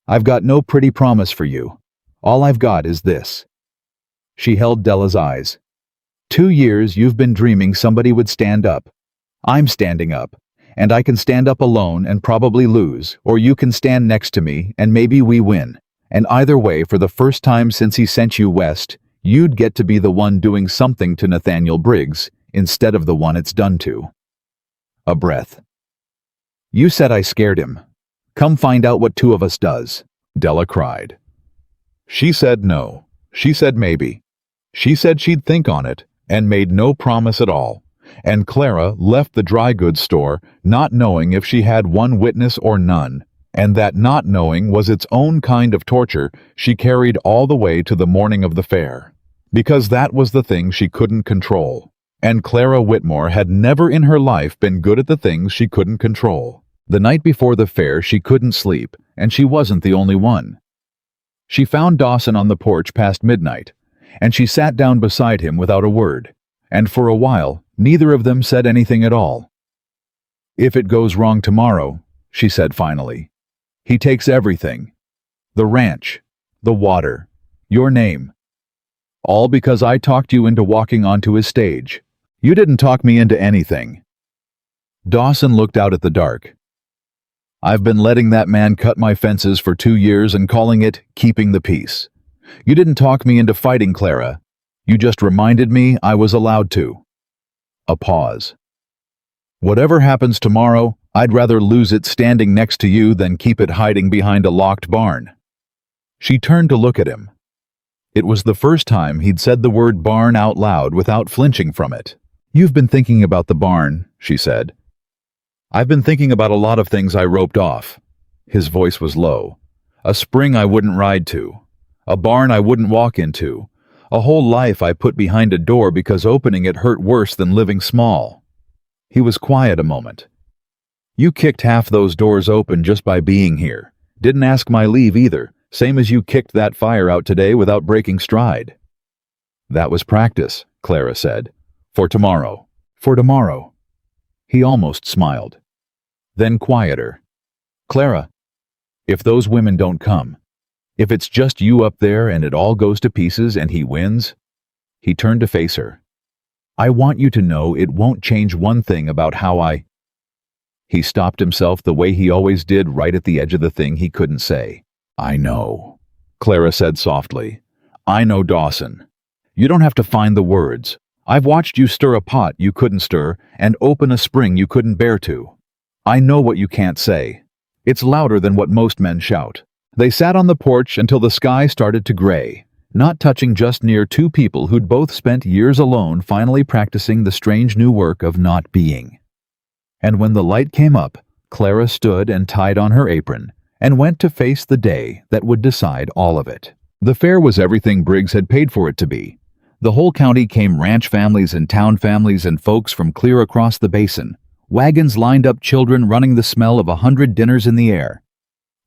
A: I've got no pretty promise for you. All I've got is this. She held Della's eyes. 2 years you've been dreaming somebody would stand up. I'm standing up, and I can stand up alone and probably lose, or you can stand next to me and maybe we win. And either way, for the first time since he sent you west, you'd get to be the one doing something to Nathaniel Briggs instead of the one it's done to. A breath. You said I scared him. Come find out what 2 of us does, Della cried. She said no. She said maybe. She said she'd think on it and made no promise at all. And Clara left the dry goods store not knowing if she had one witness or none, and that not knowing was its own kind of torture she carried all the way to the morning of the fair. Because that was the thing she couldn't control. And Clara Whitmore had never in her life been good at the things she couldn't control. The night before the fair she couldn't sleep, and she wasn't the only one. She found Dawson on the porch past midnight, and she sat down beside him without a word, and for a while neither of them said anything at all. If it goes wrong tomorrow, she said finally, he takes everything. The ranch, the water, your name. All because I talked you into walking onto his stage. You didn't talk me into anything. Dawson looked out at the dark. I've been letting that man cut my fences for 2 years and calling it keeping the peace. You didn't talk me into fighting, Clara. You just reminded me I was allowed to. A pause. Whatever happens tomorrow, I'd rather lose it standing next to you than keep it hiding behind a locked barn. She turned to look at him. It was the first time he'd said the word barn out loud without flinching from it. You've been thinking about the barn, she said. I've been thinking about a lot of things I roped off. His voice was low. A spring I wouldn't ride to. A barn I wouldn't walk into. A whole life I put behind a door because opening it hurt worse than living small. He was quiet a moment. You kicked half those doors open just by being here. Didn't ask my leave either, same as you kicked that fire out today without breaking stride. That was practice, Clara said. For tomorrow. For tomorrow. He almost smiled. Then quieter. Clara, if those women don't come, if it's just you up there and it all goes to pieces and he wins, he turned to face her. I want you to know it won't change one thing about how I... He stopped himself the way he always did right at the edge of the thing he couldn't say. I know, Clara said softly. I know, Dawson. You don't have to find the words. I've watched you stir a pot you couldn't stir and open a spring you couldn't bear to. I know what you can't say. It's louder than what most men shout. They sat on the porch until the sky started to gray, not touching just near two people who'd both spent years alone finally practicing the strange new work of not being. And when the light came up, Clara stood and tied on her apron and went to face the day that would decide all of it. The fair was everything Briggs had paid for it to be. The whole county came, ranch families and town families and folks from clear across the basin. Wagons lined up, children running, the smell of 100 dinners in the air.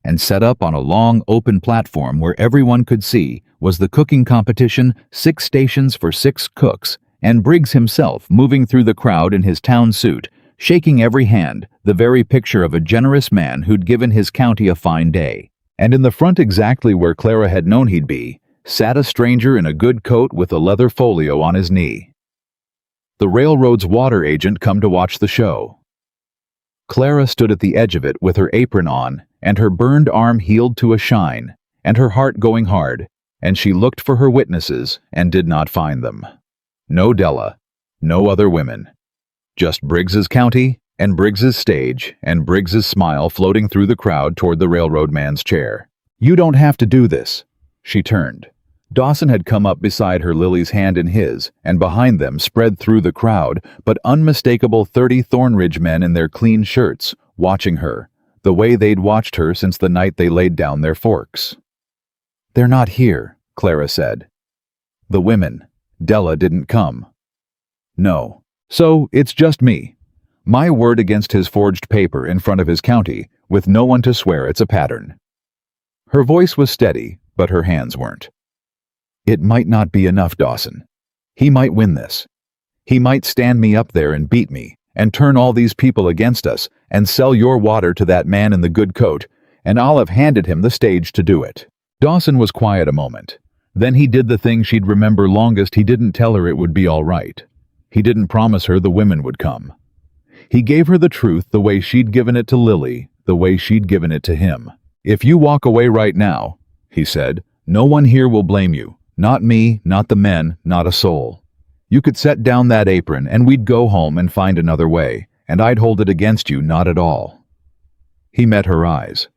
A: And set up on a long, open platform where everyone could see was the cooking competition, 6 stations for 6 cooks, and Briggs himself moving through the crowd in his town suit, shaking every hand, the very picture of a generous man who'd given his county a fine day. And in the front, exactly where Clara had known he'd be, sat a stranger in a good coat with a leather folio on his knee. The railroad's water agent come to watch the show. Clara stood at the edge of it with her apron on and her burned arm healed to a shine and her heart going hard, and she looked for her witnesses and did not find them. No Della, no other women. Just Briggs's county and Briggs's stage and Briggs's smile floating through the crowd toward the railroad man's chair. You don't have to do this. She turned. Dawson had come up beside her, Lily's hand in his, and behind them, spread through the crowd, but unmistakable 30 Thornridge men in their clean shirts, watching her, the way they'd watched her since the night they laid down their forks. They're not here, Clara said. The women. Della didn't come. No. So it's just me. My word against his forged paper in front of his county, with no one to swear it's a pattern. Her voice was steady, but her hands weren't. It might not be enough, Dawson. He might win this. He might stand me up there and beat me, and turn all these people against us, and sell your water to that man in the good coat, and I'll have handed him the stage to do it. Dawson was quiet a moment. Then he did the thing she'd remember longest. He didn't tell her it would be all right. He didn't promise her the women would come. He gave her the truth the way she'd given it to Lily, the way she'd given it to him. If you walk away right now, he said, no one here will blame you. Not me, not the men, not a soul. You could set down that apron and we'd go home and find another way, and I'd hold it against you not at all. He met her eyes.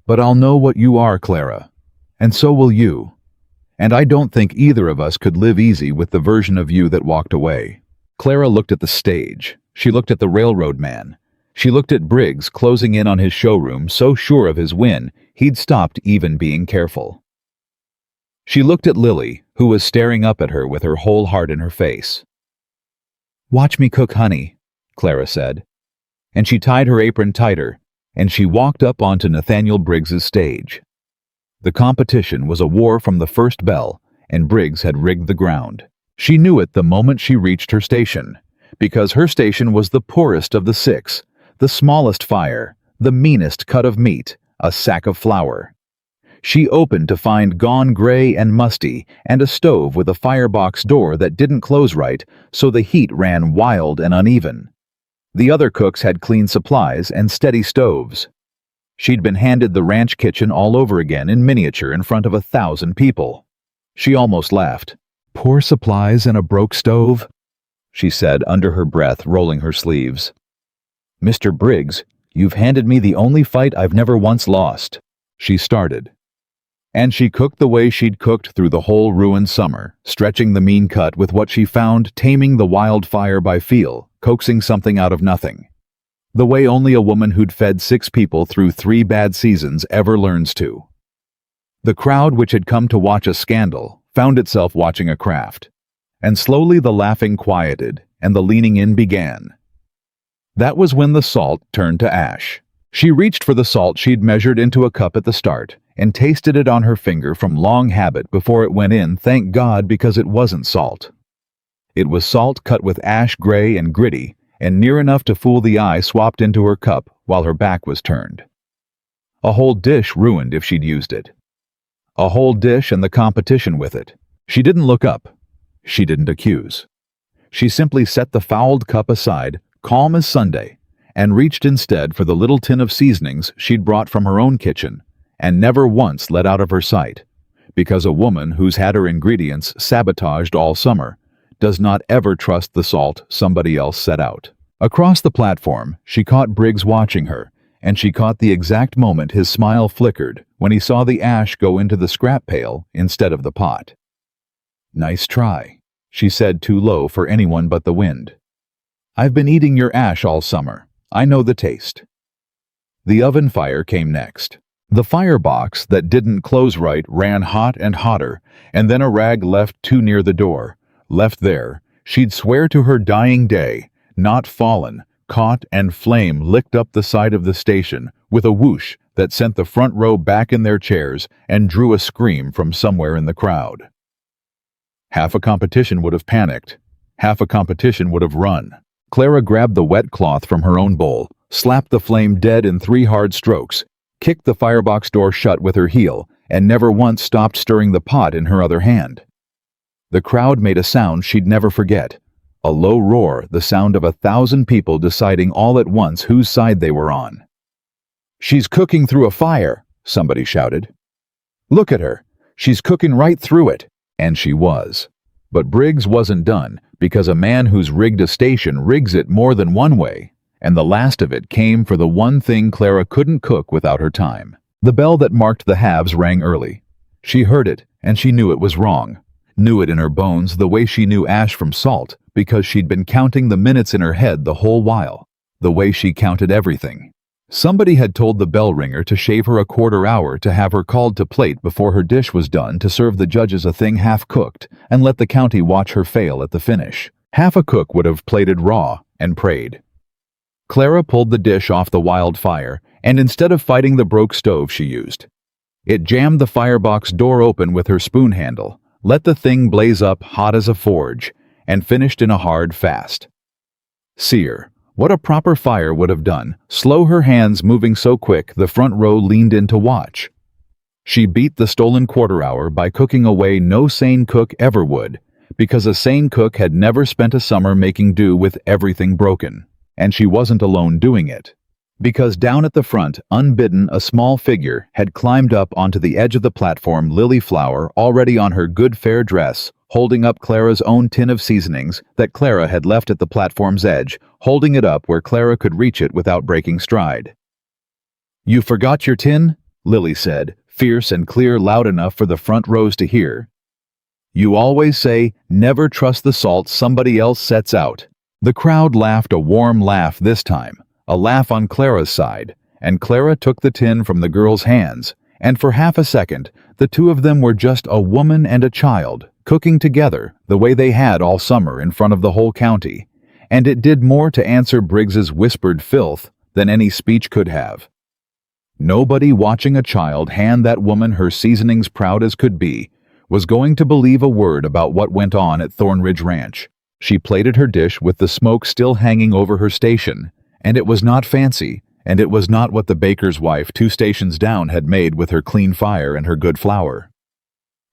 A: But I'll know what you are, Clara, and so will you. And I don't think either of us could live easy with the version of you that walked away. Clara looked at the stage. She looked at the railroad man. She looked at Briggs closing in on his showroom, so sure of his win, he'd stopped even being careful. She looked at Lily, who was staring up at her with her whole heart in her face. Watch me cook, honey, Clara said. And she tied her apron tighter, and she walked up onto Nathaniel Briggs's stage. The competition was a war from the first bell, and Briggs had rigged the ground. She knew it the moment she reached her station, because her station was the poorest of the 6, the smallest fire, the meanest cut of meat, a sack of flour. She opened to find gone gray and musty, and a stove with a firebox door that didn't close right, so the heat ran wild and uneven. The other cooks had clean supplies and steady stoves. She'd been handed the ranch kitchen all over again in miniature in front of 1,000 people. She almost laughed. Poor supplies and a broke stove, she said under her breath, rolling her sleeves. Mr. Briggs, you've handed me the only fight I've never once lost, she started. And she cooked the way she'd cooked through the whole ruined summer, stretching the mean cut with what she found, taming the wildfire by feel, coaxing something out of nothing. The way only a woman who'd fed 6 people through 3 bad seasons ever learns to. The crowd, which had come to watch a scandal, found itself watching a craft. And slowly the laughing quieted, and the leaning in began. That was when the salt turned to ash. She reached for the salt she'd measured into a cup at the start, and tasted it on her finger from long habit before it went in, thank God, because it wasn't salt. It was salt cut with ash gray and gritty, and near enough to fool the eye swapped into her cup while her back was turned. A whole dish ruined if she'd used it. A whole dish and the competition with it. She didn't look up. She didn't accuse. She simply set the fouled cup aside, calm as Sunday, and reached instead for the little tin of seasonings she'd brought from her own kitchen, and never once let out of her sight, because a woman who's had her ingredients sabotaged all summer does not ever trust the salt somebody else set out. Across the platform, she caught Briggs watching her, and she caught the exact moment his smile flickered when he saw the ash go into the scrap pail instead of the pot. "Nice try," she said too low for anyone but the wind. "I've been eating your ash all summer. I know the taste." The oven fire came next. The firebox that didn't close right ran hot and hotter, and then a rag left too near the door. Left there, she'd swear to her dying day, not fallen, caught, and flame licked up the side of the station with a whoosh that sent the front row back in their chairs and drew a scream from somewhere in the crowd. Half a competition would have panicked. Half a competition would have run. Clara grabbed the wet cloth from her own bowl, slapped the flame dead in 3 hard strokes, kicked the firebox door shut with her heel, and never once stopped stirring the pot in her other hand. The crowd made a sound she'd never forget. A low roar, the sound of 1,000 people deciding all at once whose side they were on. "She's cooking through a fire," somebody shouted. "Look at her. She's cooking right through it." And she was. But Briggs wasn't done, because a man who's rigged a station rigs it more than one way, and the last of it came for the one thing Clara couldn't cook without her time. The bell that marked the halves rang early. She heard it, and she knew it was wrong. Knew it in her bones the way she knew ash from salt, because she'd been counting the minutes in her head the whole while, the way she counted everything. Somebody had told the bell ringer to shave her a quarter hour to have her called to plate before her dish was done to serve the judges a thing half-cooked and let the county watch her fail at the finish. Half a cook would have plated raw and prayed. Clara pulled the dish off the wildfire, and instead of fighting the broke stove she used, it jammed the firebox door open with her spoon handle, let the thing blaze up hot as a forge, and finished in a hard fast. Sear. What a proper fire would have done, slow her hands moving so quick the front row leaned in to watch. She beat the stolen quarter hour by cooking a way no sane cook ever would, because a sane cook had never spent a summer making do with everything broken, and she wasn't alone doing it. Because down at the front, unbidden, a small figure had climbed up onto the edge of the platform, Lily Flower already on her good fair dress, holding up Clara's own tin of seasonings that Clara had left at the platform's edge, holding it up where Clara could reach it without breaking stride. "You forgot your tin?" Lily said, fierce and clear, loud enough for the front rows to hear. "You always say, never trust the salt somebody else sets out." The crowd laughed a warm laugh this time, a laugh on Clara's side, and Clara took the tin from the girl's hands, and for half a second, the two of them were just a woman and a child, cooking together the way they had all summer in front of the whole county, and it did more to answer Briggs's whispered filth than any speech could have. Nobody watching a child hand that woman her seasonings proud as could be was going to believe a word about what went on at Thornridge Ranch. She plated her dish with the smoke still hanging over her station, and it was not fancy, and it was not what the baker's wife 2 stations down had made with her clean fire and her good flour.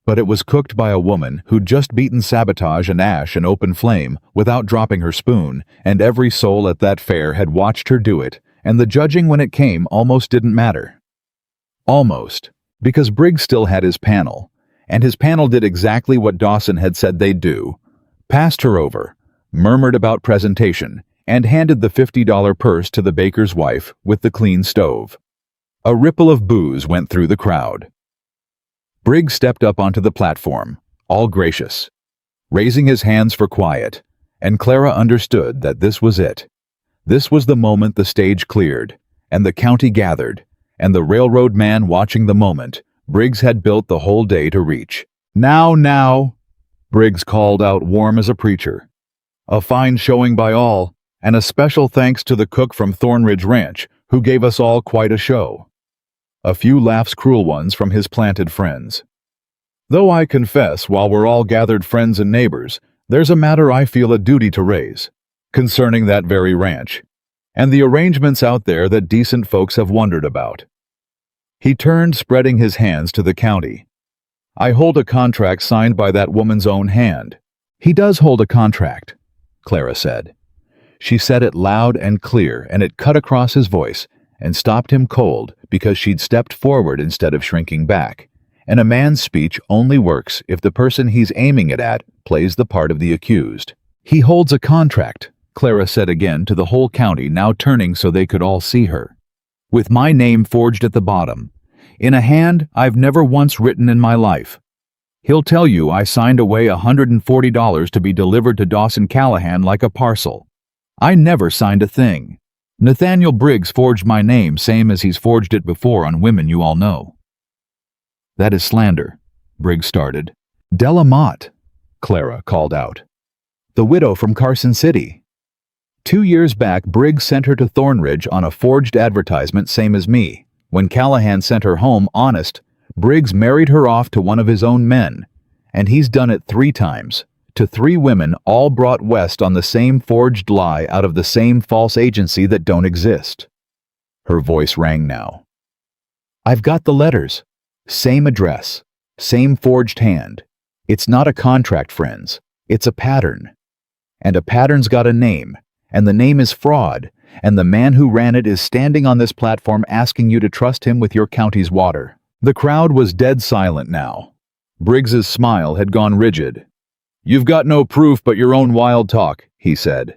A: But it was cooked by a woman who'd just beaten sabotage and ash and open flame without dropping her spoon, and every soul at that fair had watched her do it, and the judging when it came almost didn't matter. Almost, because Briggs still had his panel, and his panel did exactly what Dawson had said they'd do, passed her over, murmured about presentation, and handed the $50 purse to the baker's wife with the clean stove. A ripple of boos went through the crowd. Briggs stepped up onto the platform, all gracious, raising his hands for quiet, and Clara understood that this was it. This was the moment the stage cleared, and the county gathered, and the railroad man watching the moment Briggs had built the whole day to reach. "Now, now," Briggs called out, warm as a preacher. "A fine showing by all, and a special thanks to the cook from Thornridge Ranch, who gave us all quite a show." A few laughs, cruel ones, from his planted friends. "Though I confess, while we're all gathered friends and neighbors, there's a matter I feel a duty to raise, concerning that very ranch, and the arrangements out there that decent folks have wondered about." He turned, spreading his hands to the county. "I hold a contract signed by that woman's own hand." "He does hold a contract," Clara said. She said it loud and clear, and it cut across his voice and stopped him cold because she'd stepped forward instead of shrinking back. And a man's speech only works if the person he's aiming it at plays the part of the accused. "He holds a contract," Clara said again to the whole county, now turning so they could all see her, "with my name forged at the bottom, in a hand I've never once written in my life. He'll tell you I signed away $140 to be delivered to Dawson Callahan like a parcel. I never signed a thing. Nathaniel Briggs forged my name, same as he's forged it before on women you all know." "That is slander," Briggs started. "Della Mott," Clara called out. "The widow from Carson City. 2 years back, Briggs sent her to Thornridge on a forged advertisement, same as me. When Callahan sent her home honest, Briggs married her off to one of his own men, and he's done it 3 times, to 3 women, all brought west on the same forged lie out of the same false agency that don't exist." Her voice rang now. "I've got the letters. Same address, same forged hand. It's not a contract, friends. It's a pattern. And a pattern's got a name, and the name is fraud, and the man who ran it is standing on this platform asking you to trust him with your county's water." The crowd was dead silent now. Briggs's smile had gone rigid. "You've got no proof but your own wild talk," he said.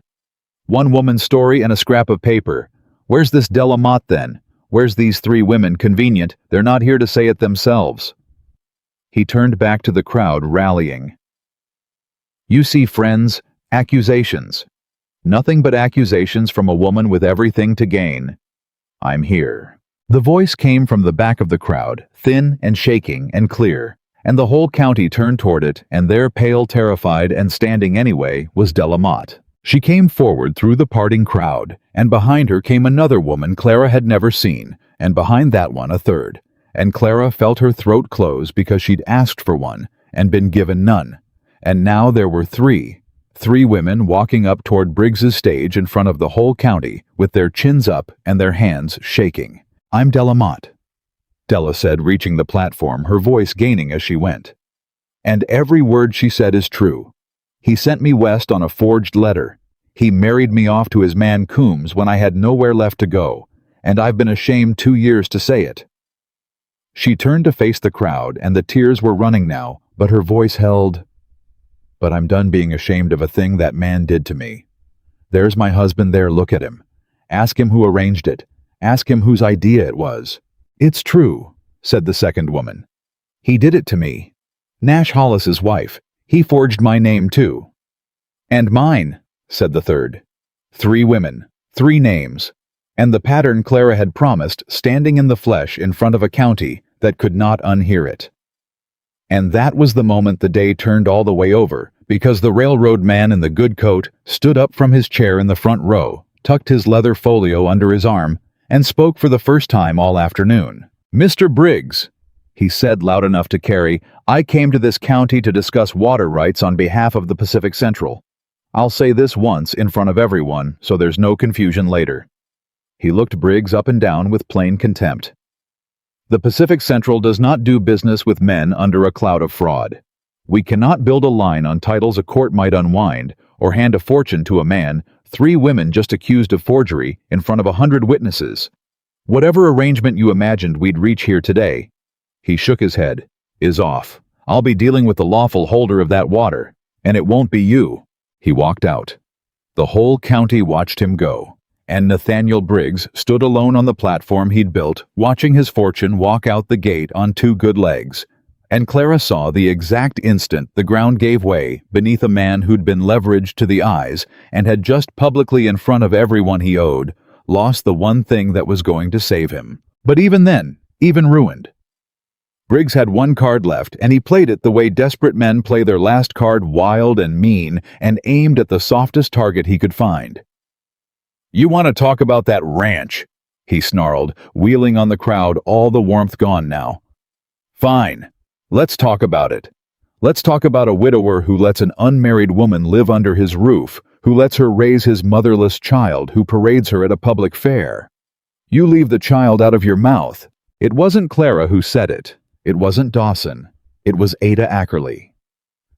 A: "One woman's story and a scrap of paper. Where's this Della Mott then? Where's these 3 women? Convenient, they're not here to say it themselves." He turned back to the crowd, rallying. "You see, friends, accusations. Nothing but accusations from a woman with everything to gain. I'm here." The voice came from the back of the crowd, thin and shaking and clear, and the whole county turned toward it, and there, pale, terrified, and standing anyway, was Della Mott. She came forward through the parting crowd, and behind her came another woman Clara had never seen, and behind that one a third, and Clara felt her throat close because she'd asked for one and been given none, and now there were 3 women walking up toward Briggs's stage in front of the whole county with their chins up and their hands shaking. "I'm Della Mott," Della said, reaching the platform, her voice gaining as she went. "And every word she said is true. He sent me west on a forged letter. He married me off to his man Coombs when I had nowhere left to go, and I've been ashamed 2 years to say it." She turned to face the crowd, and the tears were running now, but her voice held, "But I'm done being ashamed of a thing that man did to me. There's my husband there, look at him. Ask him who arranged it. Ask him whose idea it was." "It's true," said the second woman. "He did it to me. Nash Hollis's wife. He forged my name too." "And mine," said the third. 3 women, 3 names, and the pattern Clara had promised standing in the flesh in front of a county that could not unhear it. And that was the moment the day turned all the way over, because the railroad man in the good coat stood up from his chair in the front row, tucked his leather folio under his arm, and spoke for the first time all afternoon. "Mr. Briggs," he said loud enough to carry, "I came to this county to discuss water rights on behalf of the Pacific Central. I'll say this once in front of everyone, so there's no confusion later." He looked Briggs up and down with plain contempt. "The Pacific Central does not do business with men under a cloud of fraud. We cannot build a line on titles a court might unwind, or hand a fortune to a man, 3 women just accused of forgery, in front of 100 witnesses. Whatever arrangement you imagined we'd reach here today," he shook his head, "is off. I'll be dealing with the lawful holder of that water, and it won't be you." He walked out. The whole county watched him go, and Nathaniel Briggs stood alone on the platform he'd built, watching his fortune walk out the gate on 2 good legs, And Clara saw the exact instant the ground gave way beneath a man who'd been leveraged to the eyes and had just publicly in front of everyone he owed, lost the one thing that was going to save him. But even then, even ruined. Briggs had one card left, and he played it the way desperate men play their last card, wild and mean, and aimed at the softest target he could find. "You want to talk about that ranch?" he snarled, wheeling on the crowd, all the warmth gone now. "Fine. Let's talk about it. Let's talk about a widower who lets an unmarried woman live under his roof, who lets her raise his motherless child, who parades her at a public fair. You leave the child out of your mouth." It wasn't Clara who said it. It wasn't Dawson. It was Ada Ackerley.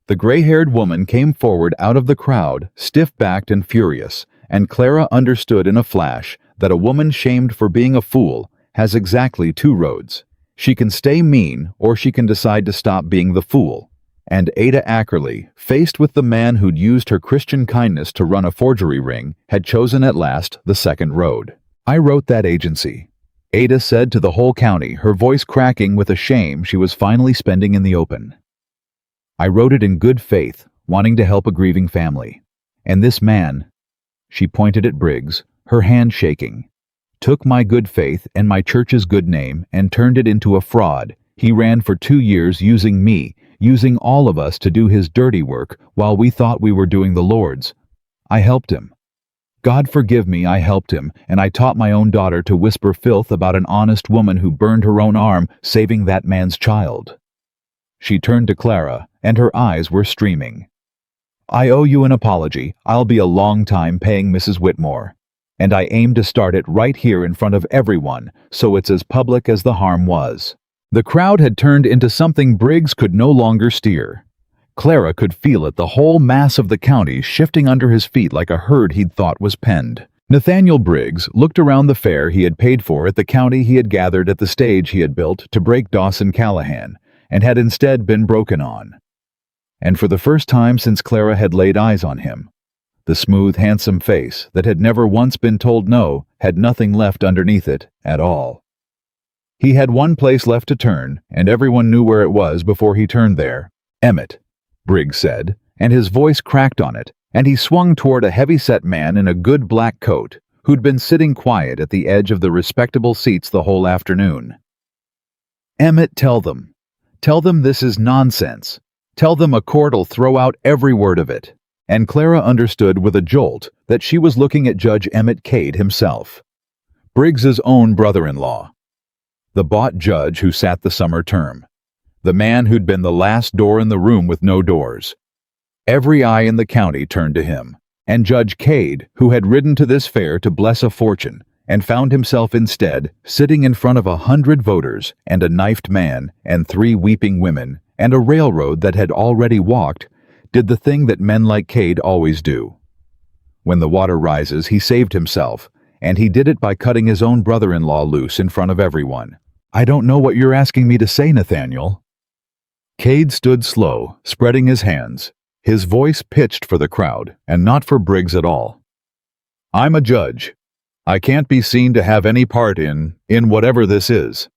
A: The gray-haired woman came forward out of the crowd, stiff-backed and furious, and Clara understood in a flash that a woman shamed for being a fool has exactly two roads. She can stay mean, or she can decide to stop being the fool. And Ada Ackerley, faced with the man who'd used her Christian kindness to run a forgery ring, had chosen at last the second road. "I wrote that agency," Ada said to the whole county, her voice cracking with a shame she was finally spending in the open. "I wrote it in good faith, wanting to help a grieving family. And this man," she pointed at Briggs, her hand shaking, "took my good faith and my church's good name and turned it into a fraud. He ran for 2 years using me, using all of us to do his dirty work while we thought we were doing the Lord's. I helped him. God forgive me, I helped him, and I taught my own daughter to whisper filth about an honest woman who burned her own arm saving that man's child." She turned to Clara, and her eyes were streaming. "I owe you an apology. I'll be a long time paying Mrs. Whitmore. And I aim to start it right here in front of everyone, so it's as public as the harm was." The crowd had turned into something Briggs could no longer steer. Clara could feel it, the whole mass of the county shifting under his feet like a herd he'd thought was penned. Nathaniel Briggs looked around the fair he had paid for at the county he had gathered at the stage he had built to break Dawson Callahan, and had instead been broken on. And for the first time since Clara had laid eyes on him, the smooth, handsome face that had never once been told no had nothing left underneath it at all. He had one place left to turn, and everyone knew where it was before he turned there. "Emmett," Briggs said, and his voice cracked on it, and he swung toward a heavy-set man in a good black coat who'd been sitting quiet at the edge of the respectable seats the whole afternoon. "Emmett, tell them. Tell them this is nonsense. Tell them a court'll throw out every word of it." And Clara understood with a jolt that she was looking at Judge Emmett Cade himself, Briggs's own brother-in-law, the bought judge who sat the summer term, the man who'd been the last door in the room with no doors. Every eye in the county turned to him, and Judge Cade, who had ridden to this fair to bless a fortune, and found himself instead sitting in front of 100 voters, and a knifed man, and 3 weeping women, and a railroad that had already walked, did the thing that men like Cade always do. When the water rises, he saved himself, and he did it by cutting his own brother-in-law loose in front of everyone. "I don't know what you're asking me to say, Nathaniel." Cade stood slow, spreading his hands, his voice pitched for the crowd, and not for Briggs at all. "I'm a judge. I can't be seen to have any part in whatever this is.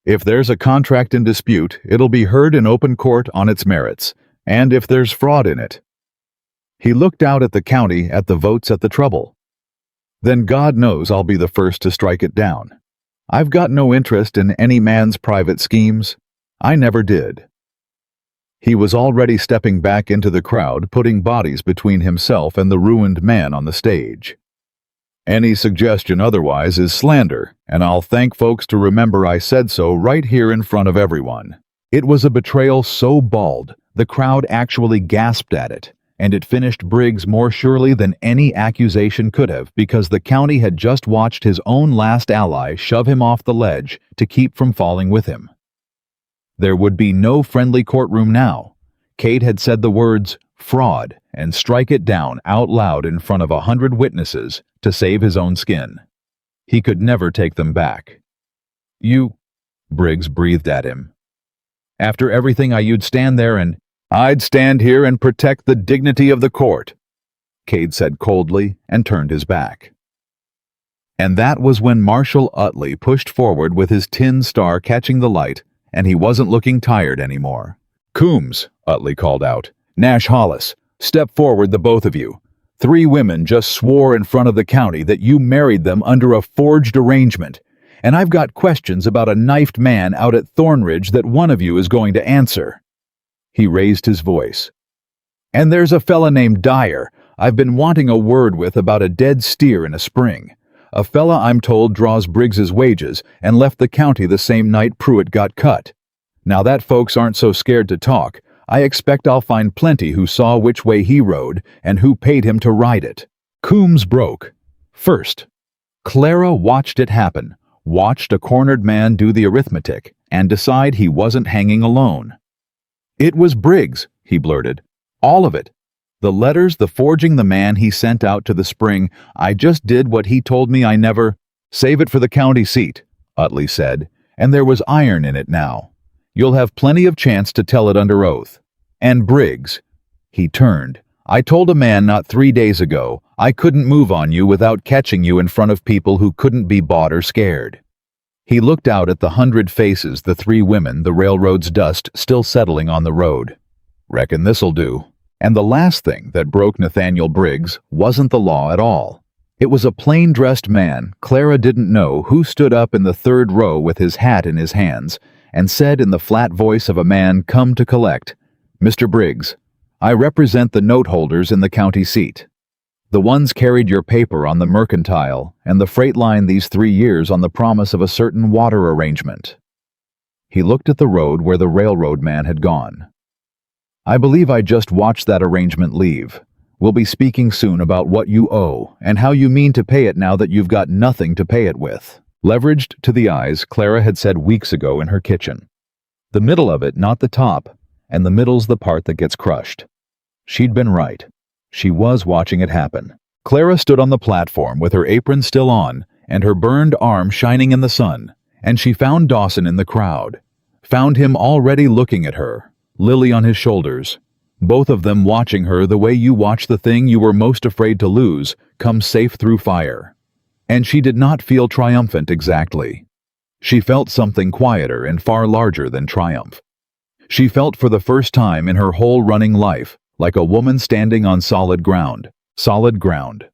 A: If there's a contract in dispute, it'll be heard in open court on its merits, and if there's fraud in it." He looked out at the county, at the votes, at the trouble. "Then God knows I'll be the first to strike it down. I've got no interest in any man's private schemes. I never did." He was already stepping back into the crowd, putting bodies between himself and the ruined man on the stage. "Any suggestion otherwise is slander, and I'll thank folks to remember I said so right here in front of everyone." It was a betrayal so bald, the crowd actually gasped at it, and it finished Briggs more surely than any accusation could have, because the county had just watched his own last ally shove him off the ledge to keep from falling with him. There would be no friendly courtroom now. Cade had said the words, "fraud," and strike it down out loud in front of 100 witnesses to save his own skin. He could never take them back. "You," Briggs breathed at him. "After everything you'd stand there and—" "I'd stand here and protect the dignity of the court," Cade said coldly and turned his back. And that was when Marshal Utley pushed forward with his tin star catching the light and he wasn't looking tired anymore. "Coombs," Utley called out. "Nash Hollis, step forward, the both of you. 3 women just swore in front of the county that you married them under a forged arrangement, and I've got questions about a knifed man out at Thornridge that one of you is going to answer." He raised his voice. "And there's a fella named Dyer I've been wanting a word with about a dead steer in a spring. A fella I'm told draws Briggs's wages and left the county the same night Pruitt got cut. Now that folks aren't so scared to talk, I expect I'll find plenty who saw which way he rode and who paid him to ride it." Coombs broke. First, Clara watched it happen, watched a cornered man do the arithmetic, and decide he wasn't hanging alone. "It was Briggs," he blurted. "All of it. The letters, the forging, the man he sent out to the spring. I just did what he told me I never—" "Save it for the county seat," Utley said, "and there was iron in it now. You'll have plenty of chance to tell it under oath. And Briggs," he turned, "I told a man not 3 days ago I couldn't move on you without catching you in front of people who couldn't be bought or scared." He looked out at the 100 faces, the 3 women, the railroad's dust still settling on the road. "Reckon this'll do." And the last thing that broke Nathaniel Briggs wasn't the law at all. It was a plain-dressed man Clara didn't know who stood up in the 3rd row with his hat in his hands and said in the flat voice of a man come to collect, "Mr. Briggs, I represent the note holders in the county seat. The ones carried your paper on the mercantile and the freight line these 3 years on the promise of a certain water arrangement." He looked at the road where the railroad man had gone. "I believe I just watched that arrangement leave. We'll be speaking soon about what you owe and how you mean to pay it now that you've got nothing to pay it with." Leveraged to the eyes, Clara had said weeks ago in her kitchen. The middle of it, not the top, and the middle's the part that gets crushed. She'd been right. She was watching it happen. Clara stood on the platform with her apron still on and her burned arm shining in the sun, and she found Dawson in the crowd. Found him already looking at her, Lily on his shoulders, both of them watching her the way you watch the thing you were most afraid to lose come safe through fire. And she did not feel triumphant exactly. She felt something quieter and far larger than triumph. She felt for the first time in her whole running life like a woman standing on solid ground. Solid ground.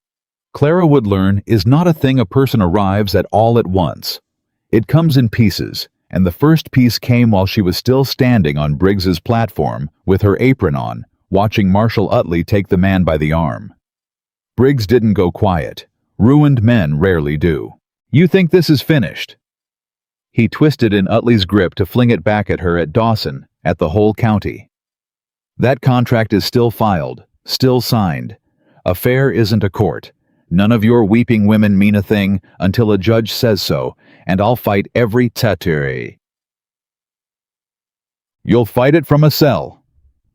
A: Clara would learn is not a thing a person arrives at all at once. It comes in pieces, and the first piece came while she was still standing on Briggs's platform with her apron on, watching Marshal Utley take the man by the arm. Briggs didn't go quiet. Ruined men rarely do. "You think this is finished?" He twisted in Utley's grip to fling it back at her at Dawson, at the whole county. "That contract is still filed, still signed. A fair isn't a court. None of your weeping women mean a thing until a judge says so, and I'll fight every tattooer." "You'll fight it from a cell,"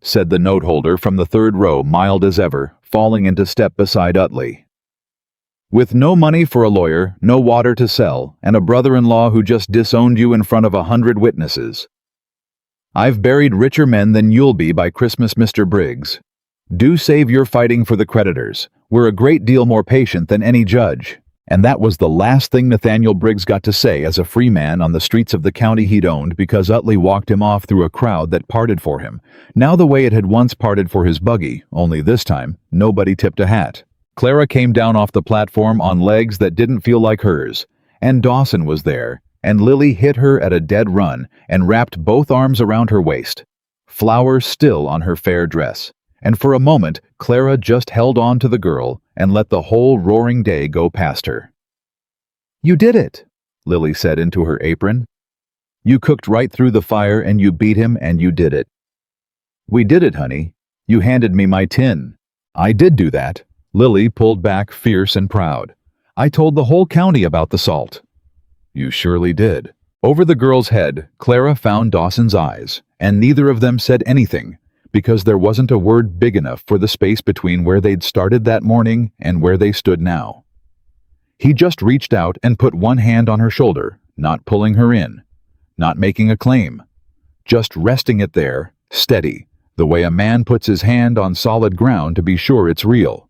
A: said the note holder from the 3rd row, mild as ever, falling into step beside Utley. "With no money for a lawyer, no water to sell, and a brother-in-law who just disowned you in front of 100 witnesses. I've buried richer men than you'll be by Christmas, Mr. Briggs. Do save your fighting for the creditors. We're a great deal more patient than any judge." And that was the last thing Nathaniel Briggs got to say as a free man on the streets of the county he'd owned because Utley walked him off through a crowd that parted for him, now the way it had once parted for his buggy, only this time, nobody tipped a hat. Clara came down off the platform on legs that didn't feel like hers, and Dawson was there, and Lily hit her at a dead run and wrapped both arms around her waist, flowers still on her fair dress. And for a moment, Clara just held on to the girl and let the whole roaring day go past her. "You did it," Lily said into her apron. "You cooked right through the fire and you beat him and you did it." "We did it, honey. You handed me my tin." "I did do that." Lily pulled back fierce and proud. "I told the whole county about the salt." "You surely did." Over the girl's head, Clara found Dawson's eyes, and neither of them said anything, because there wasn't a word big enough for the space between where they'd started that morning and where they stood now. He just reached out and put one hand on her shoulder, not pulling her in, not making a claim, just resting it there, steady, the way a man puts his hand on solid ground to be sure it's real.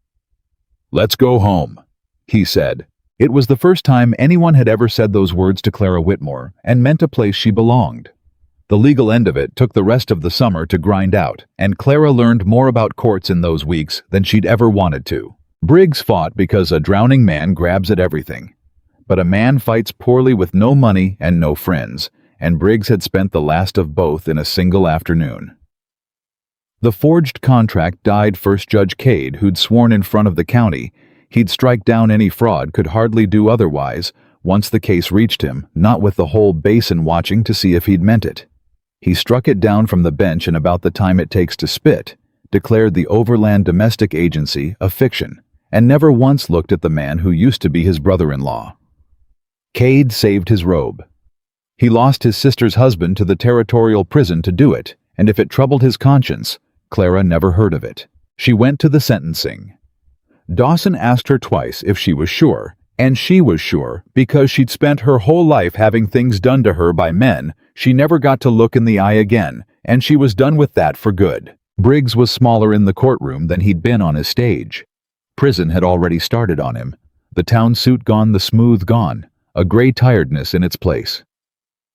A: "Let's go home," he said. It was the first time anyone had ever said those words to Clara Whitmore and meant a place she belonged. The legal end of it took the rest of the summer to grind out, and Clara learned more about courts in those weeks than she'd ever wanted to. Briggs fought because a drowning man grabs at everything. But a man fights poorly with no money and no friends, and Briggs had spent the last of both in a single afternoon. The forged contract died first. Judge Cade, who'd sworn in front of the county he'd strike down any fraud, could hardly do otherwise once the case reached him, not with the whole basin watching to see if he'd meant it. He struck it down from the bench in about the time it takes to spit, declared the Overland Domestic Agency a fiction, and never once looked at the man who used to be his brother-in-law. Cade saved his robe. He lost his sister's husband to the territorial prison to do it, and if it troubled his conscience, Clara never heard of it. She went to the sentencing. Dawson asked her twice if she was sure, and she was sure because she'd spent her whole life having things done to her by men she never got to look in the eye again, and she was done with that for good. Briggs was smaller in the courtroom than he'd been on his stage. Prison had already started on him. The town suit gone, the smooth gone, a gray tiredness in its place.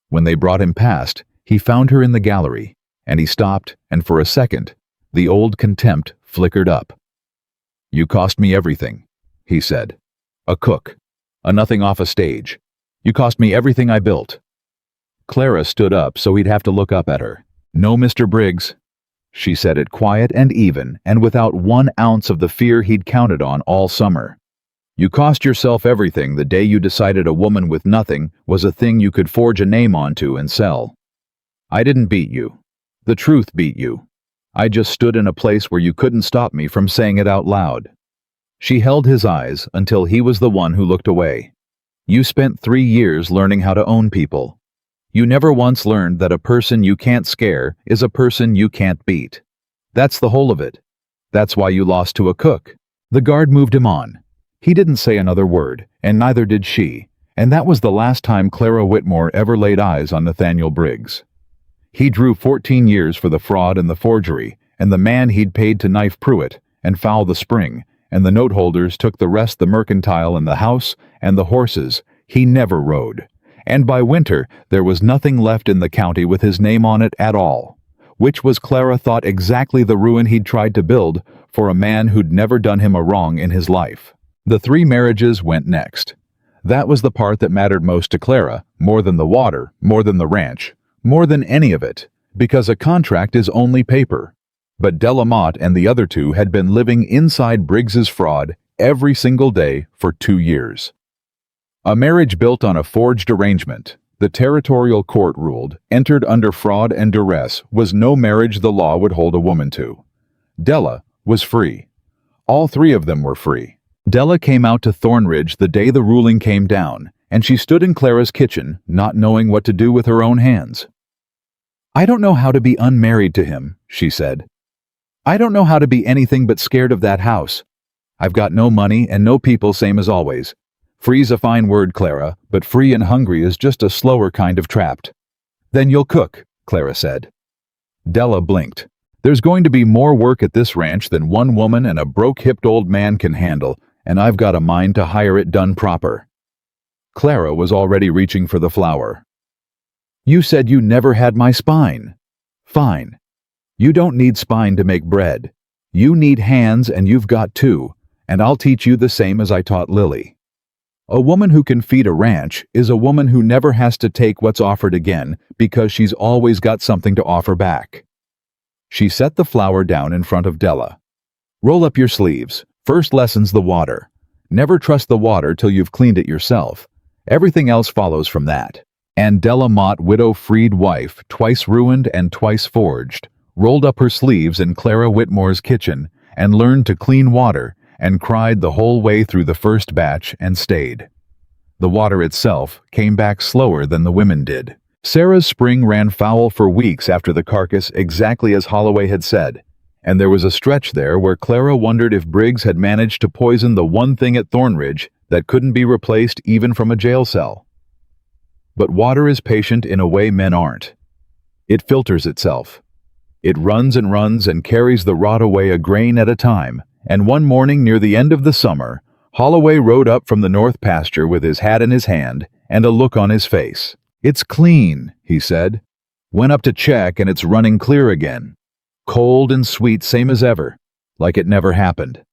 A: When they brought him past, he found her in the gallery, and he stopped, and for a second, the old contempt flickered up. "You cost me everything," he said. "A cook, a nothing off a stage. You cost me everything I built." Clara stood up so he'd have to look up at her. "No, Mr. Briggs." She said it quiet and even, and without 1 ounce of the fear he'd counted on all summer. "You cost yourself everything the day you decided a woman with nothing was a thing you could forge a name onto and sell. I didn't beat you. The truth beat you. I just stood in a place where you couldn't stop me from saying it out loud." She held his eyes until he was the one who looked away. "You spent 3 years learning how to own people. You never once learned that a person you can't scare is a person you can't beat. That's the whole of it. That's why you lost to a cook." The guard moved him on. He didn't say another word, and neither did she, and that was the last time Clara Whitmore ever laid eyes on Nathaniel Briggs. He drew 14 years for the fraud and the forgery, and the man he'd paid to knife Pruitt and foul the spring, and the note holders took the rest, the mercantile and the house and the horses he never rode. And by winter there was nothing left in the county with his name on it at all, which was, Clara thought, exactly the ruin he'd tried to build for a man who'd never done him a wrong in his life. The 3 marriages went next. That was the part that mattered most to Clara, more than the water, more than the ranch, more than any of it, because a contract is only paper. But Delamotte and the other 2 had been living inside Briggs's fraud every single day for 2 years. A marriage built on a forged arrangement, the territorial court ruled, entered under fraud and duress, was no marriage the law would hold a woman to. Della was free. All 3 of them were free. Della came out to Thornridge the day the ruling came down, and she stood in Clara's kitchen, not knowing what to do with her own hands. "I don't know how to be unmarried to him," she said. "I don't know how to be anything but scared of that house. I've got no money and no people, same as always. Free's a fine word, Clara, but free and hungry is just a slower kind of trapped." "Then you'll cook," Clara said. Della blinked. "There's going to be more work at this ranch than 1 woman and a broke-hipped old man can handle, and I've got a mind to hire it done proper." Clara was already reaching for the flour. "You said you never had my spine." "Fine. You don't need spine to make bread. You need hands, and you've got 2, and I'll teach you the same as I taught Lily. A woman who can feed a ranch is a woman who never has to take what's offered again because she's always got something to offer back." She set the flour down in front of Della. "Roll up your sleeves. First lesson's the water. Never trust the water till you've cleaned it yourself. Everything else follows from that." And Delamotte, widow-freed wife, twice ruined and twice forged, rolled up her sleeves in Clara Whitmore's kitchen and learned to clean water and cried the whole way through the first batch and stayed. The water itself came back slower than the women did. Sarah's spring ran foul for weeks after the carcass, exactly as Holloway had said, and there was a stretch there where Clara wondered if Briggs had managed to poison the one thing at Thornridge that couldn't be replaced even from a jail cell. But water is patient in a way men aren't. It filters itself. It runs and carries the rot away a grain at a time, and one morning near the end of the summer, Holloway rode up from the north pasture with his hat in his hand and a look on his face. "It's clean," he said. Went up to check and it's running clear again. Cold and sweet, same as ever, like it never happened.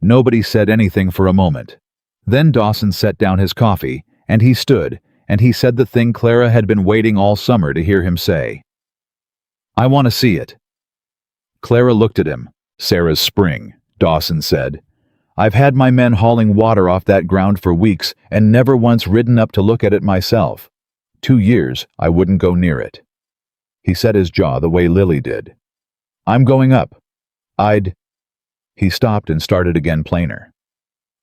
A: Nobody said anything for a moment. Then Dawson set down his coffee, and he stood, and he said the thing Clara had been waiting all summer to hear him say. "I want to see it." Clara looked at him. "Sarah's spring," Dawson said. "I've had my men hauling water off that ground for weeks and never once ridden up to look at it myself. 2 years, I wouldn't go near it." He set his jaw the way Lily did. "I'm going up. He stopped and started again plainer.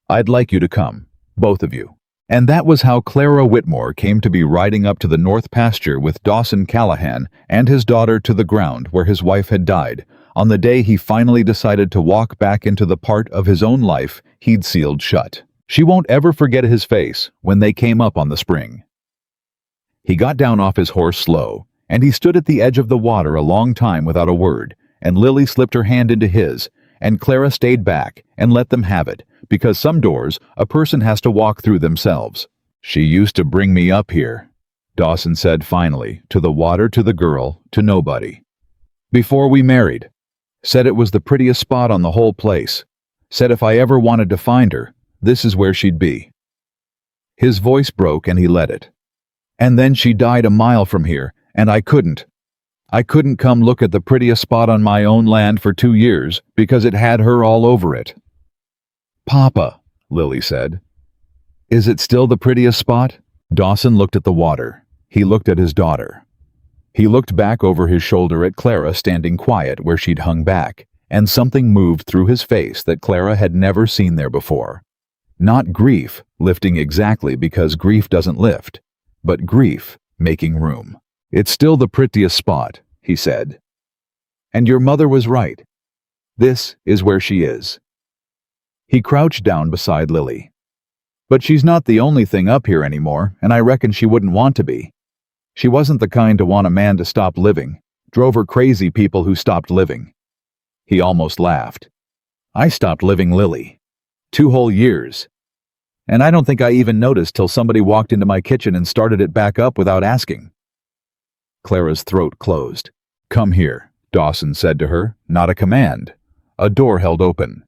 A: "I'd like you to come, both of you." And that was how Clara Whitmore came to be riding up to the North Pasture with Dawson Callahan and his daughter to the ground where his wife had died, on the day he finally decided to walk back into the part of his own life he'd sealed shut. She won't ever forget his face when they came up on the spring. He got down off his horse slow, and he stood at the edge of the water a long time without a word, and Lily slipped her hand into his, and Clara stayed back and let them have it, because some doors a person has to walk through themselves. "She used to bring me up here," Dawson said finally, to the water, to the girl, to nobody. "Before we married. Said it was the prettiest spot on the whole place. Said if I ever wanted to find her, this is where she'd be." His voice broke and he let it. "And then she died a mile from here, and I couldn't come look at the prettiest spot on my own land for 2 years because it had her all over it." "Papa," Lily said. "Is it still the prettiest spot?" Dawson looked at the water. He looked at his daughter. He looked back over his shoulder at Clara standing quiet where she'd hung back, and something moved through his face that Clara had never seen there before. Not grief, lifting exactly because grief doesn't lift, but grief making room. "It's still the prettiest spot," he said. "And your mother was right. This is where she is." He crouched down beside Lily. "But she's not the only thing up here anymore, and I reckon she wouldn't want to be. She wasn't the kind to want a man to stop living. Drove her crazy, people who stopped living." He almost laughed. "I stopped living, Lily. 2 whole years. And I don't think I even noticed till somebody walked into my kitchen and started it back up without asking." Clara's throat closed. "Come here," Dawson said to her, not a command. A door held open.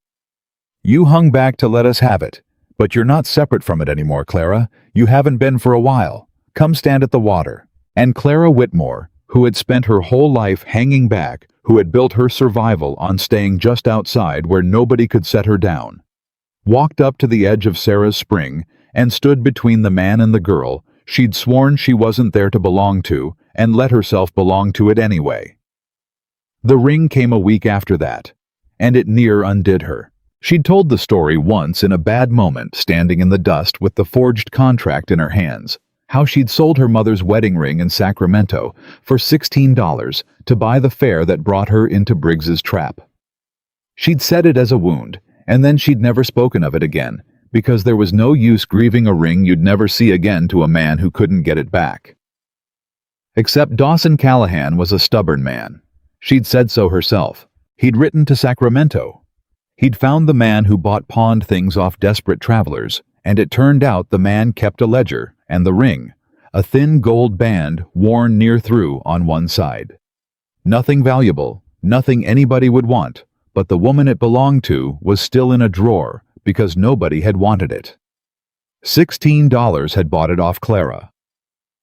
A: "You hung back to let us have it, but you're not separate from it anymore, Clara. You haven't been for a while. Come stand at the water." And Clara Whitmore, who had spent her whole life hanging back, who had built her survival on staying just outside where nobody could set her down, walked up to the edge of Sarah's spring and stood between the man and the girl she'd sworn she wasn't there to belong to, and let herself belong to it anyway. The ring came a week after that, and it near undid her. She'd told the story once in a bad moment, standing in the dust with the forged contract in her hands, how she'd sold her mother's wedding ring in Sacramento for $16 to buy the fare that brought her into Briggs's trap. She'd said it as a wound, and then she'd never spoken of it again, because there was no use grieving a ring you'd never see again to a man who couldn't get it back. Except Dawson Callahan was a stubborn man. She'd said so herself. He'd written to Sacramento. He'd found the man who bought pawned things off desperate travelers, and it turned out the man kept a ledger and the ring, a thin gold band worn near through on one side. Nothing valuable, nothing anybody would want, but the woman it belonged to was still in a drawer because nobody had wanted it. $16 had bought it off Clara.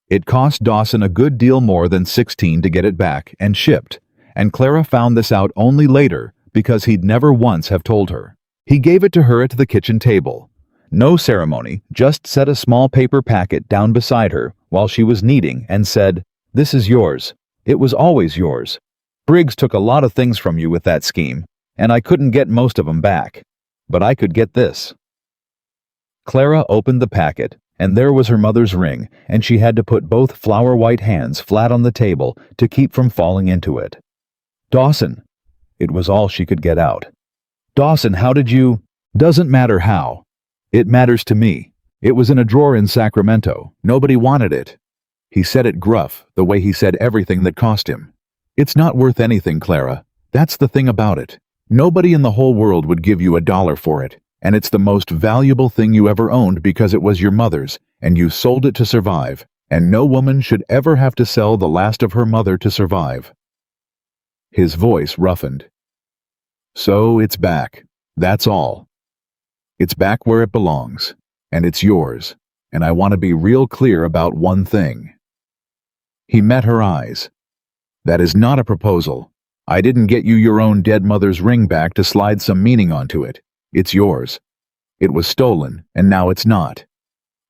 A: It cost Dawson a good deal more than $16 to get it back and shipped, and Clara found this out only later because he'd never once have told her. He gave it to her at the kitchen table. No ceremony, just set a small paper packet down beside her while she was kneading and said, "This is yours. It was always yours. Briggs took a lot of things from you with that scheme, and I couldn't get most of them back. But I could get this." Clara opened the packet, and there was her mother's ring, and she had to put both flower-white hands flat on the table to keep from falling into it. "Dawson," it was all she could get out. "Dawson, how did you—" "Doesn't matter how. It matters to me. It was in a drawer in Sacramento. Nobody wanted it." He said it gruff, the way he said everything that cost him. "It's not worth anything, Clara. That's the thing about it. Nobody in the whole world would give you $1 for it, and it's the most valuable thing you ever owned because it was your mother's, and you sold it to survive. And no woman should ever have to sell the last of her mother to survive. His voice roughened. So it's back. That's all. It's back where it belongs. And it's yours. And I want to be real clear about one thing. He met her eyes. That is not a proposal. I didn't get you your own dead mother's ring back to slide some meaning onto it. It's yours. It was stolen, and now it's not.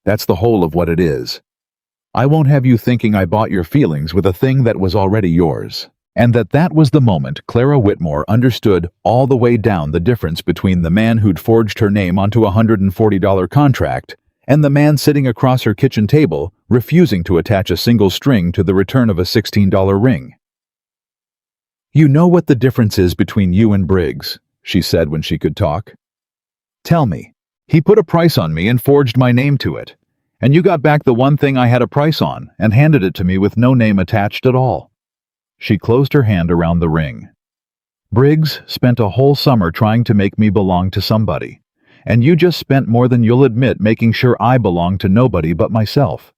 A: That's the whole of what it is. I won't have you thinking I bought your feelings with a thing that was already yours. And that was the moment Clara Whitmore understood all the way down the difference between the man who'd forged her name onto a $140 contract and the man sitting across her kitchen table refusing to attach a single string to the return of a $16 ring. You know what the difference is between you and Briggs, she said when she could talk. Tell me. He put a price on me and forged my name to it. And you got back the one thing I had a price on and handed it to me with no name attached at all. She closed her hand around the ring. Briggs spent a whole summer trying to make me belong to somebody. And you just spent more than you'll admit making sure I belonged to nobody but myself.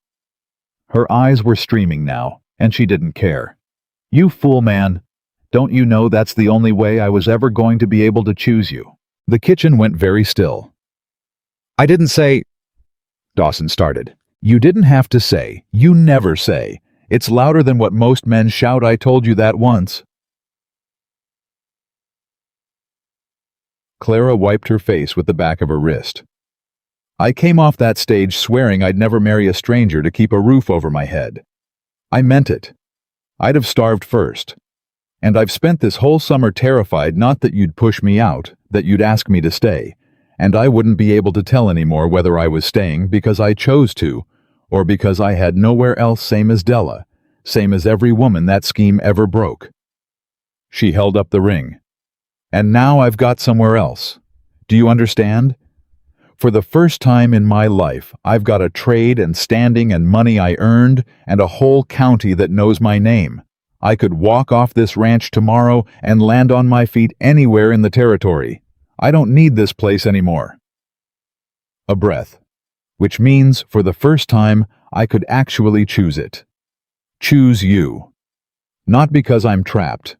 A: Her eyes were streaming now, and she didn't care. You fool, man. Don't you know that's the only way I was ever going to be able to choose you? The kitchen went very still. I didn't say... Dawson started. You didn't have to say. You never say. It's louder than what most men shout. I told you that once. Clara wiped her face with the back of her wrist. I came off that stage swearing I'd never marry a stranger to keep a roof over my head. I meant it. I'd have starved first. And I've spent this whole summer terrified not that you'd push me out, that you'd ask me to stay, and I wouldn't be able to tell anymore whether I was staying because I chose to, or because I had nowhere else, same as Della, same as every woman that scheme ever broke. She held up the ring. And now I've got somewhere else. Do you understand? For the first time in my life, I've got a trade and standing and money I earned and a whole county that knows my name. I could walk off this ranch tomorrow and land on my feet anywhere in the territory. I don't need this place anymore. A breath. Which means, for the first time, I could actually choose it. Choose you. Not because I'm trapped.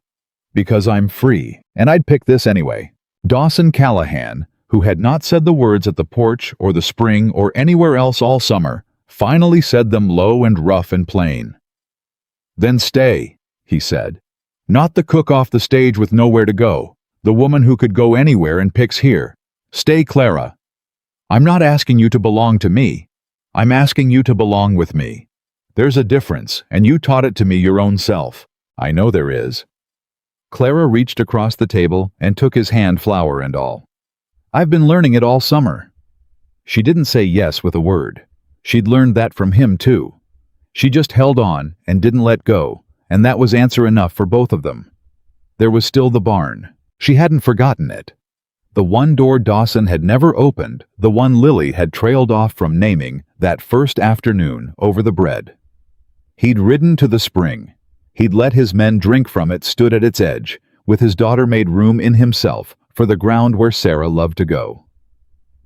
A: Because I'm free, and I'd pick this anyway. Dawson Callahan, who had not said the words at the porch or the spring or anywhere else all summer, finally said them low and rough and plain. Then stay, he said. Not the cook off the stage with nowhere to go, the woman who could go anywhere and picks here. Stay, Clara. I'm not asking you to belong to me. I'm asking you to belong with me. There's a difference, and you taught it to me your own self. I know there is. Clara reached across the table and took his hand, flower and all. I've been learning it all summer. She didn't say yes with a word. She'd learned that from him too. She just held on and didn't let go, and that was answer enough for both of them. There was still the barn. She hadn't forgotten it. The one door Dawson had never opened, the one Lily had trailed off from naming that first afternoon over the bread. He'd ridden to the spring. He'd let his men drink from it, stood at its edge, with his daughter made room in himself for the ground where Sarah loved to go.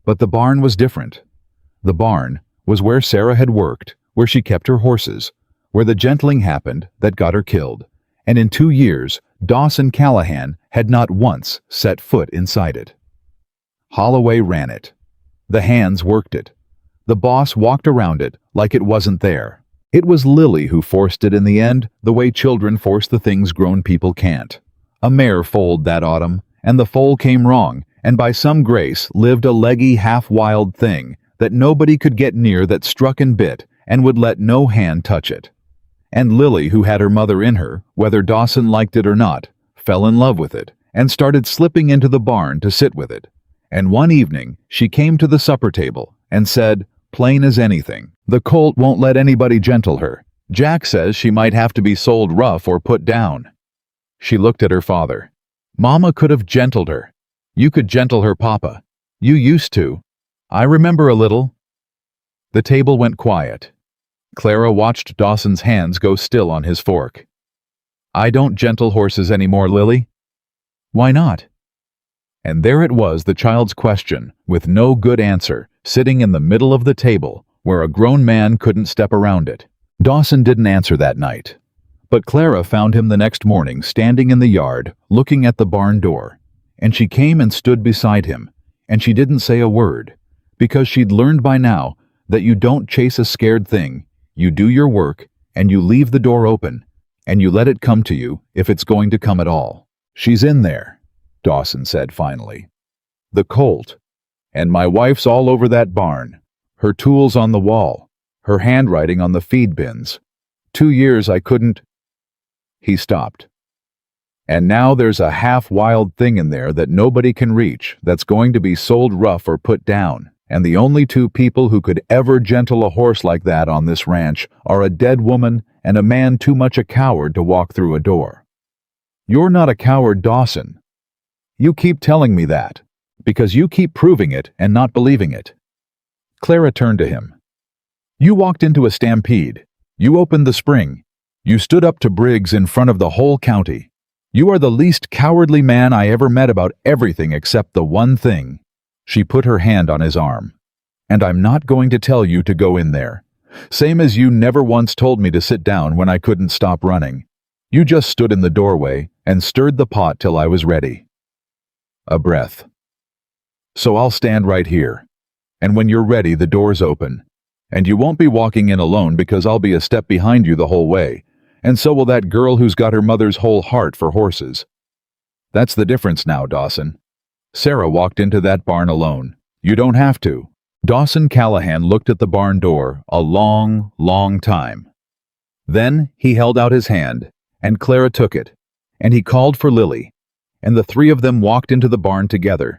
A: But the barn was different. The barn was where Sarah had worked, where she kept her horses, where the gentling happened that got her killed, and in 2 years, Dawson Callahan had not once set foot inside it. Holloway ran it. The hands worked it. The boss walked around it like it wasn't there. It was Lily who forced it in the end, the way children force the things grown people can't. A mare foaled that autumn, and the foal came wrong, and by some grace lived a leggy, half-wild thing that nobody could get near, that struck and bit, and would let no hand touch it. And Lily, who had her mother in her, whether Dawson liked it or not, fell in love with it, and started slipping into the barn to sit with it. And one evening, she came to the supper table and said, plain as anything, the colt won't let anybody gentle her. Jack says she might have to be sold rough or put down. She looked at her father. Mama could have gentled her. You could gentle her, Papa. You used to. I remember a little. The table went quiet. Clara watched Dawson's hands go still on his fork. I don't gentle horses anymore, Lily. Why not? And there it was, the child's question, with no good answer, sitting in the middle of the table, where a grown man couldn't step around it. Dawson didn't answer that night, but Clara found him the next morning standing in the yard, looking at the barn door, and she came and stood beside him, and she didn't say a word, because she'd learned by now that you don't chase a scared thing, you do your work, and you leave the door open, and you let it come to you if it's going to come at all. "She's in there," Dawson said finally. "The Colt. And my wife's all over that barn. Her tools on the wall. Her handwriting on the feed bins. 2 years I couldn't—" He stopped. "And now there's a half-wild thing in there that nobody can reach, that's going to be sold rough or put down. And the only 2 people who could ever gentle a horse like that on this ranch are a dead woman and a man too much a coward to walk through a door." "You're not a coward, Dawson. You keep telling me that, because you keep proving it and not believing it." Clara turned to him. "You walked into a stampede. You opened the spring. You stood up to Briggs in front of the whole county. You are the least cowardly man I ever met about everything except the one thing." She put her hand on his arm. "And I'm not going to tell you to go in there. Same as you never once told me to sit down when I couldn't stop running. You just stood in the doorway and stirred the pot till I was ready." A breath. "So I'll stand right here. And when you're ready, the door's open. And you won't be walking in alone because I'll be a step behind you the whole way. And so will that girl who's got her mother's whole heart for horses. That's the difference now, Dawson. Sarah walked into that barn alone. You don't have to." Dawson Callahan looked at the barn door a long, long time. Then he held out his hand, and Clara took it, and he called for Lily, and the 3 of them walked into the barn together,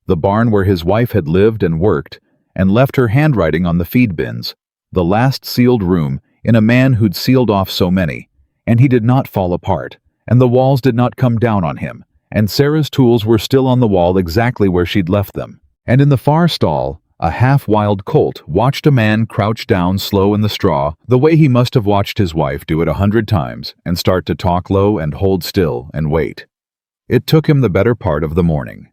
A: the barn where his wife had lived and worked, and left her handwriting on the feed bins, the last sealed room in a man who'd sealed off so many, and he did not fall apart, and the walls did not come down on him, and Sarah's tools were still on the wall exactly where she'd left them. And in the far stall, a half-wild colt watched a man crouch down slow in the straw, the way he must have watched his wife do it 100 times, and start to talk low and hold still and wait. It took him the better part of the morning.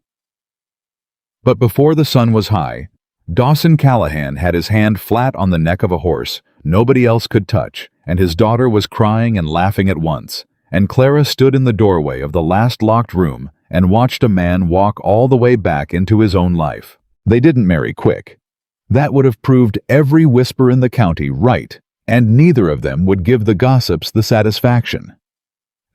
A: But before the sun was high, Dawson Callahan had his hand flat on the neck of a horse nobody else could touch, and his daughter was crying and laughing at once, and Clara stood in the doorway of the last locked room and watched a man walk all the way back into his own life. They didn't marry quick. That would have proved every whisper in the county right, and neither of them would give the gossips the satisfaction.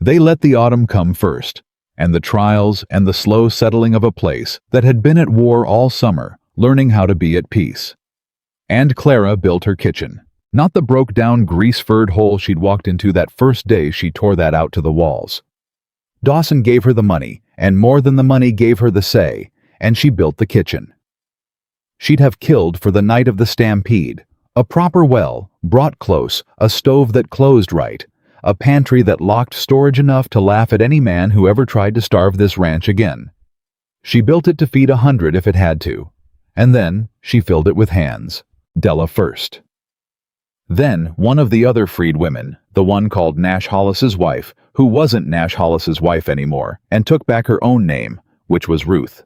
A: They let the autumn come first, and the trials and the slow settling of a place that had been at war all summer, learning how to be at peace. And Clara built her kitchen. Not the broke-down grease-furred hole she'd walked into that first day she tore that out to the walls. Dawson gave her the money, and more than the money gave her the say, and she built the kitchen. She'd have killed for the night of the stampede, a proper well, brought close, a stove that closed right, a pantry that locked storage enough to laugh at any man who ever tried to starve this ranch again. She built it to feed 100 if it had to, and then she filled it with hands, Della first. Then one of the other freed women, the one called Nash Hollis's wife, who wasn't Nash Hollis's wife anymore, and took back her own name, which was Ruth.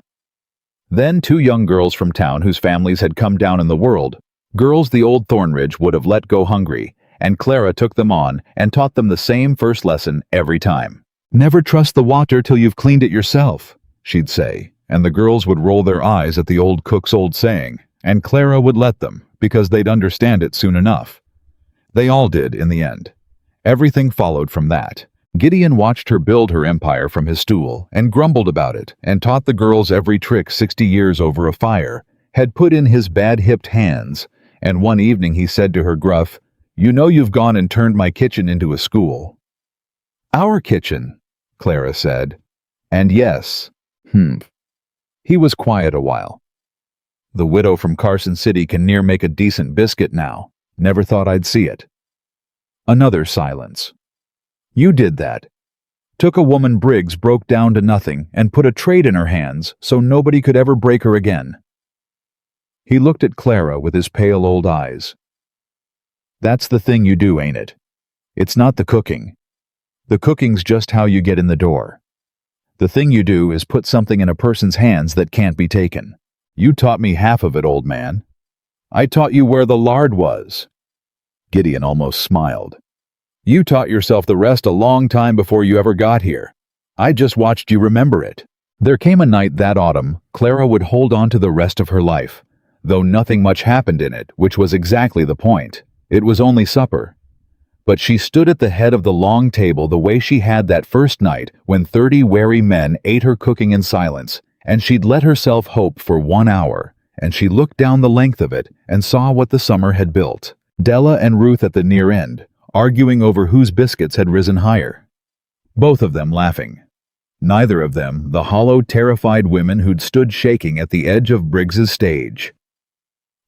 A: Then 2 young girls from town whose families had come down in the world, girls the old Thornridge would have let go hungry, and Clara took them on and taught them the same first lesson every time. "Never trust the water till you've cleaned it yourself," she'd say, and the girls would roll their eyes at the old cook's old saying, and Clara would let them, because they'd understand it soon enough. They all did in the end. Everything followed from that. Gideon watched her build her empire from his stool and grumbled about it and taught the girls every trick 60 years over a fire, had put in his bad-hipped hands, and one evening he said to her gruff, "You know you've gone and turned my kitchen into a school." "Our kitchen," Clara said. "And yes." He was quiet a while. "The widow from Carson City can near make a decent biscuit now. Never thought I'd see it." Another silence. "You did that. Took a woman Briggs broke down to nothing and put a trade in her hands so nobody could ever break her again." He looked at Clara with his pale old eyes. "That's the thing you do, ain't it? It's not the cooking. The cooking's just how you get in the door. The thing you do is put something in a person's hands that can't be taken. You taught me half of it, old man. I taught you where the lard was." Gideon almost smiled. You taught yourself the rest a long time before you ever got here. I just watched you remember it. There came a night that autumn Clara would hold on to the rest of her life, though nothing much happened in it, which was exactly the point. It was only supper. But she stood at the head of the long table the way she had that first night when 30 wary men ate her cooking in silence, and she'd let herself hope for 1 hour, and she looked down the length of it and saw what the summer had built. Della and Ruth at the near end, arguing over whose biscuits had risen higher. Both of them laughing. Neither of them the hollow, terrified women who'd stood shaking at the edge of Briggs's stage.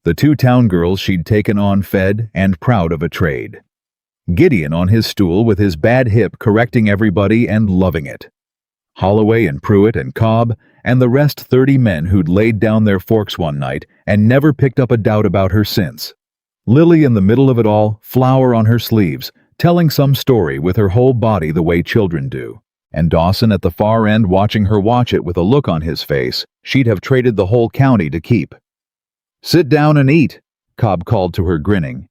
A: The 2 town girls she'd taken on fed and proud of a trade. Gideon on his stool with his bad hip correcting everybody and loving it. Holloway and Pruitt and Cobb and the rest 30 men who'd laid down their forks one night and never picked up a doubt about her since. Lily in the middle of it all, flower on her sleeves, telling some story with her whole body the way children do. And Dawson at the far end watching her watch it with a look on his face she'd have traded the whole county to keep. "Sit down and eat," Cobb called to her, grinning.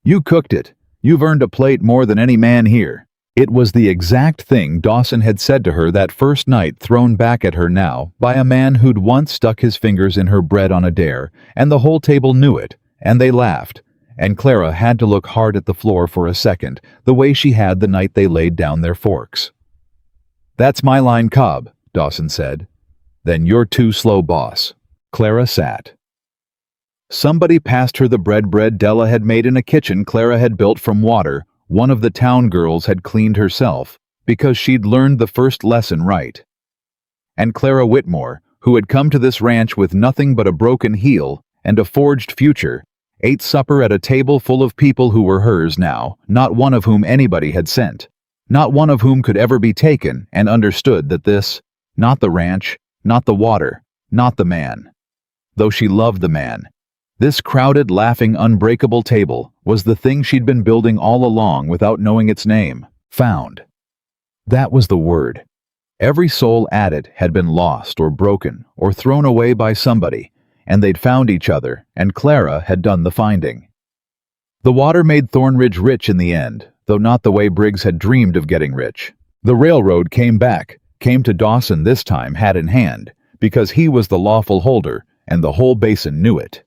A: "You cooked it. You've earned a plate more than any man here." It was the exact thing Dawson had said to her that first night, thrown back at her now by a man who'd once stuck his fingers in her bread on a dare, and the whole table knew it, and they laughed, and Clara had to look hard at the floor for a second, the way she had the night they laid down their forks. "That's my line, Cobb," Dawson said. "Then you're too slow, boss." Clara sat. Somebody passed her the bread Della had made in a kitchen Clara had built from water one of the town girls had cleaned herself, because she'd learned the first lesson right. And Clara Whitmore, who had come to this ranch with nothing but a broken heel and a forged future, ate supper at a table full of people who were hers now, not one of whom anybody had sent, not one of whom could ever be taken, and understood that this, not the ranch, not the water, not the man. Though she loved the man, this crowded, laughing, unbreakable table was the thing she'd been building all along without knowing its name. Found. That was the word. Every soul at it had been lost or broken or thrown away by somebody, and they'd found each other, and Clara had done the finding. The water made Thornridge rich in the end, though not the way Briggs had dreamed of getting rich. The railroad came to Dawson this time hat in hand, because he was the lawful holder, and the whole basin knew it.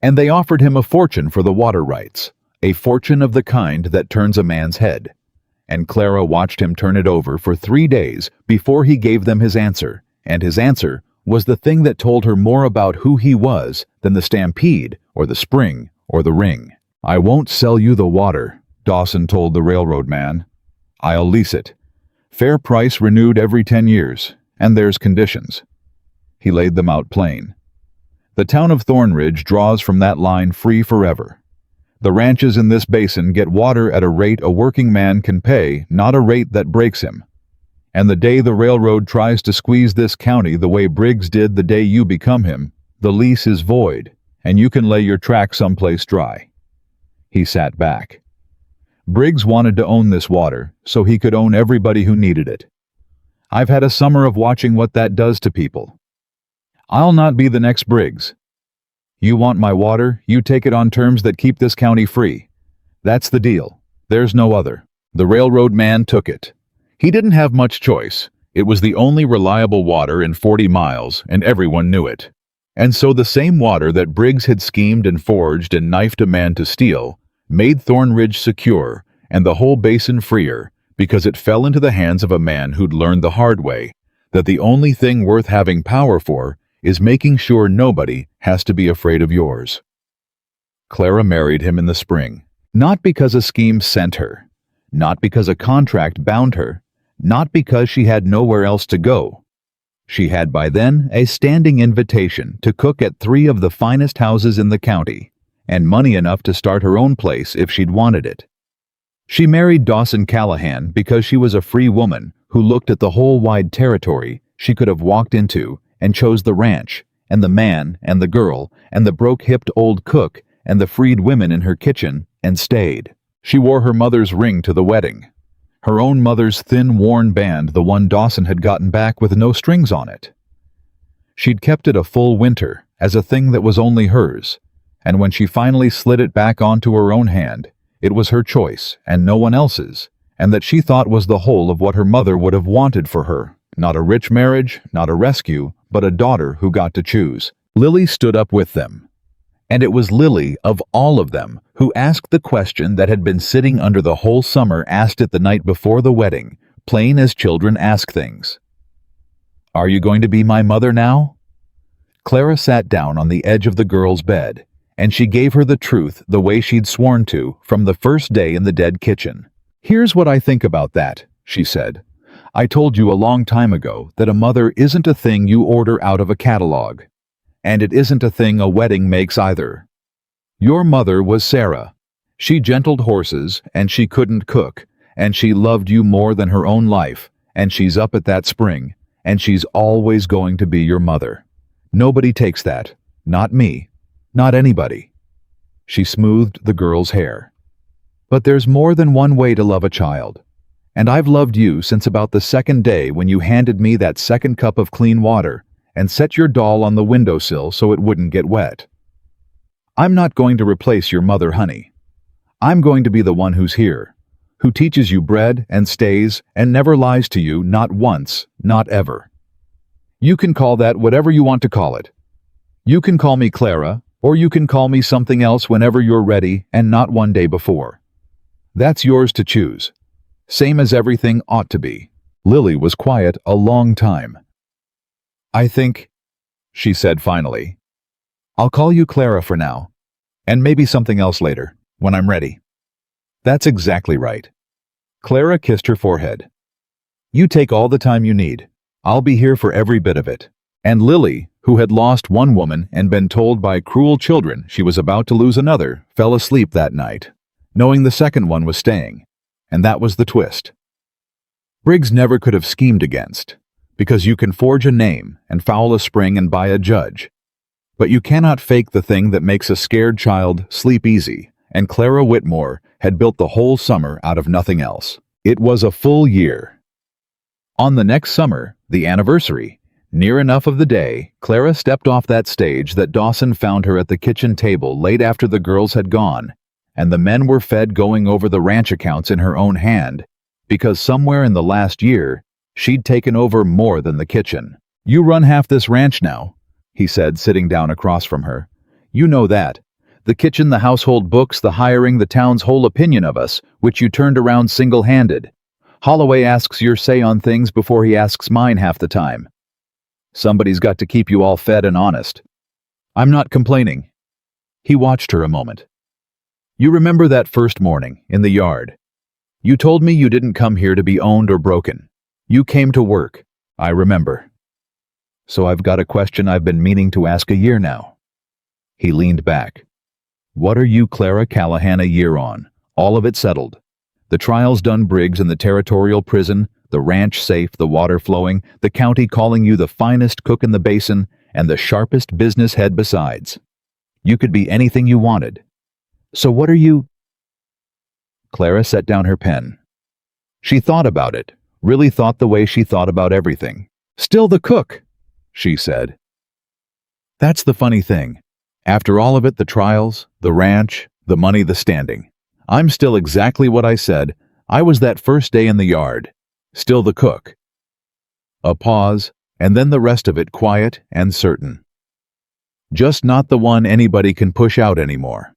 A: And they offered him a fortune for the water rights, a fortune of the kind that turns a man's head. And Clara watched him turn it over for 3 days before he gave them his answer, and his answer was the thing that told her more about who he was than the stampede or the spring or the ring. "I won't sell you the water," Dawson told the railroad man. "I'll lease it. Fair price renewed every 10 years, and there's conditions." He laid them out plain. The town of Thornridge draws from that line free forever. The ranches in this basin get water at a rate a working man can pay, not a rate that breaks him. And the day the railroad tries to squeeze this county the way Briggs did the day you become him, the lease is void, and you can lay your track someplace dry. He sat back. Briggs wanted to own this water, so he could own everybody who needed it. I've had a summer of watching what that does to people. I'll not be the next Briggs. You want my water, you take it on terms that keep this county free. That's the deal. There's no other. The railroad man took it. He didn't have much choice. It was the only reliable water in 40 miles, and everyone knew it. And so the same water that Briggs had schemed and forged and knifed a man to steal made Thornridge secure and the whole basin freer, because it fell into the hands of a man who'd learned the hard way that the only thing worth having power for is making sure nobody has to be afraid of yours. Clara married him in the spring, not because a scheme sent her, not because a contract bound her, not because she had nowhere else to go. She had by then a standing invitation to cook at 3 of the finest houses in the county, and money enough to start her own place if she'd wanted it. She married Dawson Callahan because she was a free woman who looked at the whole wide territory she could have walked into and chose the ranch, and the man, and the girl, and the broke-hipped old cook, and the freed women in her kitchen, and stayed. She wore her mother's ring to the wedding. Her own mother's thin, worn band, the one Dawson had gotten back with no strings on it. She'd kept it a full winter, as a thing that was only hers, And when she finally slid it back onto her own hand, it was her choice and no one else's, and that she thought was the whole of what her mother would have wanted for her. Not a rich marriage, not a rescue, but a daughter who got to choose. Lily stood up with them. And it was Lily, of all of them, who asked the question that had been sitting under the whole summer, asked it the night before the wedding, plain as children ask things. "Are you going to be my mother now?" Clara sat down on the edge of the girl's bed, and she gave her the truth the way she'd sworn to from the first day in the dead kitchen. "Here's what I think about that," she said. "I told you a long time ago that a mother isn't a thing you order out of a catalog. And it isn't a thing a wedding makes either. Your mother was Sarah. She gentled horses, and she couldn't cook, and she loved you more than her own life, and she's up at that spring, and she's always going to be your mother. Nobody takes that. Not me. Not anybody." She smoothed the girl's hair. "But there's more than one way to love a child. And I've loved you since about the second day when you handed me that second cup of clean water and set your doll on the windowsill so it wouldn't get wet. I'm not going to replace your mother, honey. I'm going to be the one who's here, who teaches you bread and stays and never lies to you, not once, not ever. You can call that whatever you want to call it. You can call me Clara, or you can call me something else whenever you're ready and not one day before. That's yours to choose. Same as everything ought to be." Lily was quiet a long time. "I think," she said finally, "I'll call you Clara for now, and maybe something else later, when I'm ready." "That's exactly right." Clara kissed her forehead. "You take all the time you need. I'll be here for every bit of it." And Lily, who had lost one woman and been told by cruel children she was about to lose another, fell asleep that night, knowing the second one was staying. And that was the twist. Briggs never could have schemed against, because you can forge a name and foul a spring and buy a judge. But you cannot fake the thing that makes a scared child sleep easy, and Clara Whitmore had built the whole summer out of nothing else. It was a full year. On the next summer, the anniversary, near enough of the day, Clara stepped off that stage that Dawson found her at the kitchen table late after the girls had gone, and the men were fed going over the ranch accounts in her own hand, because somewhere in the last year, she'd taken over more than the kitchen. "You run half this ranch now," he said, sitting down across from her. "You know that. The kitchen, the household books, the hiring, the town's whole opinion of us, which you turned around single-handed. Holloway asks your say on things before he asks mine half the time. Somebody's got to keep you all fed and honest. I'm not complaining." He watched her a moment. "You remember that first morning, in the yard? You told me you didn't come here to be owned or broken. You came to work. I remember. So I've got a question I've been meaning to ask a year now." He leaned back. "What are you, Clara Callahan, a year on? All of it settled. The trials done, Briggs in the territorial prison, the ranch safe, the water flowing, the county calling you the finest cook in the basin, and the sharpest business head besides. You could be anything you wanted. So what are you—" Clara set down her pen. She thought about it, really thought the way she thought about everything. "Still the cook," she said. "That's the funny thing. After all of it, the trials, the ranch, the money, the standing, I'm still exactly what I said I was that first day in the yard. Still the cook." A pause, and then the rest of it quiet and certain. "Just not the one anybody can push out anymore."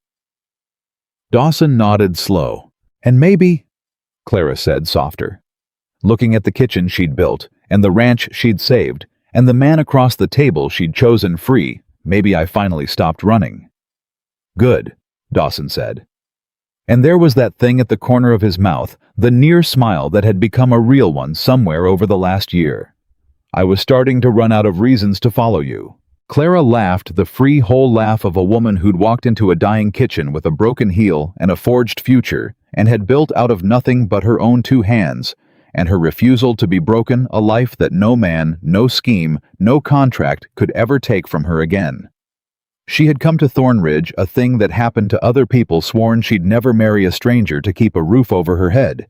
A: Dawson nodded slow. "And maybe," Clara said softer, looking at the kitchen she'd built, and the ranch she'd saved, and the man across the table she'd chosen free, "maybe I finally stopped running." "Good," Dawson said. And there was that thing at the corner of his mouth, the near smile that had become a real one somewhere over the last year. "I was starting to run out of reasons to follow you." Clara laughed, the free, whole laugh of a woman who'd walked into a dying kitchen with a broken heel and a forged future, and had built out of nothing but her own two hands, and her refusal to be broken a life that no man, no scheme, no contract could ever take from her again. She had come to Thornridge, a thing that happened to other people, sworn she'd never marry a stranger to keep a roof over her head.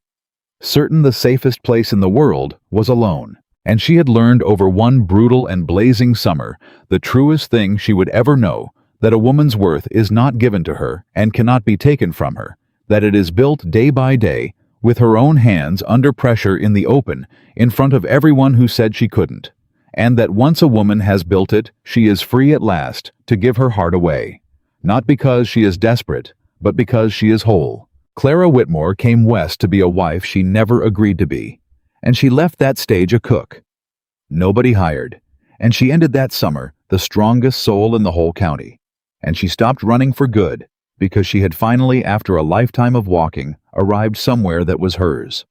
A: Certain the safest place in the world was alone. And she had learned over one brutal and blazing summer the truest thing she would ever know, that a woman's worth is not given to her and cannot be taken from her, that it is built day by day, with her own hands under pressure in the open, in front of everyone who said she couldn't, and that once a woman has built it, she is free at last to give her heart away, not because she is desperate, but because she is whole. Clara Whitmore came west to be a wife she never agreed to be, and she left that stage a cook. Nobody hired, and she ended that summer the strongest soul in the whole county, and she stopped running for good because she had finally, after a lifetime of walking, arrived somewhere that was hers.